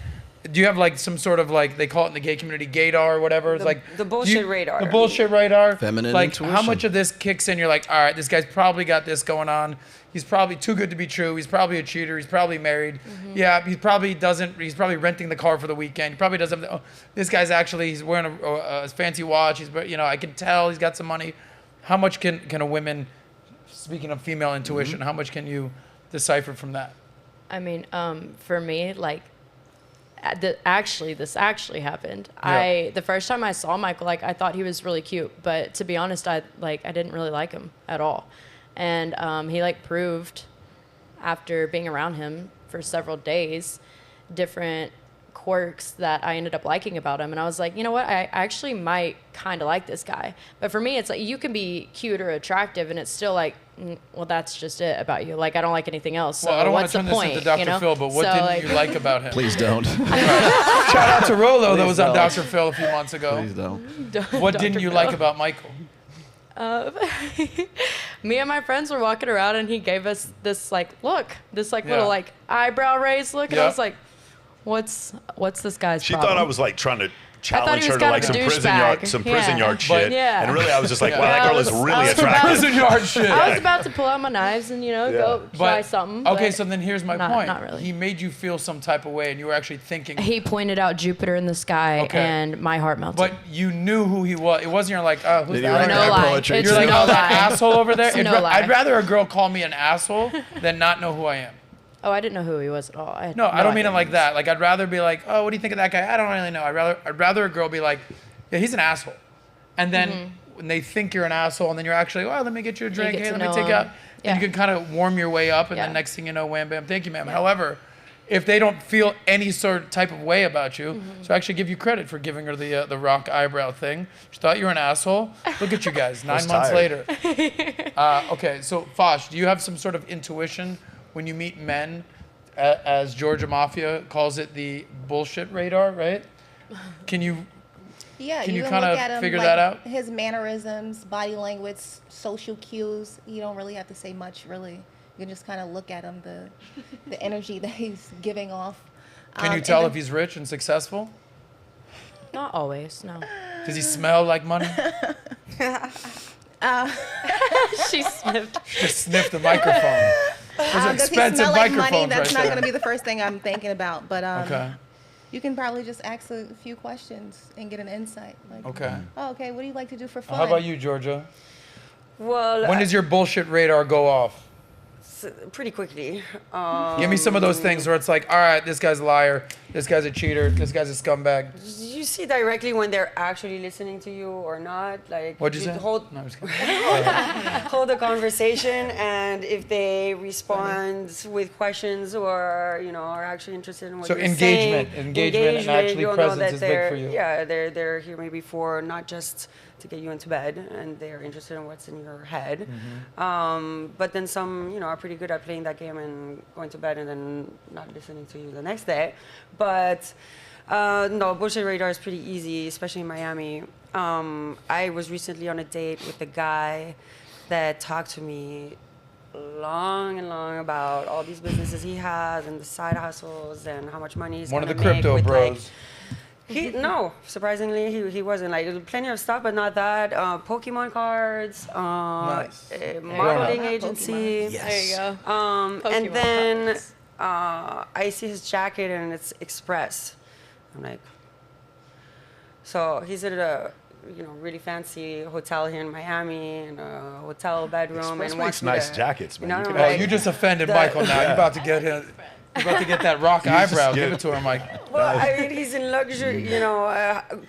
Do you have like some sort of like, they call it in the gay community, gaydar or whatever? It's like the bullshit radar. The bullshit radar. Feminine like, intuition. how much of this kicks in? You're like, all right, this guy's probably got this going on. He's probably too good to be true. He's probably a cheater. He's probably married. Yeah, he's probably renting the car for the weekend. He probably doesn't. Oh, this guy's he's wearing a fancy watch. I can tell he's got some money. How much can a woman, speaking of female intuition, how much can you decipher from that? I mean, for me, like, this actually happened. Yeah. The first time I saw Michael, like, I thought he was really cute, but to be honest, I didn't really like him at all. And he like proved, after being around him for several days, different quirks that I ended up liking about him. And I was like, you know what? I actually might kind of like this guy. But for me, it's like, you can be cute or attractive and it's still like, well, that's just it about you. Like, I don't like anything else. So well, I don't want what's to turn the point, this into Dr. you know? Phil, but what didn't you like about him? Please don't. Shout out to Rollo that Please was on don't. Dr. Phil a few months ago. Please don't. What didn't you like about Michael? Me and my friends were walking around and he gave us this like look, this like little like eyebrow raise look, and I was like, what's this guy's She problem? thought I was like trying to I thought challenge he was her to kind like of a some douchebag. prison yard shit. Yeah. And really I was just like, wow, Yeah, that girl I is was- really I was attractive. Prison yard shit. I was about to pull out my knives and go try something. Okay, but so then here's my not, point. Not really. He made you feel some type of way, and you were actually thinking. He pointed out Jupiter in the sky, and my heart melted. But you knew who he was. It wasn't you're like, oh, who's Did that? he write no that lie. poetry It's You're like, no oh, that lie. asshole over there. It's no lie. I'd rather a girl call me an asshole than not know who I am. Oh, I didn't know who he was at all. I don't mean it like that. Like, I'd rather be like, oh, what do you think of that guy? I don't really know. I'd rather a girl be like, yeah, he's an asshole. And then when they think you're an asshole, and then you're actually, well, let me get you a drink. get Hey, to let me know take you him. out. And you can kind of warm your way up, and Yeah. then next thing you know, wham, bam, thank you, ma'am. However, if they don't feel any sort of type of way about you, so I actually give you credit for giving her the rock eyebrow thing. She thought you were an asshole. Look at you guys, 9 months later. Okay, so Fosh, do you have some sort of intuition when you meet men, as Georgia Mafia calls it, the bullshit radar, right? Can you Yeah, you can kind look of at him, figure like, that out? His mannerisms, body language, social cues. You don't really have to say much, really. You can just kind of look at him, the energy that he's giving off. Can you tell if he's rich and successful? Not always, no. Does he smell like money? She sniffed. Just sniff the microphone. Those are Does he expensive smell like money? microphones That's right not there. going to be the first thing I'm thinking about. But Okay. You can probably just ask a few questions and get an insight. Like, Okay. oh, okay, what do you like to do for fun? How about you, Georgia? Well, When does your bullshit radar go off? pretty quickly. Give me some of those things where it's like, all right, this guy's a liar, this guy's a cheater, this guy's a scumbag. You see directly when they're actually listening to you or not. Like, What'd you say? Hold, No, I'm just kidding. hold a conversation, and if they respond with questions or are actually interested in what So you're engagement and saying, actually you'll know presence that is big they're for you. yeah they're here maybe for not just to get you into bed, and they're interested in what's in your head. But then some are pretty good at playing that game and going to bed and then not listening to you the next day. But no, bullshit radar is pretty easy, especially in Miami. I was recently on a date with a guy that talked to me long and long about all these businesses he has and the side hustles and how much money he's One of the gonna make crypto with, bros. No, surprisingly, he wasn't. Like, plenty of stuff, but not that. Pokemon cards, Nice. a modeling Grown-up. agency. There you go. And Pokemon then cards. I see his jacket and it's Express. I'm like, so he's at a really fancy hotel here in Miami, in a hotel bedroom, Express and makes wants me nice to, jackets, man. You You know, can Oh, like, you just offended the- Michael now. You're about to get him. You're about to get that rock eyebrow. Give it to her, Mike. Well, I mean, he's in luxury,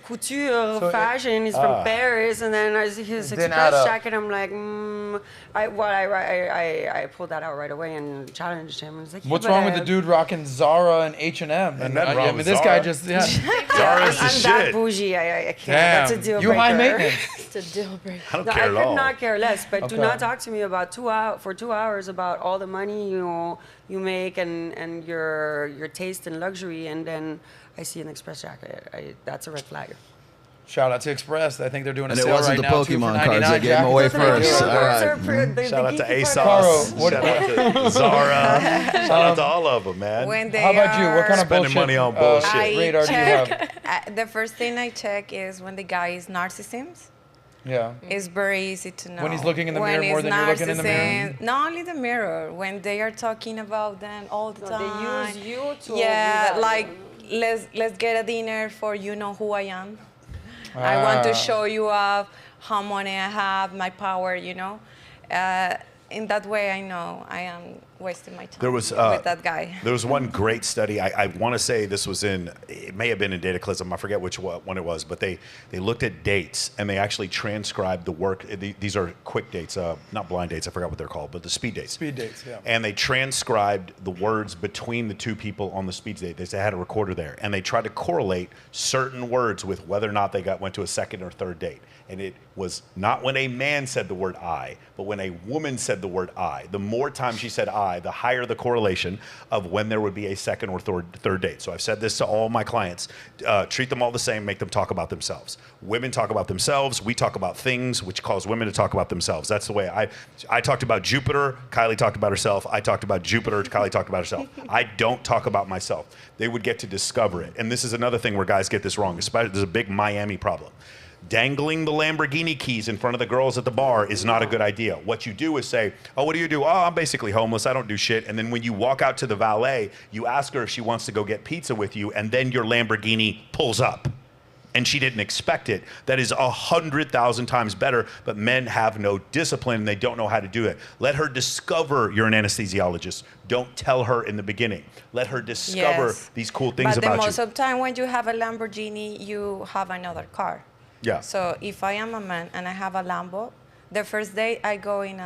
couture, fashion. He's from Paris, and then I see his Didn't add Express up. jacket. I'm like, I pulled that out right away and challenged him. I was like, What's yeah, wrong but with the dude rocking Zara and H&M? Ain't nothing wrong with this guy Zara. just Zara's the I'm that shit. bougie. I can't. Damn. That's a deal You breaker. high maintenance. It's a deal breaker. I don't No, care I at could all. not care less, but do Okay. not talk to me about 2 hours about all the money you make and your taste in luxury, and then I see an Express jacket. That's a red flag. Shout out to Express. I think they're doing a And it sale wasn't right the now, too, for Pokemon cards 99 that gave 'em away jackets. first. All All right. Shout out to ASOS. Caro, what- Shout out to Zara. Shout out to all of them, man. When they How about you? What kind of Spending bullshit, money on bullshit. radar do you have? The first thing I check is when the guy is narcissist. Yeah. It's very easy to know. When he's looking in the When mirror more it's than you're looking in the mirror? narcissist, not only the mirror, when they are talking about them all the No, time. they use you to Yeah, do that. like let's get a dinner for you know who I am. I want to show you off how money I have, my power, in that way, I know I am wasting my time There was, with that guy. There was one great study. I want to say this was it may have been in Dataclysm. I forget which one it was, but they looked at dates and they actually transcribed the work. These are quick dates, not blind dates. I forgot what they're called, but the speed dates. Speed dates, yeah. And they transcribed the words between the two people on the speed date. They had a recorder there, and they tried to correlate certain words with whether or not they went to a second or third date. And it was not when a man said the word I, but when a woman said the word I. The more times she said I, the higher the correlation of when there would be a second or third date. So I've said this to all my clients. Treat them all the same, make them talk about themselves. Women talk about themselves, we talk about things, which cause women to talk about themselves. That's the way I talked about Jupiter, Kylie talked about herself. I talked about Jupiter, Kylie talked about herself. I don't talk about myself. They would get to discover it. And this is another thing where guys get this wrong, especially there's a big Miami problem. Dangling the Lamborghini keys in front of the girls at the bar is not a good idea. What you do is say, oh, what do you do? Oh, I'm basically homeless. I don't do shit. And then when you walk out to the valet, you ask her if she wants to go get pizza with you, and then your Lamborghini pulls up. And she didn't expect it. That is 100,000 times better, but men have no discipline and they don't know how to do it. Let her discover you're an anesthesiologist. Don't tell her in the beginning. Let her discover these cool things but about most you. of the time when you have a Lamborghini, you have another car. Yeah. So if I am a man and I have a Lambo, the first day I go in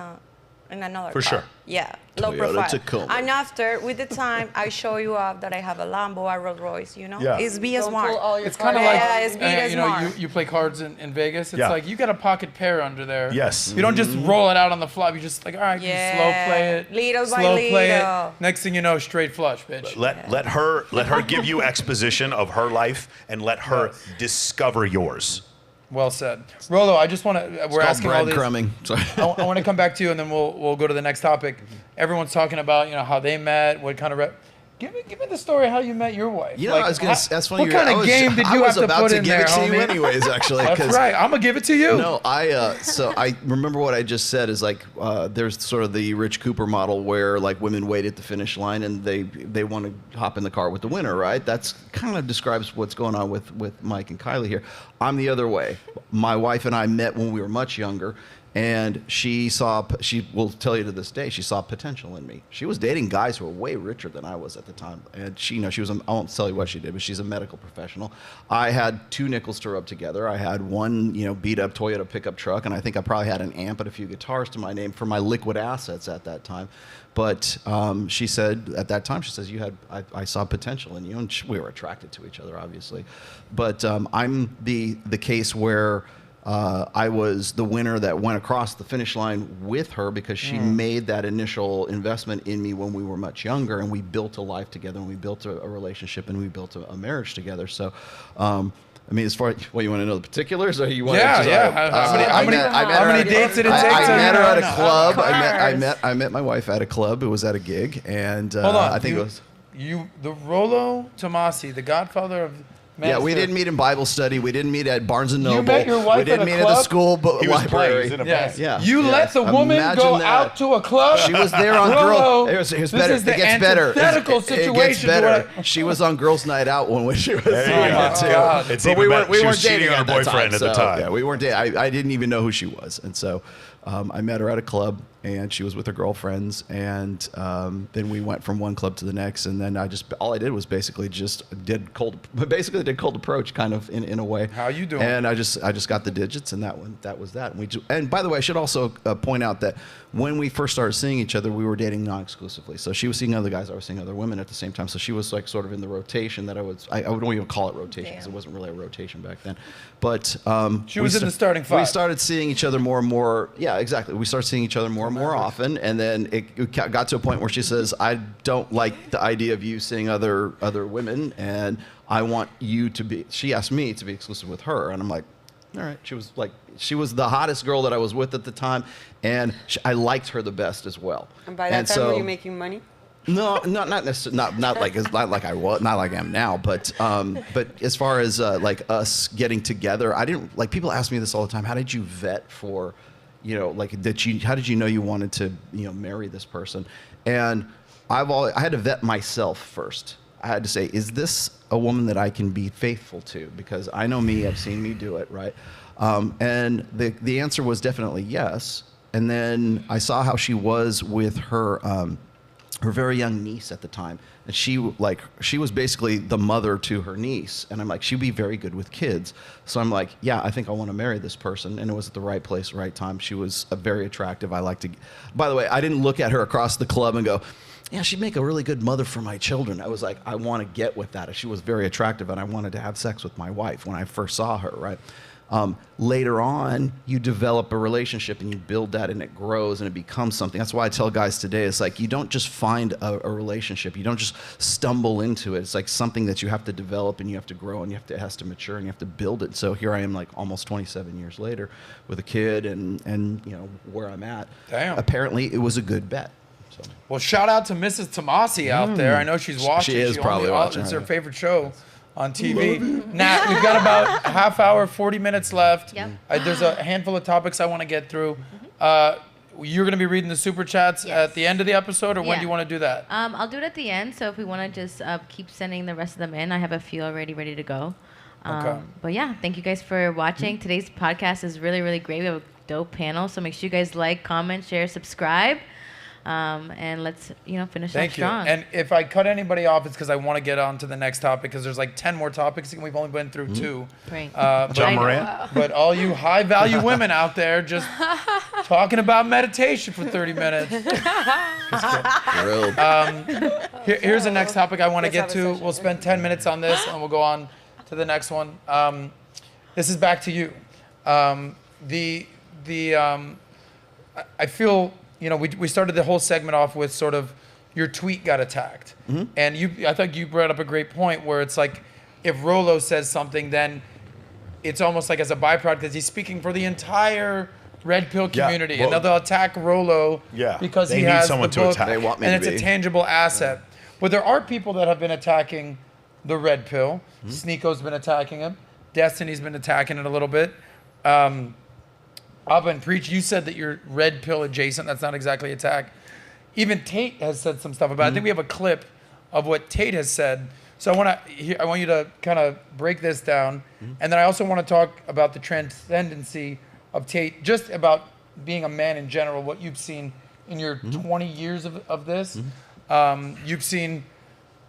another For car. sure. Yeah, low Toyota profile. Tacoma. And after, with the time, I show you off that I have a Lambo, a Rolls Royce, Yeah. It's be Don't smart. pull all your It's kind of cards like, Yeah, it's beat smart. you play cards in Vegas. It's Yeah. like you got a pocket pair under there. Yes. You don't just roll it out on the flop. You just like, all right, you slow play it. Little by slow play little. it. Next thing you know, straight flush, bitch. Let her give you exposition of her life and let her discover yours. Well said. Rollo, I just want to, we're asking all these. breadcrumbing. Sorry. I want to come back to you and then we'll go to the next topic. Everyone's talking about, how they met, what kind of, Give me the story how you met your wife. You know, I was gonna. That's funny. What kind of game did you have to put in there, homie? I was about to give it to you anyways, actually. That's right. I'm gonna give it to you. No, so I remember what I just said is like there's sort of the Rich Cooper model where like women wait at the finish line and they want to hop in the car with the winner, right? That's kind of describes what's going on with Mike and Kylie here. I'm the other way. My wife and I met when we were much younger. And she will tell you to this day, she saw potential in me. She was dating guys who were way richer than I was at the time. And she was, I won't tell you what she did, but she's a medical professional. I had 2 nickels to rub together. I had one, beat up Toyota pickup truck. And I think I probably had an amp and a few guitars to my name for my liquid assets at that time. But she said, at that time, she says, I saw potential in you. And we were attracted to each other, obviously. But I'm the case where I was the winner that went across the finish line with her because she made that initial investment in me when we were much younger, and we built a life together, and we built a relationship, and we built a marriage together. So, I mean, as far as, you want to know the particulars, or you want to how many dates did it take? I met her at a club. I met my wife at a club. It was at a gig, and hold on, I think it was the Rollo Tomassi, the Godfather of. Yeah, we didn't meet in Bible study. We didn't meet at Barnes and Noble. You met your wife we didn't at a meet club? at the school library. Yeah. You let the woman go out to a club? She was there on Rollo, Here's better. This is the it gets better. antithetical situation. It gets better. She was on Girls' Night Out when she was there. God. But we weren't dating her boyfriend at the time. Yeah, we weren't dating. I didn't even know who she was, and so I met her at a club, and she was with her girlfriends, and then we went from one club to the next, and then all I did was basically did cold approach, kind of in a way. How you doing? And I just got the digits, and that was that. And by the way, I should also point out that when we first started seeing each other, we were dating non-exclusively. So she was seeing other guys, I was seeing other women at the same time. So she was like sort of in the rotation that I wouldn't even call it rotation because it wasn't really a rotation back then. But she was in the starting five. We started seeing each other more and more. Yeah, exactly. We started seeing each other more and more often, and then it got to a point where she says, "I don't like the idea of you seeing other women, and I want you to be." She asked me to be exclusive with her, and I'm like, "All right." She was the hottest girl that I was with at the time, and I liked her the best as well. And by that time, were you making money? No, not necessarily. Not like I was, not like I am now. But as far as like us getting together, I didn't like. People ask me this all the time. How did you vet for, how did you know you wanted to, marry this person? And I had to vet myself first. I had to say, is this a woman that I can be faithful to? Because I know me. I've seen me do it, right? And the answer was definitely yes. And then I saw how she was with her very young niece at the time, and she was basically the mother to her niece, and I'm like, she'd be very good with kids. So I'm like, yeah, I think I want to marry this person, and it was at the right place, right time. She was very attractive. By the way, I didn't look at her across the club and go, yeah, she'd make a really good mother for my children. I was like, I want to get with that. She was very attractive, and I wanted to have sex with my wife when I first saw her, right? Later on, you develop a relationship and you build that, and it grows and it becomes something. That's why I tell guys today, it's like you don't just find a relationship. You don't just stumble into it. It's like something that you have to develop and you have to grow and it has to mature and you have to build it. So here I am, like almost 27 years later with a kid and where I'm at. Damn. Apparently, it was a good bet. So. Well, shout out to Mrs. Tomassi out there. I know she's watching. She is probably watching. It's her favorite show on TV. Now, we've got about a half hour, 40 minutes left. Yep. There's a handful of topics I want to get through. You're going to be reading the super chats at the end of the episode, or when do you want to do that? I'll do it at the end, so if we want to just keep sending the rest of them in, I have a few already ready to go. Okay. But yeah, thank you guys for watching. Today's podcast is really, really great. We have a dope panel, so make sure you guys like, comment, share, subscribe. And let's, finish Thank off strong. you. And if I cut anybody off, it's because I want to get on to the next topic, because there's like 10 more topics and we've only been through 2. Great. John Moran. But all you high-value women out there just talking about meditation for 30 minutes. Here's the next topic I want to get to. We'll spend 10 minutes on this and we'll go on to the next one. This is back to you. I feel... we started the whole segment off with sort of your tweet got attacked. Mm-hmm. And I think you brought up a great point where it's like, if Rollo says something, then it's almost like as a byproduct, because he's speaking for the entire Redpill community. Yeah, well, and they'll attack Rollo because he has someone the to book, attack. They want me and to it's be. a tangible asset. But there are people that have been attacking the red pill. Sneako's been attacking him. Destiny's been attacking it a little bit. Abba and Preach, you said that you're red pill adjacent. That's not exactly attack. Even Tate has said some stuff about it. I think we have a clip of what Tate has said. So I want you to kind of break this down. And then I also want to talk about the transcendency of Tate, just about being a man in general, what you've seen in your 20 years of this. You've seen,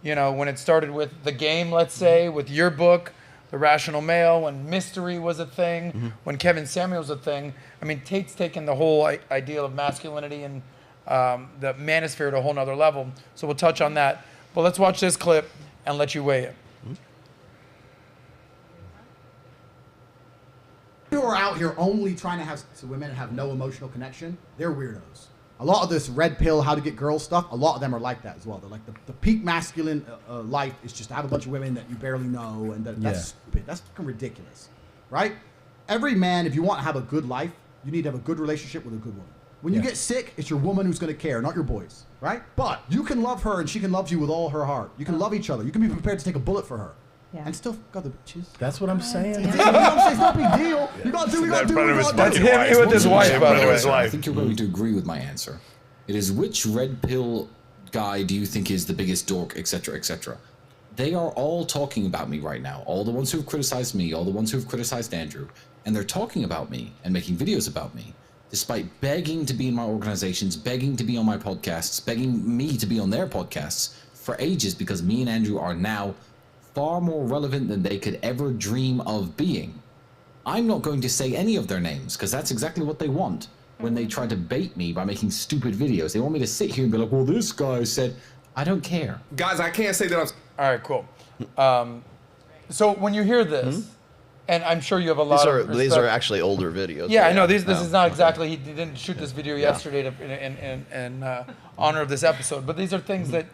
you know, when it started with The Game, let's say, with your book, The Rational Male, when mystery was a thing, when Kevin Samuel's a thing. I mean, Tate's taken the whole ideal of masculinity and the manosphere to a whole nother level. So we'll touch on that. But let's watch this clip and let you weigh it. Who are out here only trying to have sex with women and have no emotional connection, they're weirdos. A lot of this red pill, how to get girls stuff, a lot of them are like that as well. They're like the peak masculine life is just to have a bunch of women that you barely know, and that's stupid. That's fucking ridiculous, right? Every man, if you want to have a good life, you need to have a good relationship with a good woman. When you get sick, it's your woman who's going to care, not your boys, right? But you can love her and she can love you with all her heart. You can love each other. You can be prepared to take a bullet for her. And still got the bitches. That's what I'm saying. It's no big deal. You gotta do what you gotta do. That's him with his wife, by the way. I think you're going to agree with my answer. It is which red pill guy do you think is the biggest dork, etc., etc. They are all talking about me right now. All the ones who've criticized me, all the ones who've criticized Andrew, and they're talking about me and making videos about me, despite begging to be in my organizations, begging to be on my podcasts, begging me to be on their podcasts for ages, because me and Andrew are now far more relevant than they could ever dream of being. I'm not going to say any of their names, because that's exactly what they want when they try to bait me by making stupid videos. They want me to sit here and be like, well, this guy said, I don't care. Guys, I can't say that I'm... All right, cool. So when you hear this, and I'm sure you have a lot of respect. These are actually older videos. Yeah, I know. This is not exactly, he didn't shoot this video yesterday in honor of this episode, but these are things that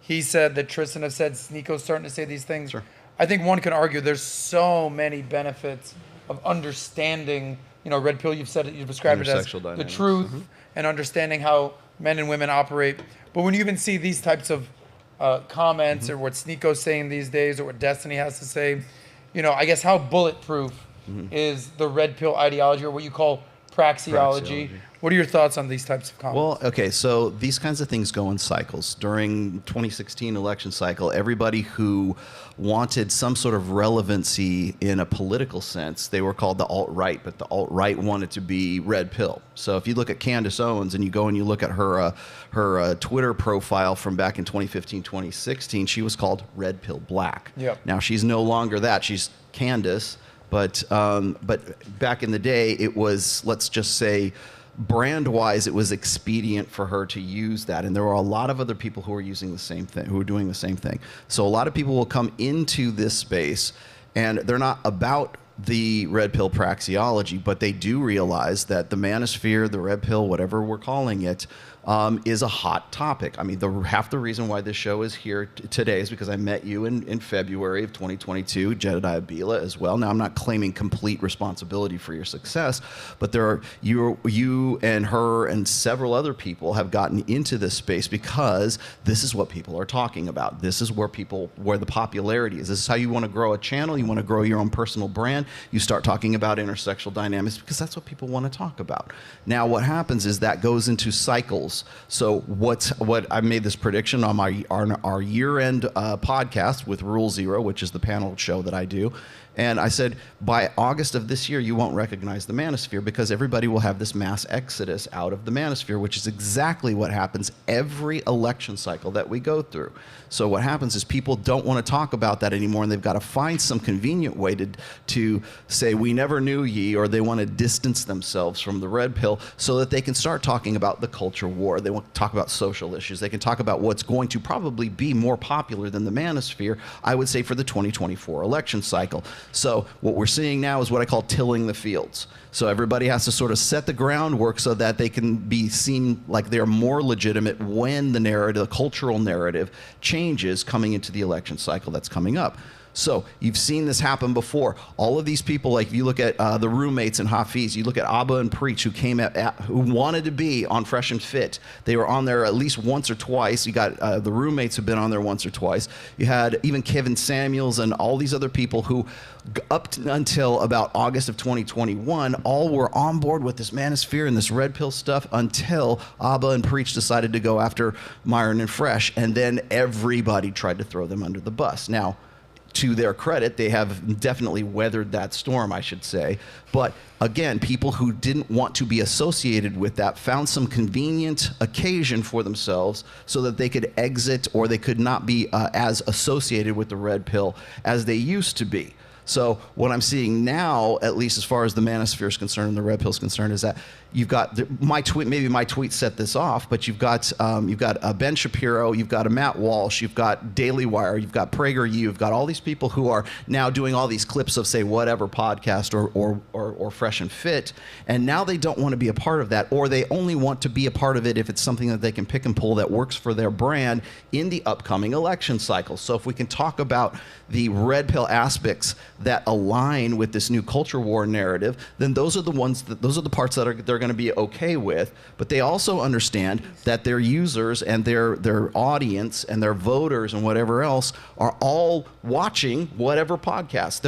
he said, that Tristan has said, Sneako's starting to say these things. Sure. I think one can argue there's so many benefits of understanding, you know, red pill, you've said it, you've described it as the truth and understanding how men and women operate. But when you even see these types of comments or what Sneako's saying these days or what Destiny has to say, you know, I guess how bulletproof is the red pill ideology, or what you call praxeology. What are your thoughts on these types of comments? Well, okay, so these kinds of things go in cycles. During 2016 election cycle, everybody who wanted some sort of relevancy in a political sense, they were called the alt-right, but the alt-right wanted to be red pill. So if you look at Candace Owens and you go and you look at her Twitter profile from back in 2015, 2016, she was called Red Pill Black. Yep. Now she's no longer that. She's Candace, but back in the day, it was, let's just say, brand-wise, it was expedient for her to use that, and there were a lot of other people who were using the same thing, who were doing the same thing. So a lot of people will come into this space, and they're not about the red pill praxeology, but they do realize that the manosphere, the red pill, whatever we're calling it, is a hot topic. I mean, half the reason why this show is here today is because I met you in February of 2022, Jedediah Bila as well. Now, I'm not claiming complete responsibility for your success, but there are you and her and several other people have gotten into this space because this is what people are talking about. This is where the popularity is. This is how you want to grow a channel. You want to grow your own personal brand. You start talking about intersexual dynamics because that's what people want to talk about. Now, what happens is that goes into cycles. So what I made this prediction on our year-end podcast with Rule Zero, which is the panel show that I do. And I said, by August of this year, you won't recognize the manosphere because everybody will have this mass exodus out of the manosphere, which is exactly what happens every election cycle that we go through. So what happens is people don't want to talk about that anymore, and they've got to find some convenient way to say, we never knew ye, or they want to distance themselves from the red pill so that they can start talking about the culture war. They want to talk about social issues. They can talk about what's going to probably be more popular than the manosphere, I would say, for the 2024 election cycle. So what we're seeing now is what I call tilling the fields. So everybody has to sort of set the groundwork so that they can be seen like they're more legitimate when the narrative, the cultural narrative, changes coming into the election cycle that's coming up. So you've seen this happen before. All of these people, like if you look at the roommates and Hafiz, you look at Abba and Preach, who came who wanted to be on Fresh and Fit. They were on there at least once or twice. You got the roommates who've been on there once or twice. You had even Kevin Samuels and all these other people who, until about August of 2021, all were on board with this manosphere and this red pill stuff until Abba and Preach decided to go after Myron and Fresh, and then everybody tried to throw them under the bus. Now, to their credit, they have definitely weathered that storm, I should say. But again, people who didn't want to be associated with that found some convenient occasion for themselves so that they could exit, or they could not be as associated with the red pill as they used to be. So what I'm seeing now, at least as far as the manosphere is concerned and the red pill is concerned, is that you've got my tweet. Maybe my tweet set this off, but you've got a Ben Shapiro, you've got a Matt Walsh, you've got Daily Wire, you've got PragerU, you've got all these people who are now doing all these clips of, say, whatever podcast or Fresh and Fit, and now they don't want to be a part of that, or they only want to be a part of it if it's something that they can pick and pull that works for their brand in the upcoming election cycle. So if we can talk about the red pill aspects that align with this new culture war narrative, then those are the parts that they're going to be okay with. But they also understand that their users and their audience and their voters and whatever else are all watching whatever podcast.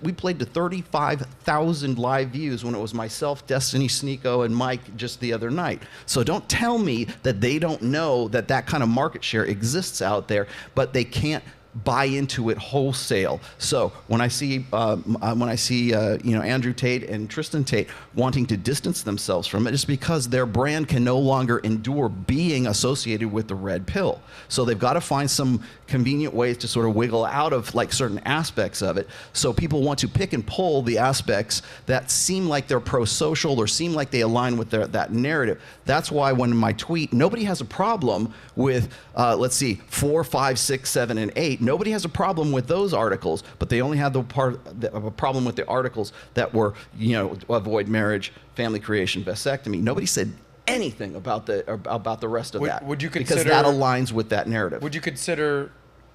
We played to 35,000 live views when it was myself, Destiny Sneako, and Mike just the other night. So don't tell me that they don't know that that kind of market share exists out there, but they can't buy into it wholesale. So when I see Andrew Tate and Tristan Tate wanting to distance themselves from it, it's because their brand can no longer endure being associated with the red pill. So they've got to find some convenient ways to sort of wiggle out of like certain aspects of it. So people want to pick and pull the aspects that seem like they're pro-social or seem like they align with that narrative. That's why when in my tweet, nobody has a problem with, let's see, 4, 5, 6, 7, and 8. Nobody has a problem with those articles, but they only had a problem with the articles that were, avoid marriage, family creation, vasectomy. Nobody said anything about the rest of that. Would you consider, because that aligns with that narrative. Would you consider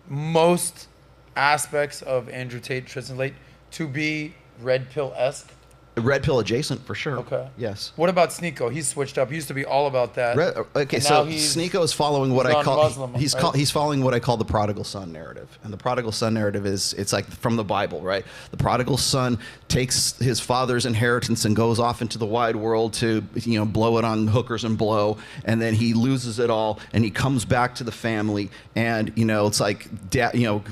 most aspects of Andrew Tate, Tristan Tate to be red pill-esque? Red pill adjacent, for sure. Okay. Yes. What about Sneako? He's switched up. He used to be all about that. So Sneako is following what I call Muslim, he's following what I call the prodigal son narrative. And the prodigal son narrative it's like from the Bible, right? The prodigal son takes his father's inheritance and goes off into the wide world to blow it on hookers and blow, and then he loses it all and he comes back to the family, and it's like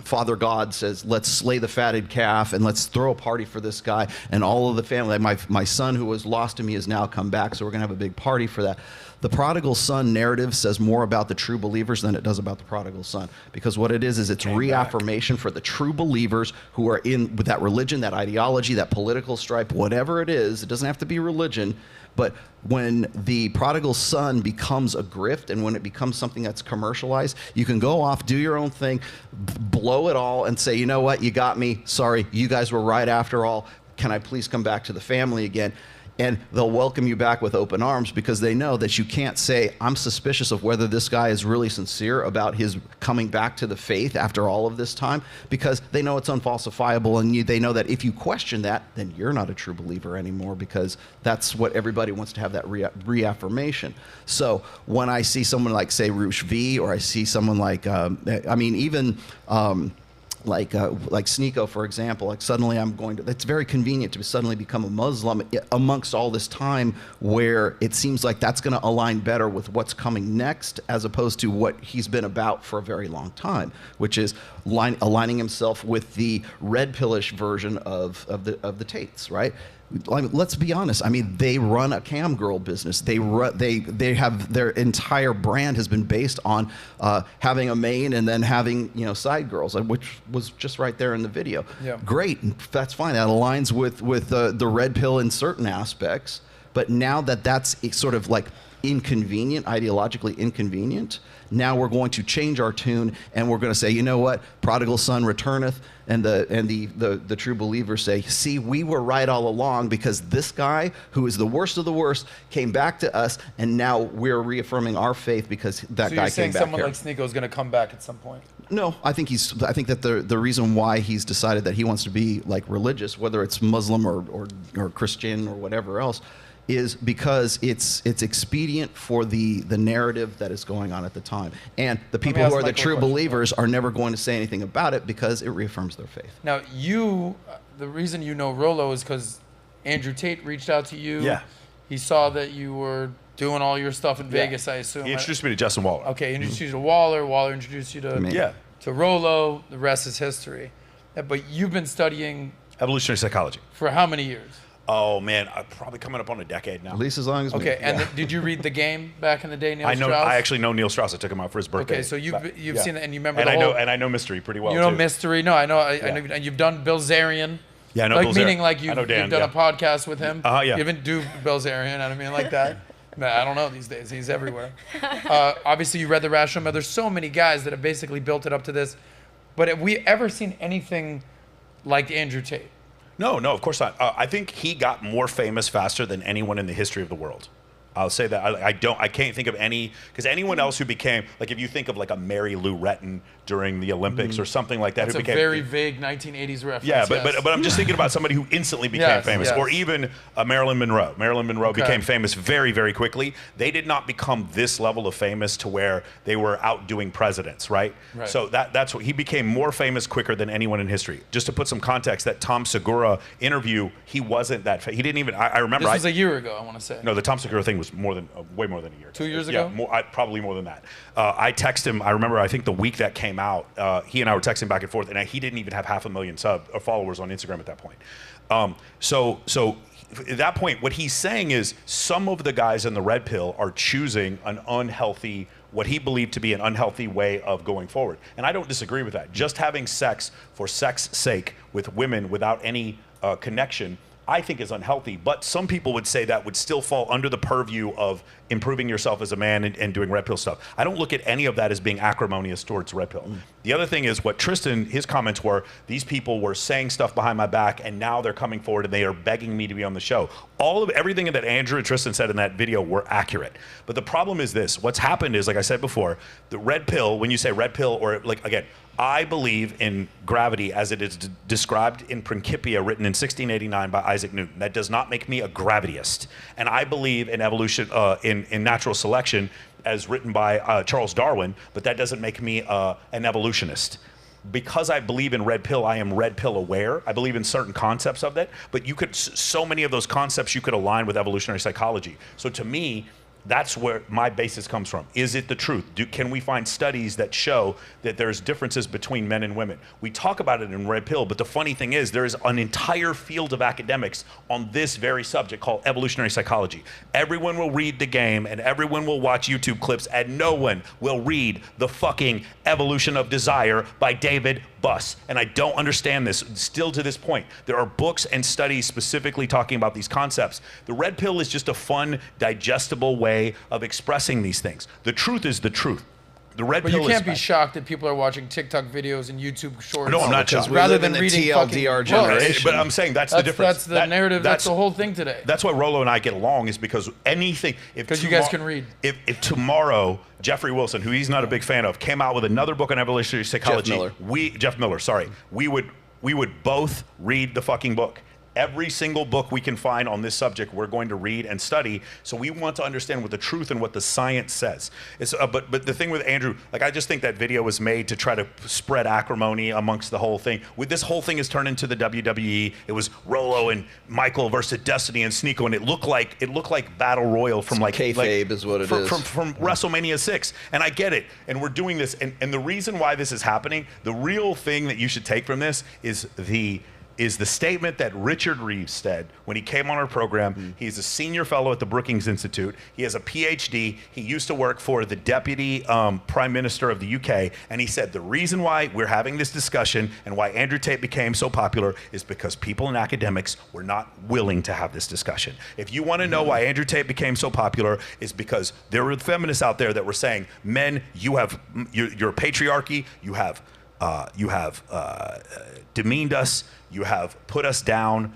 Father God says, let's slay the fatted calf and let's throw a party for this guy, and all of the family. My son who was lost to me has now come back, so we're going to have a big party for that. The prodigal son narrative says more about the true believers than it does about the prodigal son, because what it is it's reaffirmation for the true believers who are in with that religion, that ideology, that political stripe, whatever it is. It doesn't have to be religion, but when the prodigal son becomes a grift and when it becomes something that's commercialized, you can go off, do your own thing, blow it all, and say, you know what, you got me. Sorry, you guys were right after all. Can I please come back to the family again? And they'll welcome you back with open arms, because they know that you can't say, I'm suspicious of whether this guy is really sincere about his coming back to the faith after all of this time, because they know it's unfalsifiable, and they know that if you question that, then you're not a true believer anymore, because that's what everybody wants to have, that reaffirmation. So when I see someone like, say, Roosh V, or I see someone like, like Sneako, for example, like suddenly it's very convenient to suddenly become a Muslim amongst all this time where it seems like that's going to align better with what's coming next, as opposed to what he's been about for a very long time, which is aligning himself with the red pillish version of the Tates, right? Let's be honest. I mean, they run a cam girl business. They have their entire brand has been based on having a main and then having side girls, which was just right there in the video. Yeah. Great, that's fine. That aligns with the red pill in certain aspects. But now that's sort of like inconvenient, ideologically inconvenient, now we're going to change our tune and we're going to say, you know what, prodigal son returneth, and the true believers say, see, we were right all along, because this guy who is the worst of the worst came back to us, and now we're reaffirming our faith because that guy came back here. So you're saying someone like Sneako is going to come back at some point? No, I think that the reason why he's decided that he wants to be like religious, whether it's Muslim or Christian or whatever else, is because it's expedient for the narrative that is going on at the time. And the people who are the true believers are never going to say anything about it because it reaffirms their faith. Now, the reason you know Rollo is because Andrew Tate reached out to you. Yeah. He saw that you were doing all your stuff in Vegas, I assume. He introduced me to Justin Waller. Okay, he introduced you to Waller. Waller introduced you to Rollo. The rest is history. But you've been studying evolutionary psychology for how many years? Oh man, probably coming up on a decade now. At least as long as me. Okay, and did you read The Game back in the day, Neil Strauss? I actually know Neil Strauss. I took him out for his birthday. Okay, so you've seen it, and you remember and I know Mystery pretty well. You know too. Mystery? No, I know. I know. And you've done Bilzerian. Yeah, I know. Like Bilzerian. meaning like you've done a podcast with him. Yeah. You haven't do Bilzerian. I mean like that. I don't know these days. He's everywhere. Obviously, you read The Rational Man. There's so many guys that have basically built it up to this. But have we ever seen anything like Andrew Tate? No, of course not. I think he got more famous faster than anyone in the history of the world. I'll say that. I can't think of any, because anyone else who became, like if you think of like a Mary Lou Retton during the Olympics or something like that. That's who became, a very vague 1980s reference. Yeah, but I'm just thinking about somebody who instantly became famous. Or even Marilyn Monroe. Marilyn Monroe became famous very, very quickly. They did not become this level of famous to where they were outdoing presidents, right? So that's what, he became more famous quicker than anyone in history. Just to put some context, that Tom Segura interview, he wasn't that he didn't even, I remember. This was a year ago, I want to say. No, the Tom Segura thing was way more than a year. 2 years ago? Yeah, probably more than that. I texted him, I remember, I think the week that came out, he and I were texting back and forth, and he didn't even have 500,000 followers on Instagram at that point. So at that point, what he's saying is some of the guys in the red pill are choosing an unhealthy, what he believed to be an unhealthy way of going forward. And I don't disagree with that. Just having sex for sex sake with women without any connection, I think is unhealthy, but some people would say that would still fall under the purview of improving yourself as a man and doing red pill stuff. I don't look at any of that as being acrimonious towards red pill. The other thing is what Tristan, his comments were, these people were saying stuff behind my back and now they're coming forward and they are begging me to be on the show. Everything that Andrew and Tristan said in that video were accurate. But the problem is this, what's happened is, like I said before, the red pill, when you say red pill, or like, again, I believe in gravity as it is described in Principia, written in 1689 by Isaac Newton. That does not make me a gravityist. And I believe in evolution, in natural selection, as written by Charles Darwin, but that doesn't make me an evolutionist. Because I believe in red pill, I am red pill aware. I believe in certain concepts of that, but you could, so many of those concepts you could align with evolutionary psychology. So to me, that's where my basis comes from. Is it the truth? Can we find studies that show that there's differences between men and women? We talk about it in Red Pill, but the funny thing is there is an entire field of academics on this very subject called evolutionary psychology. Everyone will read The Game and everyone will watch YouTube clips and no one will read the fucking Evolution of Desire by David Buss. And I don't understand this still to this point. There are books and studies specifically talking about these concepts. The red pill is just a fun, digestible way of expressing these things. The truth is the truth. The red pill is... But you can't be shocked that people are watching TikTok videos and YouTube shorts. No, I'm not because shocked. rather than reading TLDR generation. But I'm saying that's the difference. That's the narrative. That's the whole thing today. That's why Rollo and I get along, is because anything... Because you guys can read. If tomorrow, Jeffrey Wilson, who he's not a big fan of, came out with another book on evolutionary psychology... Jeff Miller, sorry. We would both read the fucking book. Every single book we can find on this subject, we're going to read and study. So we want to understand what the truth and what the science says. But the thing with Andrew, like, I just think that video was made to try to spread acrimony amongst the whole thing. This whole thing has turned into the WWE. It was Rollo and Michael versus Destiny and Sneako, and it looked like Battle Royal from kayfabe is what it is. From WrestleMania 6. And I get it. And we're doing this. And the reason why this is happening, the real thing that you should take from this is the statement that Richard Reeves said when he came on our program. He's a senior fellow at the Brookings Institute. He has a PhD. He used to work for the Deputy Prime Minister of the UK. And he said the reason why we're having this discussion and why Andrew Tate became so popular is because people in academics were not willing to have this discussion. If you want to know why Andrew Tate became so popular, is because there were feminists out there that were saying, men, you're a patriarchy, you have demeaned us, you have put us down,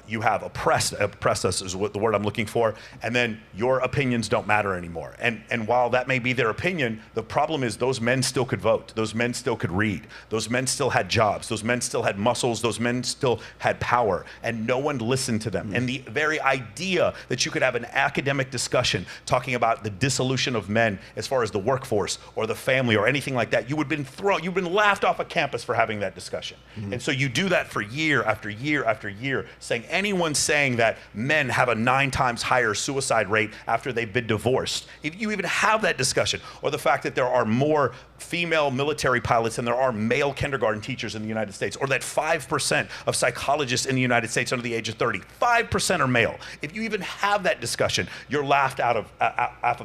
you have oppressed us is what the word I'm looking for, and then your opinions don't matter anymore. And while that may be their opinion, the problem is those men still could vote, those men still could read, those men still had jobs, those men still had muscles, those men still had power, and no one listened to them. And the very idea that you could have an academic discussion talking about the dissolution of men as far as the workforce or the family or anything like that, you've been laughed off a campus for having that discussion. And so you do that for year after year after year, saying anyone saying that men have a 9 times higher suicide rate after they've been divorced, if you even have that discussion, or the fact that there are more female military pilots than there are male kindergarten teachers in the United States, or that 5% of psychologists in the United States under the age of 30, 5% are male. If you even have that discussion, you're laughed off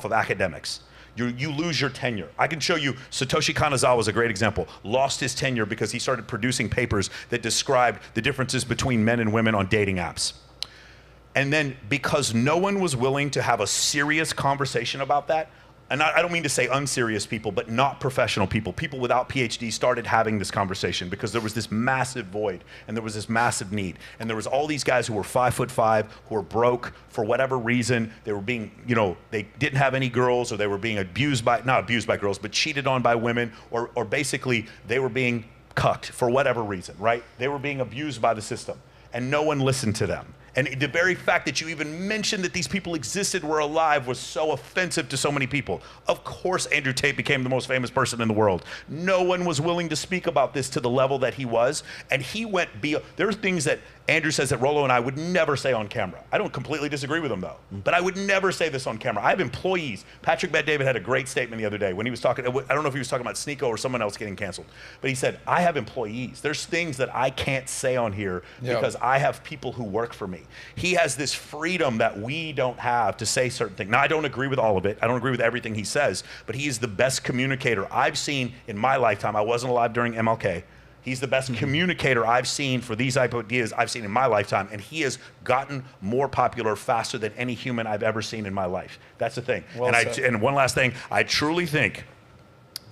of academics. You lose your tenure. I can show you, Satoshi Kanazawa is a great example. Lost his tenure because he started producing papers that described the differences between men and women on dating apps. And then because no one was willing to have a serious conversation about that, and I don't mean to say unserious people, but not professional people, people without PhDs started having this conversation because there was this massive void and there was this massive need. And there was all these guys who were 5'5", who were broke for whatever reason. They were being, they didn't have any girls, or they were being not abused by girls, but cheated on by women, or basically they were being cucked for whatever reason, right? They were being abused by the system, and no one listened to them. And the very fact that you even mentioned that these people existed, were alive, was so offensive to so many people. Of course, Andrew Tate became the most famous person in the world. No one was willing to speak about this to the level that he was. And he went beyond. There are things that Andrew says that Rollo and I would never say on camera. I don't completely disagree with him, though. But I would never say this on camera. I have employees. Patrick Bet-David had a great statement the other day when he was talking. I don't know if he was talking about Sneako or someone else getting canceled. But he said, I have employees. There's things that I can't say on here because I have people who work for me. He has this freedom that we don't have to say certain things. Now, I don't agree with all of it. I don't agree with everything he says. But he is the best communicator I've seen in my lifetime. I wasn't alive during MLK. He's the best communicator I've seen for these ideas I've seen in my lifetime, and he has gotten more popular faster than any human I've ever seen in my life. That's the thing. Well said. And one last thing, I truly think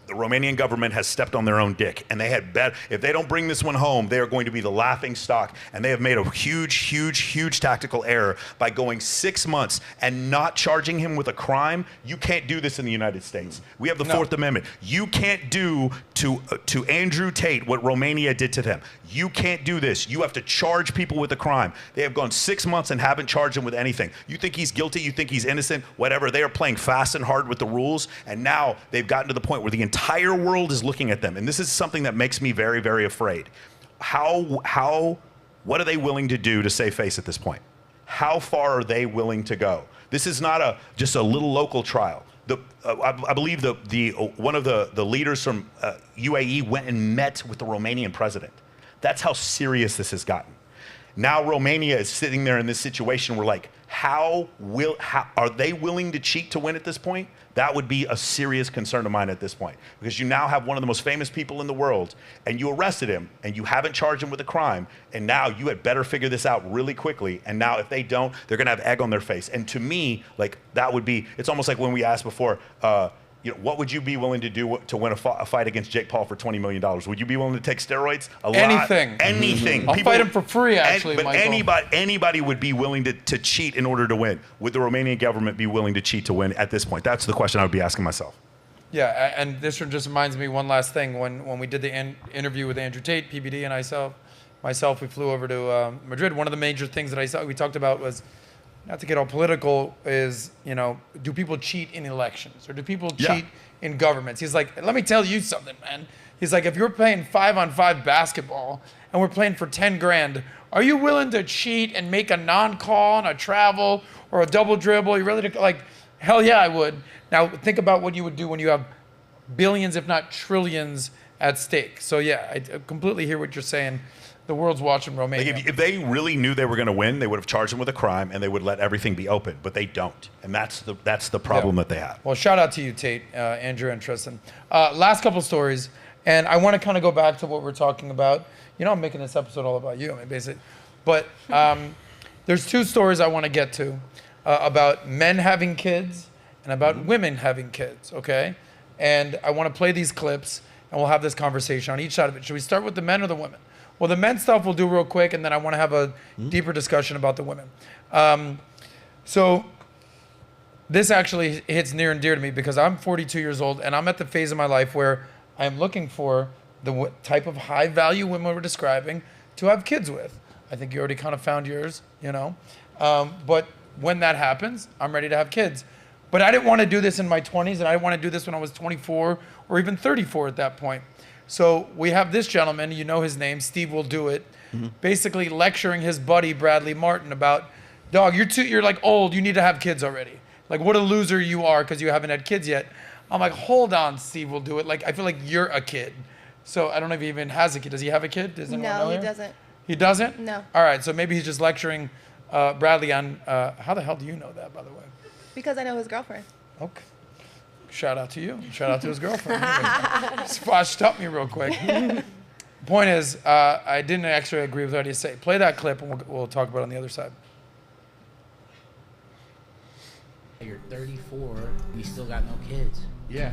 the Romanian government has stepped on their own dick, and they had bet if they don't bring this one home, they are going to be the laughing stock. And they have made a huge tactical error by going 6 months and not charging him with a crime. You can't do this in the United States. We have the Fourth Amendment. You can't do to Andrew Tate what Romania did to them. You can't do this. You have to charge people with a crime. They have gone 6 months and haven't charged him with anything. You think he's guilty, you think he's innocent, whatever. They are playing fast and hard with the rules, and now they've gotten to the point where the entire world is looking at them. And this is something that makes me very, very afraid. What are they willing to do to save face at this point? How far are they willing to go? This is not just a little local trial. I believe one of the leaders from UAE went and met with the Romanian president. That's how serious this has gotten. Now Romania is sitting there in this situation where, like, how are they willing to cheat to win at this point? That would be a serious concern of mine at this point, because you now have one of the most famous people in the world, and you arrested him, and you haven't charged him with a crime, and now you had better figure this out really quickly. And now if they don't, they're gonna have egg on their face. And to me, like, that would be, it's almost like when we asked before, what would you be willing to do to win a fight against Jake Paul for $20 million? Would you be willing to take steroids? Anything. Anything. I'll fight him for free, actually, but Michael. anybody would be willing to cheat in order to win. Would the Romanian government be willing to cheat to win at this point? That's the question I would be asking myself. Yeah, and this just reminds me one last thing. When we did the interview with Andrew Tate, PBD, and myself, we flew over to Madrid. One of the major things that we talked about was, not to get all political, is, do people cheat in elections, or do people cheat in governments? He's like, let me tell you something, man. He's like, if you're playing 5-on-5 basketball and we're playing for 10 grand, are you willing to cheat and make a non-call on a travel or a double dribble? You really, like, hell yeah, I would. Now think about what you would do when you have billions, if not trillions, at stake. So yeah, I completely hear what you're saying. The world's watching Romania. Like if they really knew they were going to win, they would have charged him with a crime and they would let everything be open. But they don't, and that's the problem that they have. Well, shout out to you, Tate, Andrew, and Tristan. Last couple stories, and I want to kind of go back to what we're talking about. I'm making this episode all about you, I mean, basically. But there's 2 stories I want to get to about men having kids and about women having kids. Okay, and I want to play these clips, and we'll have this conversation on each side of it. Should we start with the men or the women? Well, the men's stuff we'll do real quick, and then I want to have a deeper discussion about the women. So this actually hits near and dear to me because I'm 42 years old, and I'm at the phase of my life where I'm looking for the type of high-value women we're describing to have kids with. I think you already kind of found yours, you know. But when that happens, I'm ready to have kids. But I didn't want to do this in my 20s, and I didn't want to do this when I was 24 or even 34 at that point. So we have this gentleman, you know his name, Steve Will Do It, basically lecturing his buddy Bradley Martin about, dog, you're like old, you need to have kids already. Like, what a loser you are because you haven't had kids yet. I'm like, hold on, Steve Will Do It. Like, I feel like you're a kid. So I don't know if he even has a kid. Does he have a kid? Does anyone know No, he here? doesn't. He doesn't? No. All right, so maybe he's just lecturing Bradley on, how the hell do you know that, by the way? Because I know his girlfriend. Okay. Shout out to you. Shout out to his girlfriend. Squashed up me real quick. Point is, I didn't actually agree with what he said. Play that clip and we'll talk about it on the other side. You're 34, you still got no kids. Yeah,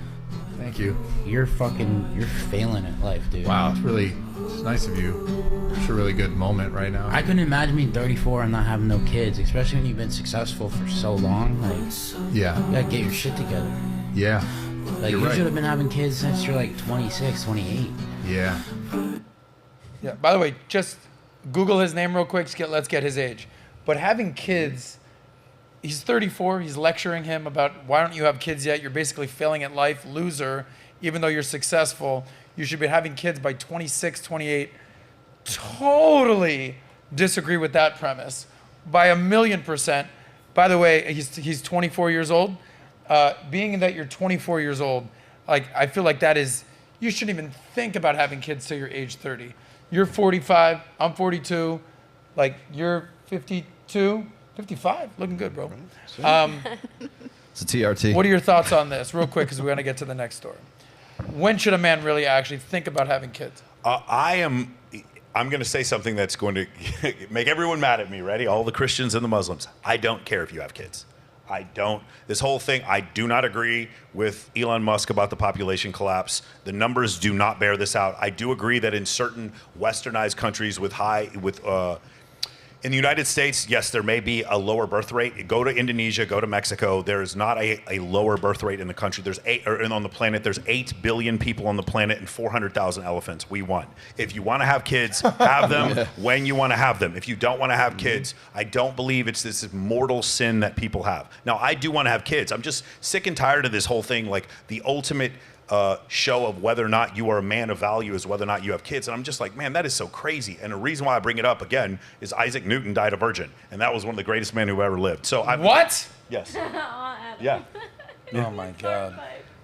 thank you. You're failing at life, dude. Wow, it's nice of you. It's a really good moment right now. I couldn't imagine being 34 and not having no kids, especially when you've been successful for so long. Like, yeah, you gotta get your shit together. Yeah, like you're you right. should have been having kids since you're like 26, 28. Yeah. Yeah. By the way, just Google his name real quick. Let's get his age. But having kids. He's 34. He's lecturing him about why don't you have kids yet? You're basically failing at life, loser. Even though you're successful, you should be having kids by 26, 28. Totally disagree with that premise by 1,000,000%. By the way, he's 24 years old. Being that you're 24 years old, like I feel like that is, you shouldn't even think about having kids till you're age 30. You're 45. I'm 42. Like you're 52. 55, looking good, bro. It's a TRT. What are your thoughts on this, real quick, because we're gonna get to the next story. When should a man really actually think about having kids? I'm going to say something that's going to make everyone mad at me. Ready? All the Christians and the Muslims. I don't care if you have kids. I don't. This whole thing, I do not agree with Elon Musk about the population collapse. The numbers do not bear this out. I do agree that in certain westernized countries in the United States, yes, there may be a lower birth rate. Go to Indonesia, go to Mexico. There is not a lower birth rate in the country. On the planet, there's 8 billion people on the planet and 400,000 elephants. We won. If you want to have kids, have them when you want to have them. If you don't want to have kids, I don't believe it's this mortal sin that people have. Now, I do want to have kids. I'm just sick and tired of this whole thing, like the ultimate show of whether or not you are a man of value is whether or not you have kids. And I'm just like, man, that is so crazy. And the reason why I bring it up again is Isaac Newton died a virgin. And that was one of the greatest men who ever lived. So What? Yes. Yeah. Oh my God.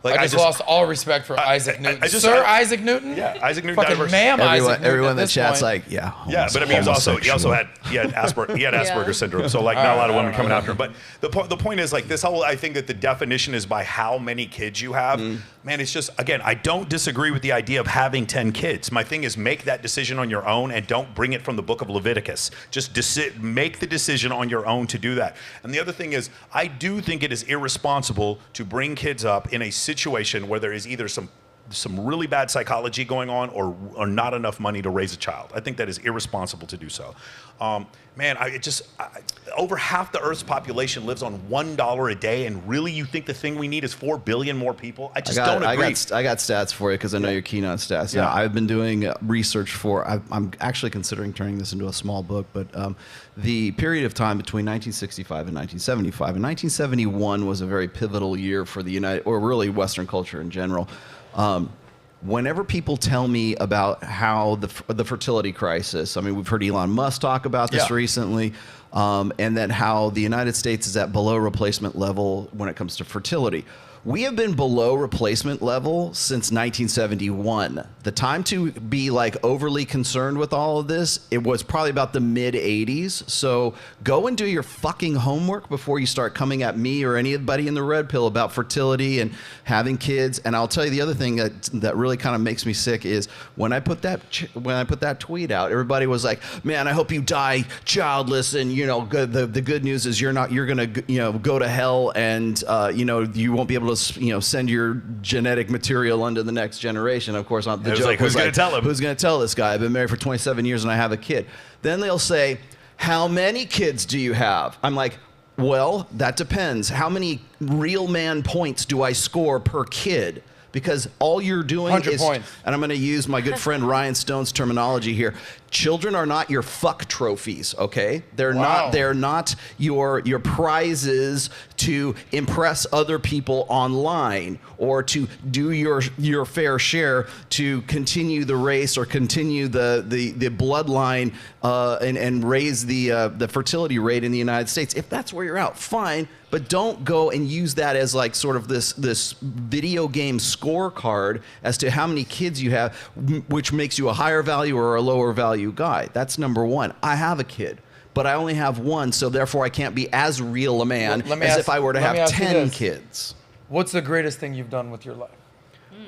Like, I just lost all respect for Isaac Newton. Isaac Newton? Yeah, Isaac Newton. Fucking ma'am Isaac Newton. Everyone in the at this chat's point. like, yeah. Yeah, but I mean, he had Asperger's syndrome, so like not a lot of women coming after him. But the point is like this whole, I think that the definition is by how many kids you have. Man, it's just, again, I don't disagree with the idea of having 10 kids. My thing is make that decision on your own and don't bring it from the book of Leviticus. Just make the decision on your own to do that. And the other thing is, I do think it is irresponsible to bring kids up in a situation where there is either some really bad psychology going on or not enough money to raise a child. I think that is irresponsible to do so. Man, over half the Earth's population lives on $1 a day, and really you think the thing we need is 4 billion more people? I just don't agree. I got stats for you because I know you're keen on stats. Yeah, I've been doing research I'm actually considering turning this into a small book, but the period of time between 1965 and 1975. And 1971 was a very pivotal year for really Western culture in general. Whenever people tell me about how the fertility crisis, I mean, we've heard Elon Musk talk about this recently, and that how the United States is at below replacement level when it comes to fertility. We have been below replacement level since 1971. The time to be like overly concerned with all of this, it was probably about the mid 80s. So go and do your fucking homework before you start coming at me or anybody in the Red Pill about fertility and having kids. And I'll tell you the other thing that really kind of makes me sick is when I put that tweet out, everybody was like, "Man, I hope you die childless." And the good news is you're gonna go to hell, and you won't be able to send your genetic material onto the next generation. Of course, the joke like, who's going to tell him? Who's going to tell this guy? I've been married for 27 years and I have a kid. Then they'll say, how many kids do you have? I'm like, well, that depends. How many real man points do I score per kid? Because all you're doing 100 is, points. and I'm going to use my good friend Ryan Stone's terminology here. Children are not your fuck trophies, okay? They're not your prizes to impress other people online or to do your fair share to continue the race or continue the bloodline and raise the fertility rate in the United States. If that's where you're at, fine. But don't go and use that as like sort of this video game scorecard as to how many kids you have, which makes you a higher value or a lower value guy. That's number one. I have a kid, but I only have one, so therefore I can't be as real a man as if I were to have 10 kids. What's the greatest thing you've done with your life?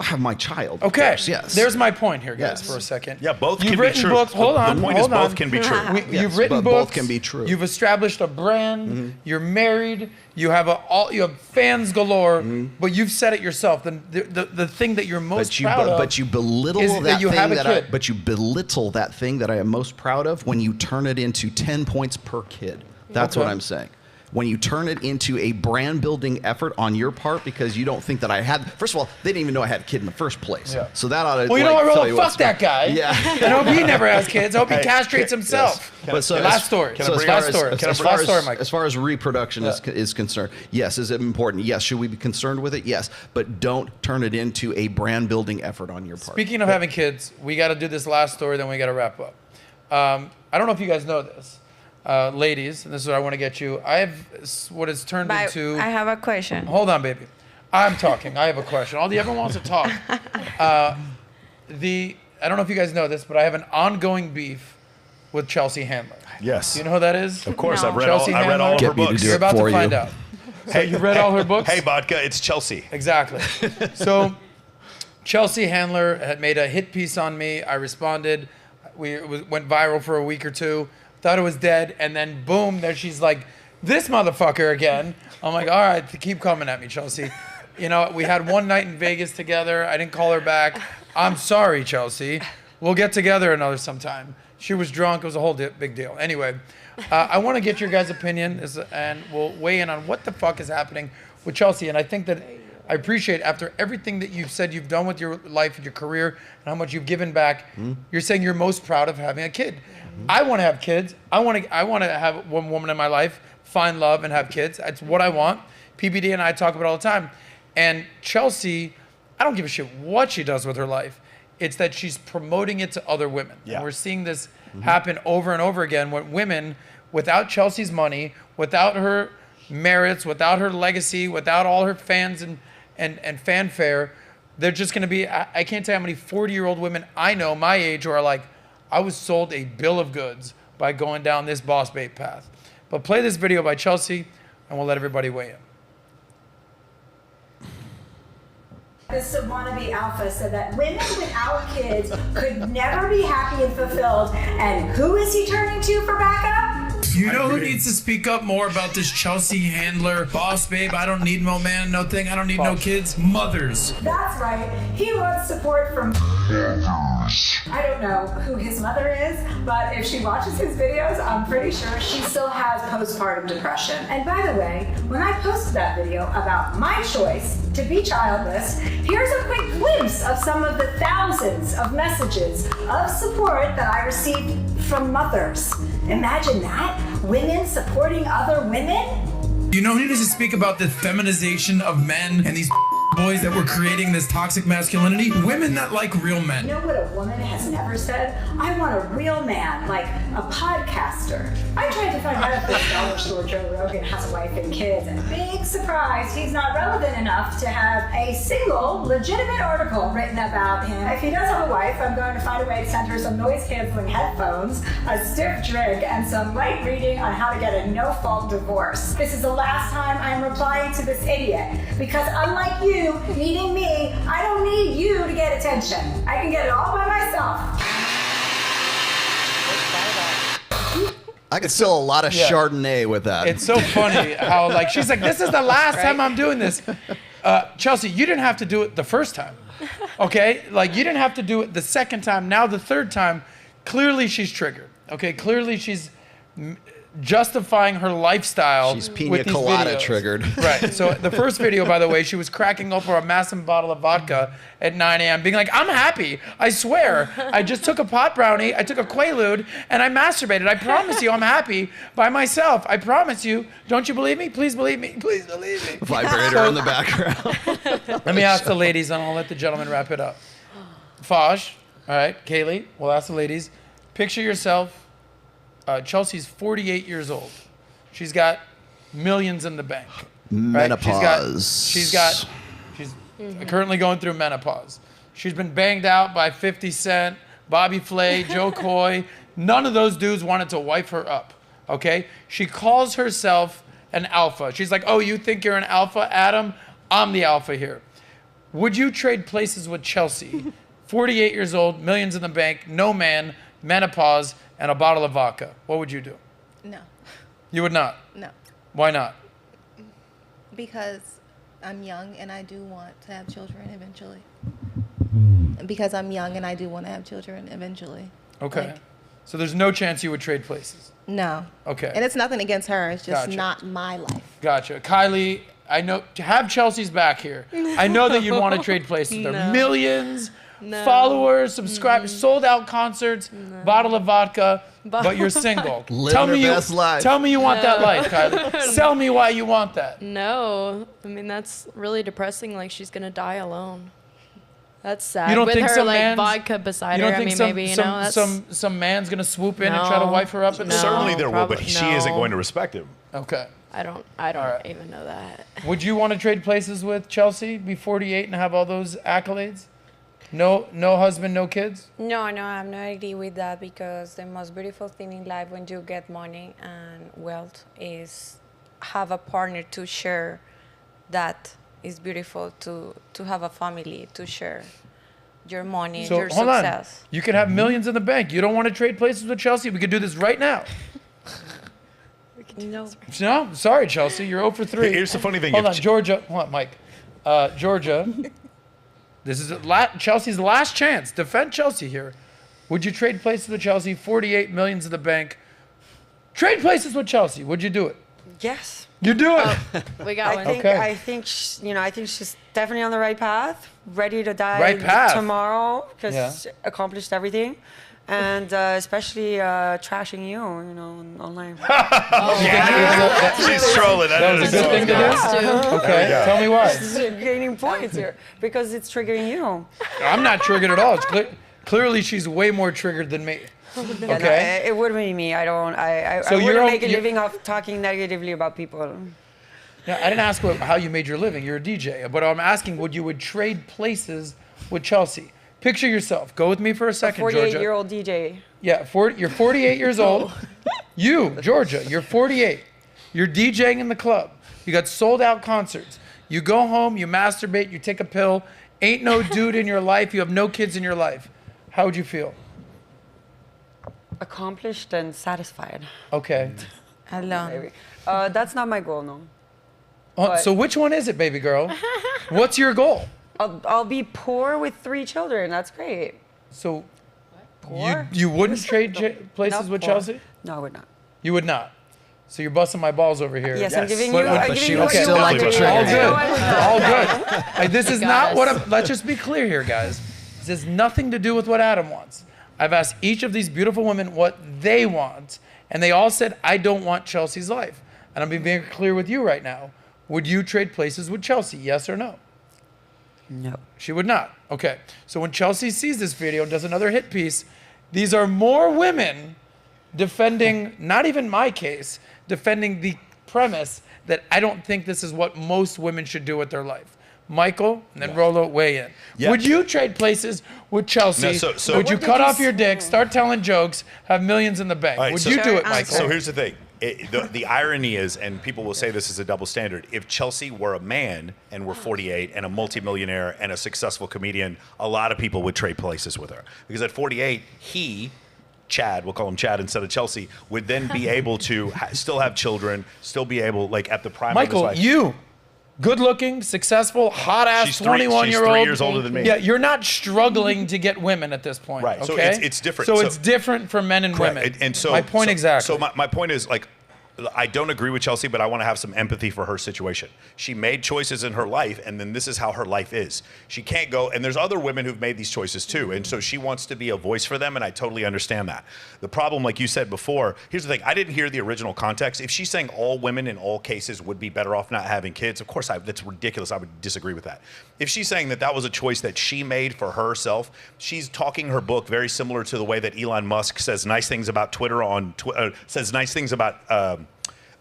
I have my child. Okay, of course, yes. There's my point here, guys, for a second. Yeah, both You've can be written true. books. Hold on. The point is both can be true. You've written books. Both can be true. You've established a brand. You're married. You have you have fans galore. But you've said it yourself. The thing that you're most proud of. But you belittle is that you have a kid. But you belittle that thing that I am most proud of when you turn it into 10 points per kid. That's what I'm saying. When you turn it into a brand building effort on your part because you don't think that I had. First of all, they didn't even know I had a kid in the first place. Yeah. So that ought to. Well, you know what, Rollo? Fuck that guy. Yeah. I hope he never has kids. I hope he castrates himself. Yes. Last story. As far as reproduction is concerned, yes. Is it important? Yes. Should we be concerned with it? Yes. But don't turn it into a brand building effort on your part. Speaking of having kids, we got to do this last story, then we got to wrap up. I don't know if you guys know this. Ladies, and this is what I want to get you. I have what has turned into. I have a question. Hold on, baby. I'm talking. I have a question. Everyone wants to talk. I don't know if you guys know this, but I have an ongoing beef with Chelsea Handler. Yes. Do you know who that is? Of course, No. I read all of her books. You're about to find out. So you read all her books? Hey, Vodka, it's Chelsea. Exactly. So Chelsea Handler had made a hit piece on me. I responded. Went viral for a week or two. Thought it was dead, and then boom, there she's like, this motherfucker again. I'm like, all right, keep coming at me, Chelsea. You know, we had one night in Vegas together. I didn't call her back. I'm sorry, Chelsea. We'll get together another sometime. She was drunk. It was a whole big deal. Anyway, I want to get your guys' opinion, and we'll weigh in on what the fuck is happening with Chelsea. And I think that I appreciate after everything that you've said you've done with your life and your career and how much you've given back, you're saying you're most proud of having a kid. I want to have kids. I want to have one woman in my life, find love and have kids. That's what I want. PBD and I talk about it all the time. And Chelsea, I don't give a shit what she does with her life. It's that she's promoting it to other women. Yeah. And we're seeing this happen over and over again when women, without Chelsea's money, without her merits, without her legacy, without all her fans and fanfare, they're just going to be, I can't tell you how many 40-year-old women I know my age who are like, I was sold a bill of goods by going down this boss babe path. But play this video by Chelsea, and we'll let everybody weigh in. This wannabe alpha said that women without kids could never be happy and fulfilled. And who is he turning to for backup? You know who needs to speak up more about this Chelsea Handler, boss babe, I don't need no man, no thing, I don't need no kids? Mothers. That's right. He wants support from I don't know who his mother is, but if she watches his videos, I'm pretty sure she still has postpartum depression. And by the way, when I posted that video about my choice to be childless, here's a quick glimpse of some of the thousands of messages of support that I received from mothers. Imagine that, women supporting other women? You know who needs to speak about the feminization of men and these boys that were creating this toxic masculinity? Women that like real men. You know what a woman has never said? I want a real man, like a podcaster. I tried to find out if this dollar store Joe Rogan has a wife and kids, and big surprise, he's not relevant enough to have a single legitimate article written about him. If he does have a wife, I'm going to find a way to send her some noise-canceling headphones, a stiff drink, and some light reading on how to get a no-fault divorce. This is the last time I'm replying to this idiot, because unlike you needing me, I don't need you to get attention. I can get it all by myself. I could sell a lot of Chardonnay with that. It's so funny how like she's like, this is the last time I'm doing this. Chelsea, you didn't have to do it the first time. Okay? Like, you didn't have to do it the second time. Now the third time, clearly she's triggered. Okay? Clearly she's justifying her lifestyle. She's pina with these colada videos. triggered. Right. So the first video, by the way, she was cracking open a massive bottle of vodka at 9 a.m., being like, I'm happy. I swear. I just took a pot brownie. I took a Quaalude, and I masturbated. I promise you I'm happy by myself. I promise you. Don't you believe me? Please believe me. Please believe me. Vibrator in the background. Let me ask the ladies, and I'll let the gentlemen wrap it up. Faj, all right, Kaylee, we'll ask the ladies. Picture yourself. Chelsea's 48 years old. She's got millions in the bank. Right? Menopause. She's currently going through menopause. She's been banged out by 50 Cent, Bobby Flay, Joe Coy. None of those dudes wanted to wife her up, okay? She calls herself an alpha. She's like, oh, you think you're an alpha, Adam? I'm the alpha here. Would you trade places with Chelsea? 48 years old, millions in the bank, no man, menopause, and a bottle of vodka. What would you do? No. You would not? No. Why not? Because I'm young and I do want to have children eventually. Because I'm young and I do want to have children eventually. Okay. Like, so there's no chance you would trade places? no. Okay. And it's nothing against her. It's just Gotcha. not my life. Gotcha. Kylie, I know, to have Chelsea's back here, I know that you'd want to trade places. There are millions, followers, subscribers, sold out concerts, bottle of vodka, but you're single. Living her best life. Tell me you want that life, Kylie. Tell me why you want that. No, I mean that's really depressing. Like she's gonna die alone. That's sad. You don't With think her some like man's, vodka beside you don't her. I think mean, some, maybe some man's gonna swoop in and try to wife her up? No, Certainly there will, but she isn't no. going to respect him. Okay. I don't even know that. Would you want to trade places with Chelsea, be 48 and have all those accolades? No husband, no kids? No, I'm not agree with that because the most beautiful thing in life when you get money and wealth is have a partner to share. That is beautiful to have a family to share your money, So your hold success. on. You could have millions in the bank. You don't want to trade places with Chelsea? We could do this right now. No. No, sorry, Chelsea. You're 0 for 3. Here's the funny thing. Hold on, Georgia. Hold on, Mike. Georgia. This is Chelsea's last chance. Defend Chelsea here. Would you trade places with Chelsea? 48 millions in the bank. Trade places with Chelsea. Would you do it? Yes. You do it. We got one. I think I think she's definitely on the right path, ready to die Right path. tomorrow because Yeah. she accomplished everything. And especially trashing you, online. She's trolling. That was a good thing to do. Okay, tell me why. She's gaining points here because it's triggering you. I'm not triggered at all. It's clearly she's way more triggered than me. Yeah, Okay. no, it wouldn't be me. I So wouldn't make a living off talking negatively about people. Yeah, I didn't ask how you made your living. You're a DJ. But I'm asking, would trade places with Chelsea? Picture yourself. Go with me for a second, Georgia. 48-year-old DJ. Yeah, you're 48 years old. You, Georgia, you're 48. You're DJing in the club. You got sold out concerts. You go home, you masturbate, you take a pill. Ain't no dude in your life. You have no kids in your life. How would you feel? Accomplished and satisfied. Okay. Alone. That's not my goal, no. Oh, so which one is it, baby girl? What's your goal? I'll be poor with 3 children. That's great. So Poor? you wouldn't trade places Not with poor. Chelsea? No, I would not. You would not. So you're busting my balls over here. Yes, I'm giving But- you. I'm but giving she you would what you still want. like to trade. All good. All good. This is not what I'm. Let's just be clear here, guys. This has nothing to do with what Adam wants. I've asked each of these beautiful women what they want, and they all said, "I don't want Chelsea's life." And I'm being very clear with you right now. Would you trade places with Chelsea? Yes or no? No. She would not. Okay. So when Chelsea sees this video and does another hit piece, these are more women defending, not even my case, defending the premise that I don't think this is what most women should do with their life. Michael, and then Rollo, weigh in. Yeah. Would you trade places with Chelsea? No, so would you cut off your dick, start telling jokes, have millions in the bank? All right, Would so- you do it, Michael? So here's the thing. The irony is, and people will say this is a double standard, if Chelsea were a man and were 48 and a multimillionaire and a successful comedian, a lot of people would trade places with her. Because at 48, Chad, we'll call him Chad instead of Chelsea, would then be able to still have children, still be able, like at the prime of his Michael, life. good-looking, successful, hot-ass She's 21-year-old. 3 years older than me. Yeah, you're not struggling to get women at this point. Right. Okay? So it's different. So it's different for men and correct. women. And so my point exactly. So my point is, like, I don't agree with Chelsea, but I want to have some empathy for her situation. She made choices in her life, and then this is how her life is. She can't go, and there's other women who've made these choices too, and so she wants to be a voice for them, and I totally understand that. The problem, like you said before, here's the thing, I didn't hear the original context. If she's saying all women in all cases would be better off not having kids, of course, that's ridiculous. I would disagree with that. If she's saying that that was a choice that she made for herself, she's talking her book very similar to the way that Elon Musk says nice things about Twitter says nice things about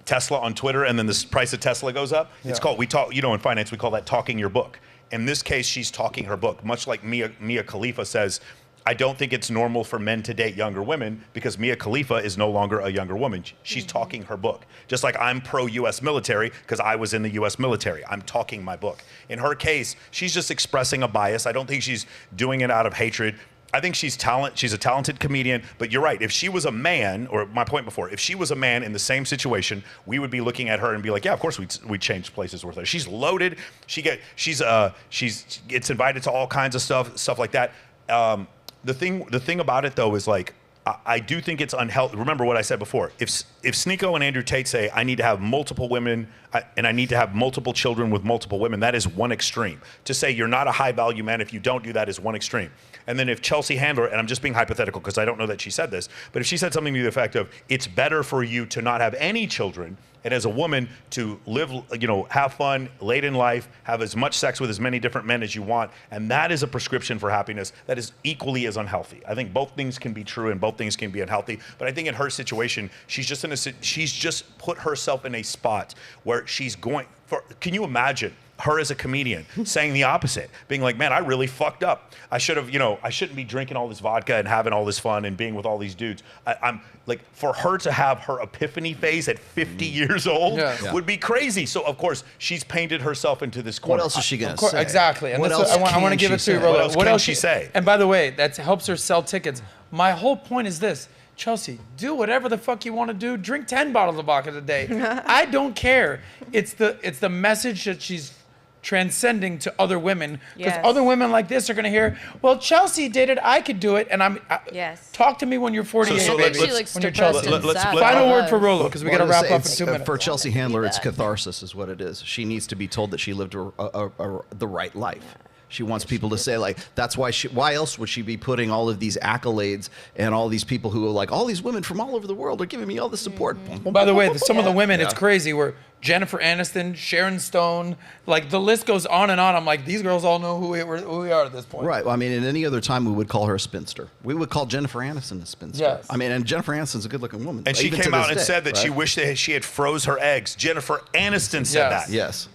Tesla on Twitter, and then the price of Tesla goes up. Yeah. It's called, in finance, we call that talking your book. In this case, she's talking her book, much like Mia Khalifa says, I don't think it's normal for men to date younger women because Mia Khalifa is no longer a younger woman. She's talking her book. Just like I'm pro-U.S. military because I was in the U.S. military. I'm talking my book. In her case, she's just expressing a bias. I don't think she's doing it out of hatred. I think she's a talented comedian, but you're right. If she was a man, or my point before, if she was a man in the same situation, we would be looking at her and be like, yeah, of course we'd change places with her. She's loaded. She gets invited to all kinds of stuff like that. The thing about it though is like, I do think it's unhealthy. Remember what I said before. If Sneako and Andrew Tate say, I need to have multiple women and I need to have multiple children with multiple women, that is one extreme. To say you're not a high value man if you don't do that is one extreme. And then if Chelsea Handler, and I'm just being hypothetical because I don't know that she said this, but if she said something to the effect of, it's better for you to not have any children and as a woman to live, have fun late in life, have as much sex with as many different men as you want, and that is a prescription for happiness that is equally as unhealthy. I think both things can be true and both things can be unhealthy, but I think in her situation, she's just put herself in a spot where she's going for, can you imagine her as a comedian saying the opposite, being like, man, I really fucked up. I shouldn't be drinking all this vodka and having all this fun and being with all these dudes. I'm like, for her to have her epiphany phase at 50 years old would be crazy. So of course she's painted herself into this corner. What else is she gonna say? Exactly. And what that's else what I want to give it to you, Rollo. What else can she say? And by the way, that helps her sell tickets. My whole point is this. Chelsea, do whatever the fuck you want to do. Drink 10 bottles of vodka a day. I don't care. It's the message that she's transcending to other women, because other women like this are going to hear, well, Chelsea did it, I could do it, and talk to me when you're 48, baby. When you're Chelsea. Final word for Rollo, because we got to wrap up in 2 minutes. For Chelsea Handler, it's catharsis is what it is. She needs to be told that she lived the right life. She wants people to say, like, that's why why else would she be putting all of these accolades and all these people who are like, all these women from all over the world are giving me all the support. Well, by the way, some of the women, it's crazy. We're Jennifer Aniston, Sharon Stone, like the list goes on and on. I'm like, these girls all know who we are at this point. Right. Well, I mean, in any other time, we would call her a spinster. We would call Jennifer Aniston a spinster. Yes. I mean, and Jennifer Aniston's a good-looking woman. And she came out and said that she wished that she had froze her eggs. Jennifer Aniston said that. Yes.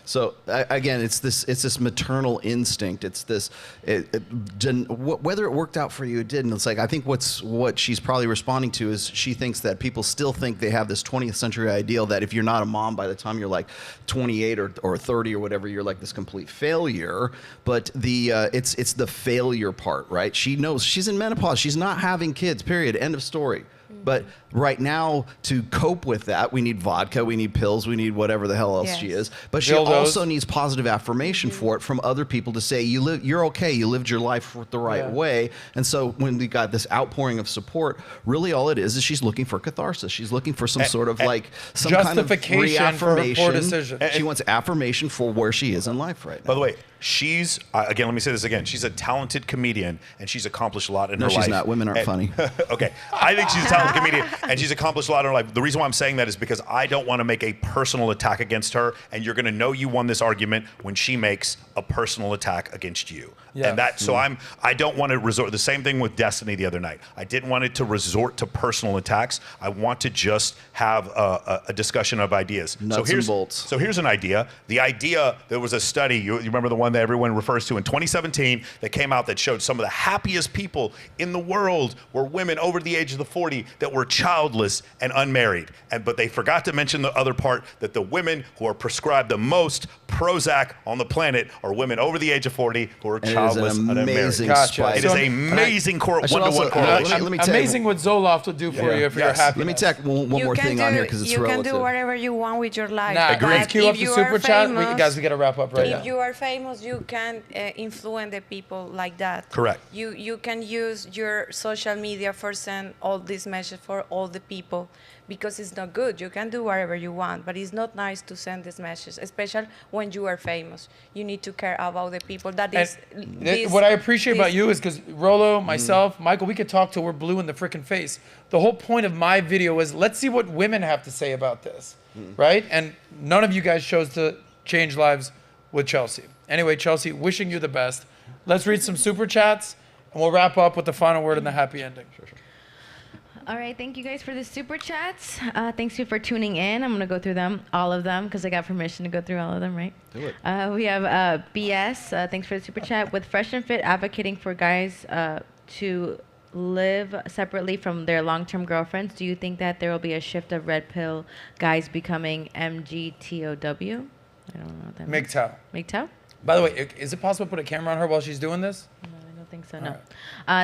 So again, it's this maternal instinct. It's this, whether it worked out for you, it didn't. It's like, I think what she's probably responding to is she thinks that people still think they have this 20th century ideal that if you're not a mom by the time you're like 28 or 30 or whatever, you're like this complete failure. But it's the failure part, right? She knows she's in menopause. She's not having kids, period. End of story. But right now, to cope with that, we need vodka, we need pills, we need whatever the hell else she is. But she also needs positive affirmation for it from other people to say, you're okay, you lived your life the right way. And so when we got this outpouring of support, really all it is she's looking for catharsis. She's looking for some sort of like some kind of reaffirmation. For her poor decision. She wants affirmation for where she is in life right now. By the way, she's, again, let me say this again. She's a talented comedian, and she's accomplished a lot in her life. No, she's not. Women aren't funny. Okay. I think she's a talented comedian, and she's accomplished a lot in her life. The reason why I'm saying that is because I don't want to make a personal attack against her, and you're going to know you won this argument when she makes a personal attack against you. Yeah. And that, so I don't want to resort, the same thing with Destiny the other night. I didn't want it to resort to personal attacks. I want to just have a discussion of ideas. Nuts and bolts. So here's an idea. The idea, there was a study, you remember the one that everyone refers to in 2017 that came out that showed some of the happiest people in the world were women over the age of the 40 that were childless and unmarried. But they forgot to mention the other part, that the women who are prescribed the most Prozac on the planet are women over the age of 40 who are And it is childless an and unmarried. amazing Gotcha. spike. It is So- a amazing one-to-one correlation. let me tell you- Amazing what Zoloft will do for you if you're Yes. happy. Let me tack one more thing on here because it's you relative. can do whatever you want with your life. Nah, but let's queue up if the you super are chat. famous- Guys, we got to wrap up right now. If you are famous, you can influence the people like that. Correct. You can use your social media for send all this message for all the people because it's not good. You can do whatever you want, but it's not nice to send this message, especially when you are famous. You need to care about the people. That is What I appreciate about you is because Rollo, myself, Michael, we could talk till we're blue in the freaking face. The whole point of my video is let's see what women have to say about this, right? And none of you guys chose to change lives with Chelsea. Anyway, Chelsea, wishing you the best. Let's read some super chats, and we'll wrap up with the final word and the happy ending. All right, thank you guys for the super chats. Thanks you for tuning in. I'm gonna go through them, all of them, because I got permission to go through all of them, right? Do it. We have BS. Thanks for the super chat. With Fresh and Fit advocating for guys to live separately from their long-term girlfriends, do you think that there will be a shift of red pill guys becoming MGTOW? I don't know what that means. MGTOW. MGTOW? By the way, is it possible to put a camera on her while she's doing this? I don't think so, no.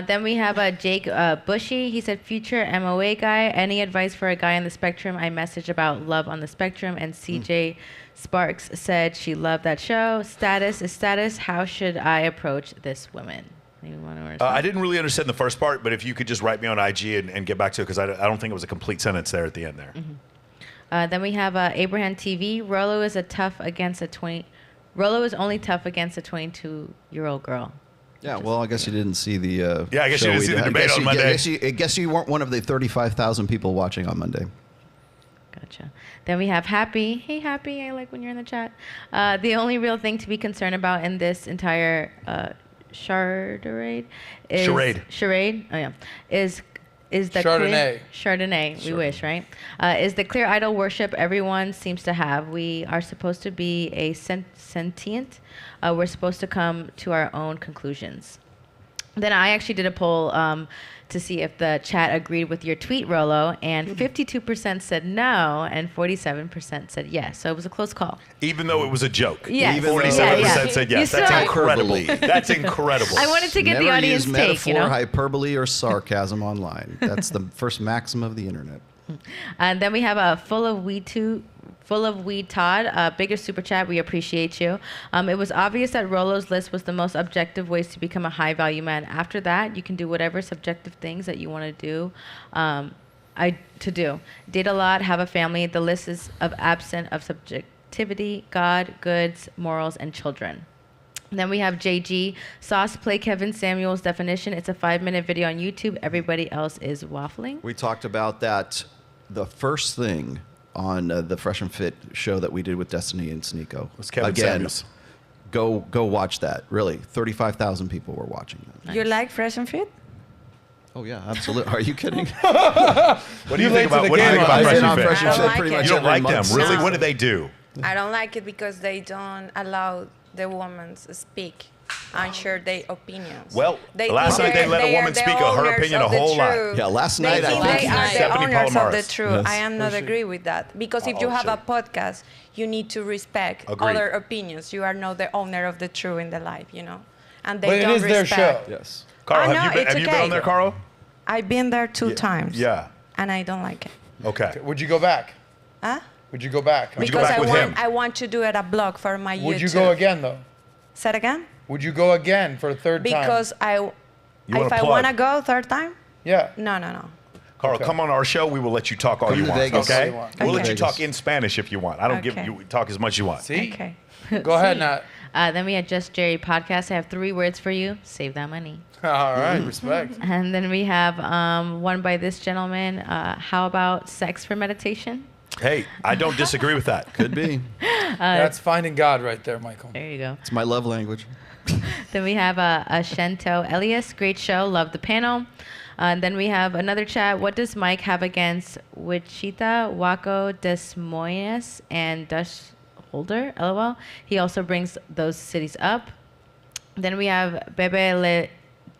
Then we have Jake Bushy. He said, future MOA guy, any advice for a guy on the spectrum? I messaged about Love on the Spectrum, and CJ Sparks said she loved that show. Status is status. How should I approach this woman? I didn't really understand the first part, but if you could just write me on IG and get back to it, because I don't think it was a complete sentence there at the end there. Then we have Abraham TV. Rollo is only tough against a 22-year-old girl. Yeah, well, I guess you didn't see the. Yeah, I guess you show didn't we see the did. debate on Monday. I guess you weren't one of the 35,000 people watching on Monday. Gotcha. Then we have Happy. Hey, Happy. I like when you're in the chat. The only real thing to be concerned about in this entire charade is charade. Oh yeah, is the Chardonnay. Chardonnay. We wish, right? Is the clear idol worship everyone seems to have. We are supposed to be a sentient. We're supposed to come to our own conclusions. Then I actually did a poll to see if the chat agreed with your tweet, Rollo, and 52% said no, and 47% said yes. So it was a close call. Even though it was a joke. Yes. 47% said yes. That's incredible. Hyperbole. That's incredible. I wanted to get the audience use take, metaphor, you know? hyperbole, or sarcasm online. That's the first maxim of the internet. And then we have a Full of Weed Todd, bigger super chat. We appreciate you. It was obvious that Rollo's list was the most objective ways to become a high value man. After that, you can do whatever subjective things that you want to do. Date a lot, have a family. The list is absent of subjectivity, God, goods, morals, and children. Then we have JG. Sauce, play Kevin Samuel's definition. It's a 5-minute video on YouTube. Everybody else is waffling. We talked about that the first thing on the Fresh and Fit show that we did with Destiny and Sneako. Was Kevin Samuels. Go watch that. Really, 35,000 people were watching that. You like Fresh and Fit? Oh yeah, absolutely. Are you kidding? What do you think about Fresh and Fit? Fresh and Fit like pretty it. much You don't every like them, month. really? No. What do they do? I don't like it because they don't allow the women to speak and share their opinions. Well, They last think night they let a they are woman the speak her owners opinion a of the whole lot. truth. Yeah, last They night I think think they are Stephanie the owners of the Palomares. truth. Yes. I am not agree with that because if you have a podcast, you need to respect Agreed. other opinions. You are not the owner of the truth in the life, you know, and they But it don't is their respect. show. Yes. Carl, I know, have you it's been okay. on there, Carl? I've been there two times. Yeah. And I don't like it. Okay. Would you go back? Huh? Would you go back? Would you go Because back with him? I want to do it a blog for my YouTube. Would you go again, though? Say it again? Would you go again for a third time? Because wanna if I plug. want to go third time, Yeah. no. Carl, come on our show. We will let you talk all Come you to want, Vegas. okay? All you want. We'll let Okay. you talk in Spanish if you want. I don't give Okay. you talk as much as you want. See? Okay. Go ahead, Nat. Then we had Just Jerry podcast. I have 3 words for you. Save that money. All right, respect. And then we have one by this gentleman. How about sex for meditation? Hey, I don't disagree with that. Could be. That's finding God right there, Michael. There you go. It's my love language. Then we have a Shento Elias. Great show. Love the panel. And then we have another chat. What does Mike have against Wichita, Waco, Des Moines, and Dutch Holder? LOL. He also brings those cities up. Then we have Bebe Le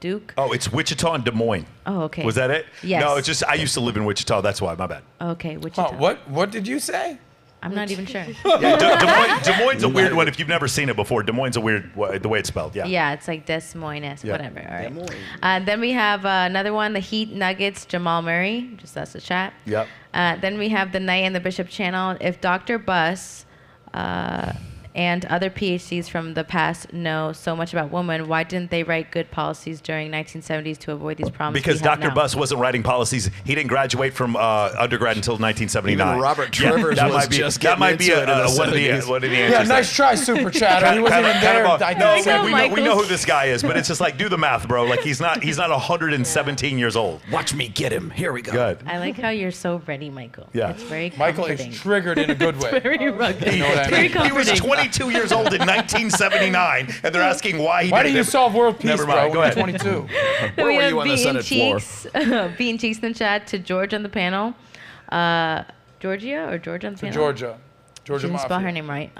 Duke. Oh, it's Wichita and Des Moines. Oh, okay. Was that it? Yes. No, it's just I used to live in Wichita. That's why. My bad. Okay, Wichita. Huh, what did you say? I'm not even sure. Yeah, Des Moines a weird one if you've never seen it before. Des Moines a weird the way it's spelled. Yeah. Yeah, it's like Des Moines, Yeah. whatever. All right. Then we have another one, the Heat Nuggets, Jamal Murray. Just that's the chat. Yep. Then we have the Knight and the Bishop channel. If Dr. Buss and other PhDs from the past know so much about women, why didn't they write good policies during 1970s to avoid these problems? Because Dr. Buss wasn't writing policies. He didn't graduate from undergrad until 1979. Even Robert Trivers was just getting one of the answers. Yeah, nice try, Super Chatter. He wasn't even there. We know who this guy is, but it's just like, do the math, bro. Like he's not 117 years old. Watch me get him. Here we go. Good. I like how you're so ready, Michael. Yeah. It's very Michael comforting. is triggered in a good way. It's very rugged. You know what I mean? He was 22 years old in 1979, and they're asking why he Why did do you it. solve world peace, Never mind. bro, Go when ahead. you're 22? Where we were have you on the Senate floor? Bean Cheeks in the chat, to George on the panel. Georgia or George on the To panel? Georgia. Georgia Didn't spell Mafia. her name right.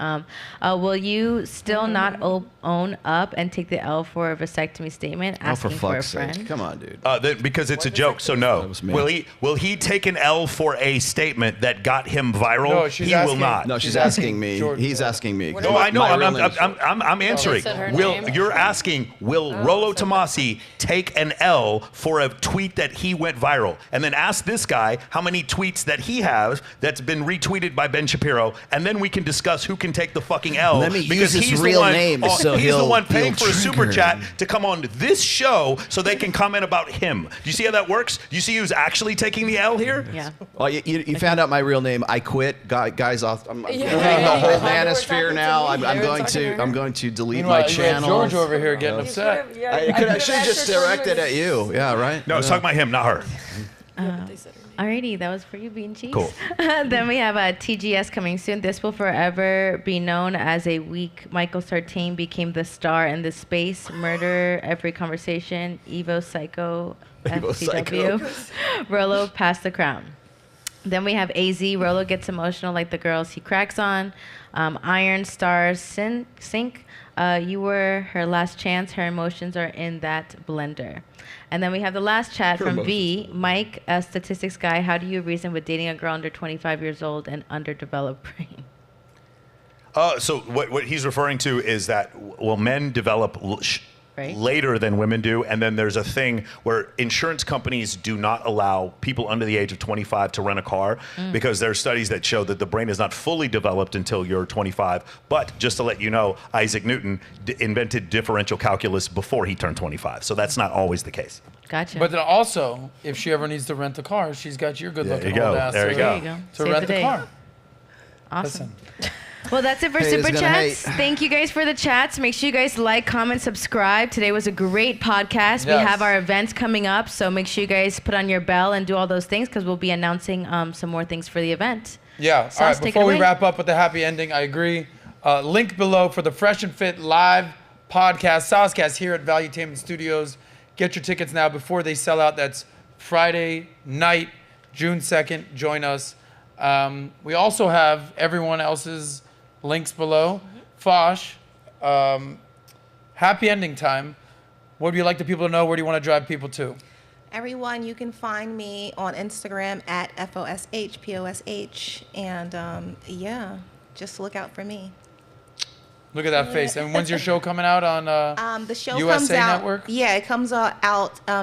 Will you still not own up and take the L for a vasectomy statement? Oh, for Asking for a fuck's friend. sake. Come on, dude. Because it's a joke, so no. me. Will he take an L for a statement that got him viral? No, she's he will asking- not. No, she's asking me. Georgia. He's asking me. No, I know. My real name is- I'm answering. said her Will name. you're asking? Will Rollo Tomassi take an L for a tweet that he went viral, and then ask this guy how many tweets that he has that's been retweeted by Ben Shapiro, and then we can discuss who can take the fucking L. Let me because use his he's real the one, name so he's the he'll one paying feel for a super triggered. chat to come on this show so they can comment about him. Do you see how that works? Do you see who's actually taking the L here? Yeah. Well, you found out my real name. I quit. Guys off. I'm Yeah. leaving the whole They were manosphere talking now. to me. I'm They were going talking to. to I'm her. going to delete Meanwhile, my you had channel. George over here getting upset. I should have just directed at you. Yeah, right. No, it's talking about him, not her. Alrighty, that was for you, Bean Cheeks. Cool. Then we have a TGS coming soon. This will forever be known as a week Michael Sartain became the star in this space. Murder, every conversation, Evo Psycho, FCW. Rollo passed the crown. Then we have AZ. Rollo gets emotional like the girls he cracks on. Iron Stars Sink. You were her last chance. Her emotions are in that blender. And then we have the last chat from V. Mike, a statistics guy. How do you reason with dating a girl under 25 years old and underdeveloped brain? So what he's referring to is that men develop later than women do, and then there's a thing where insurance companies do not allow people under the age of 25 to rent a car because there are studies that show that the brain is not fully developed until you're 25. But just to let you know, Isaac Newton invented differential calculus before he turned 25, so that's not always the case. Gotcha. But then also, if she ever needs to rent a car, she's got your good-looking go. old ass There you go. to Save rent the the day. car. Awesome. Listen. Well, that's it for Haters Super gonna Chats. hate. Thank you guys for the chats. Make sure you guys like, comment, subscribe. Today was a great podcast. We Yes. have our events coming up, so make sure you guys put on your bell and do all those things because we'll be announcing some more things for the event. Yeah. Sauce, All right. take it Before we away. wrap up with the happy ending, I agree. Link below for the Fresh and Fit live podcast, Soscast here at Valuetainment Studios. Get your tickets now before they sell out. That's Friday night, June 2nd. Join us. We also have everyone else's links below. Fosh, happy ending time. What would you like the people to know? Where do you want to drive people to? Everyone, you can find me on Instagram at FOSHPOSH. And yeah, just look out for me. Look at that face. And when's your show coming out on The show USA comes out. Network? Yeah, it comes out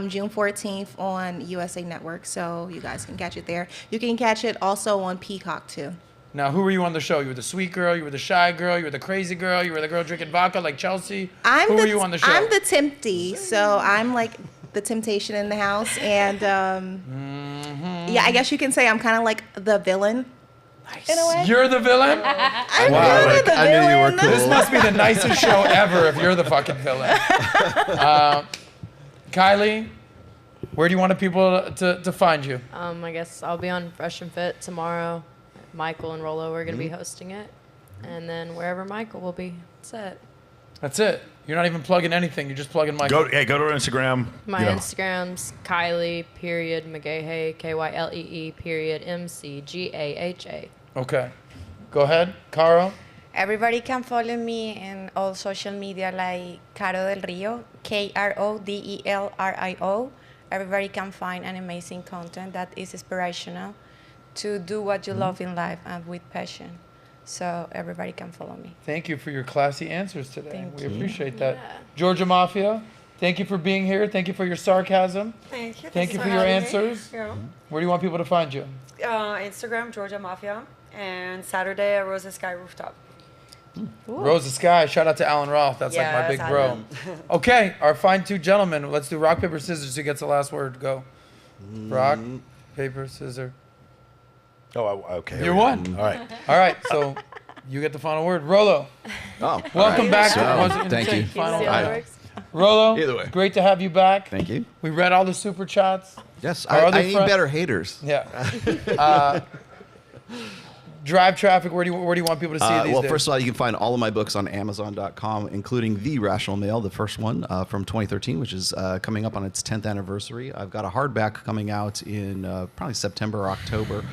June 14th on USA Network, so you guys can catch it there. You can catch it also on Peacock too. Now, who were you on the show? You were the sweet girl, you were the shy girl, you were the crazy girl, you were the girl drinking vodka like Chelsea. Who were you on the show? I'm the tempty, so I'm like the temptation in the house, and yeah, I guess you can say I'm kind of like the villain. In a way. You're the villain? I'm kind of the I knew you were villain. cool. This must be the nicest show ever if you're the fucking villain. Kylie, where do you want people to find you? I guess I'll be on Fresh and Fit tomorrow. Michael and Rollo are going to be hosting it. And then wherever Michael will be, that's it. That's it. You're not even plugging anything. You're just plugging Michael. Go to our Instagram. My Instagram's Kylie _Magahe KYLEE MCGAHA. Okay. Go ahead, Caro. Everybody can follow me in all social media like Caro del Rio, KRODELRIO. Everybody can find an amazing content that is inspirational to do what you love in life and with passion. so everybody can follow me. Thank you for your classy answers today. Thank We you. appreciate that. Georgia Mafia, thank you for being here. Thank you for your sarcasm. Thank you. Thank you for your answers. Yeah. Where do you want people to find you? Instagram, Georgia Mafia, and Saturday at Rosa Sky Rooftop. Rose the Sky. Shout out to Alan Roth. That's like my Yes, big bro. Alan. Okay, our fine two gentlemen. Let's do rock, paper, scissors. Who gets the last word? Go. Rock, paper, scissors. Oh, okay. You won. All right. All right, so you get the final word. Rollo. Oh, Welcome back. So, Thank you. Final I- word. Rollo, Either way. great to have you back. Thank you. We read all the super chats. Yes, Our other I need friend- better haters. Yeah. Drive traffic. Where do you want people to see these Well, days? first of all, you can find all of my books on Amazon.com, including The Rational Male, the first one from 2013, which is coming up on its 10th anniversary. I've got a hardback coming out in probably September or October.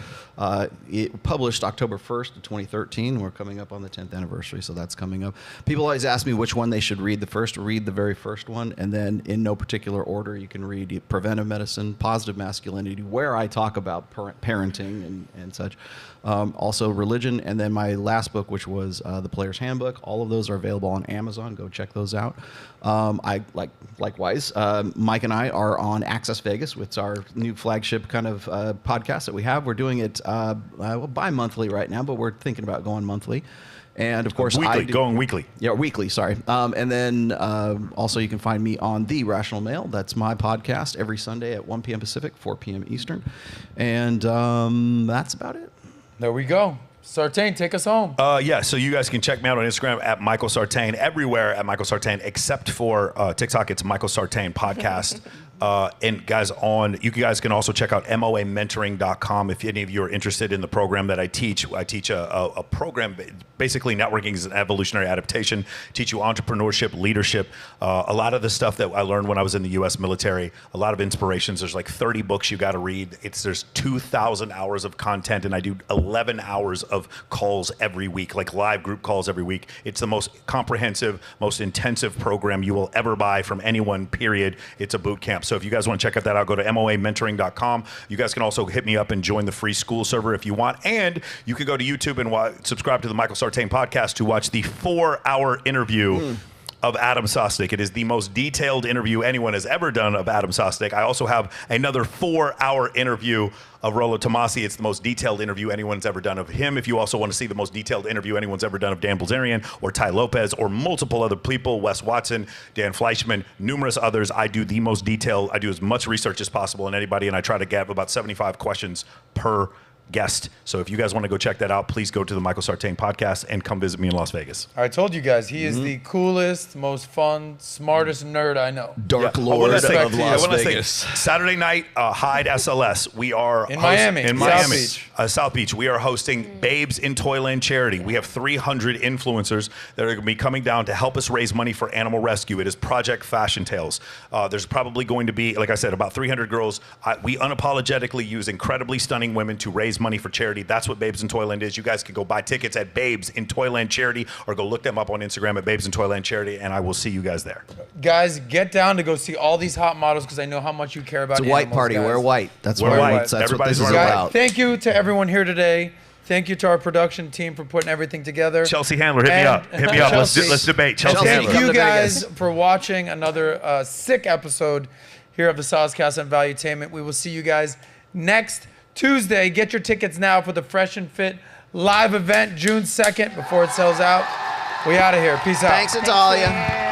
It published October 1st of 2013. We're coming up on the 10th anniversary, so that's coming up. People always ask me which one they should read. Read the very first one, and then in no particular order, you can read Preventive Medicine, Positive Masculinity, where I talk about parenting and such. Also Religion, and then my last book, which was The Player's Handbook. All of those are available on Amazon. Go check those out. Likewise, Mike and I are on Access Vegas, which is our new flagship kind of podcast that we have. We're doing it bi-monthly right now, but we're thinking about going monthly. And of course, going weekly. Yeah, weekly. Sorry. And then also you can find me on The Rational Male. That's my podcast every Sunday at 1 p.m. Pacific, 4 p.m. Eastern. And that's about it. There we go. Sartain, take us home. Yeah, so you guys can check me out on Instagram at Michael Sartain, everywhere at Michael Sartain, except for TikTok. It's Michael Sartain Podcast. And guys, you guys can also check out moamentoring.com if any of you are interested in the program that I teach. I teach a program, basically networking is an evolutionary adaptation. Teach you entrepreneurship, leadership, a lot of the stuff that I learned when I was in the U.S. military. A lot of inspirations. There's like 30 books you got to read. There's 2,000 hours of content, and I do 11 hours of calls every week, like live group calls every week. It's the most comprehensive, most intensive program you will ever buy from anyone, period. It's a boot camp. So if you guys want to check that out, go to moamentoring.com. You guys can also hit me up and join the free school server if you want. And you can go to YouTube and subscribe to the Michael Sartain Podcast to watch the 4-hour interview of Adam Sosnick. It is the most detailed interview anyone has ever done of Adam Sosnick. I also have another 4-hour interview of Rollo Tomassi. It's the most detailed interview anyone's ever done of him. If you also want to see the most detailed interview anyone's ever done of Dan Bilzerian or Ty Lopez or multiple other people, Wes Watson, Dan Fleischman, numerous others, I do the most detailed, I do as much research as possible on anybody, and I try to get about 75 questions per guest. So if you guys want to go check that out, please go to the Michael Sartain Podcast and come visit me in Las Vegas. I told you guys, he is the coolest, most fun, smartest nerd I know. Dark Lord of Las Vegas. Saturday night, Hyde SLS. We are in Miami. South Beach. We are hosting Babes in Toyland charity. We have 300 influencers that are going to be coming down to help us raise money for animal rescue. It is Project Fashion Tales. There's probably going to be, like I said, about 300 girls. We unapologetically use incredibly stunning women to raise money for charity. That's what Babes in Toyland is. You guys can go buy tickets at Babes in Toyland Charity or go look them up on Instagram at Babes in Toyland Charity, and I will see you guys there. Guys, get down to go see all these hot models because I know how much you care about It's a white animals, party. Guys. Wear white. That's what this is Guys, about. thank you to everyone here today. Thank you to our production team for putting everything together. Chelsea Handler, hit me up. Hit me up. Let's debate. Chelsea Handler. Thank you guys for watching another sick episode here of the Soscast and Valuetainment. We will see you guys next Tuesday. Get your tickets now for the Fresh and Fit live event June 2nd before it sells out. We out of here. Peace out. Thanks, Natalia.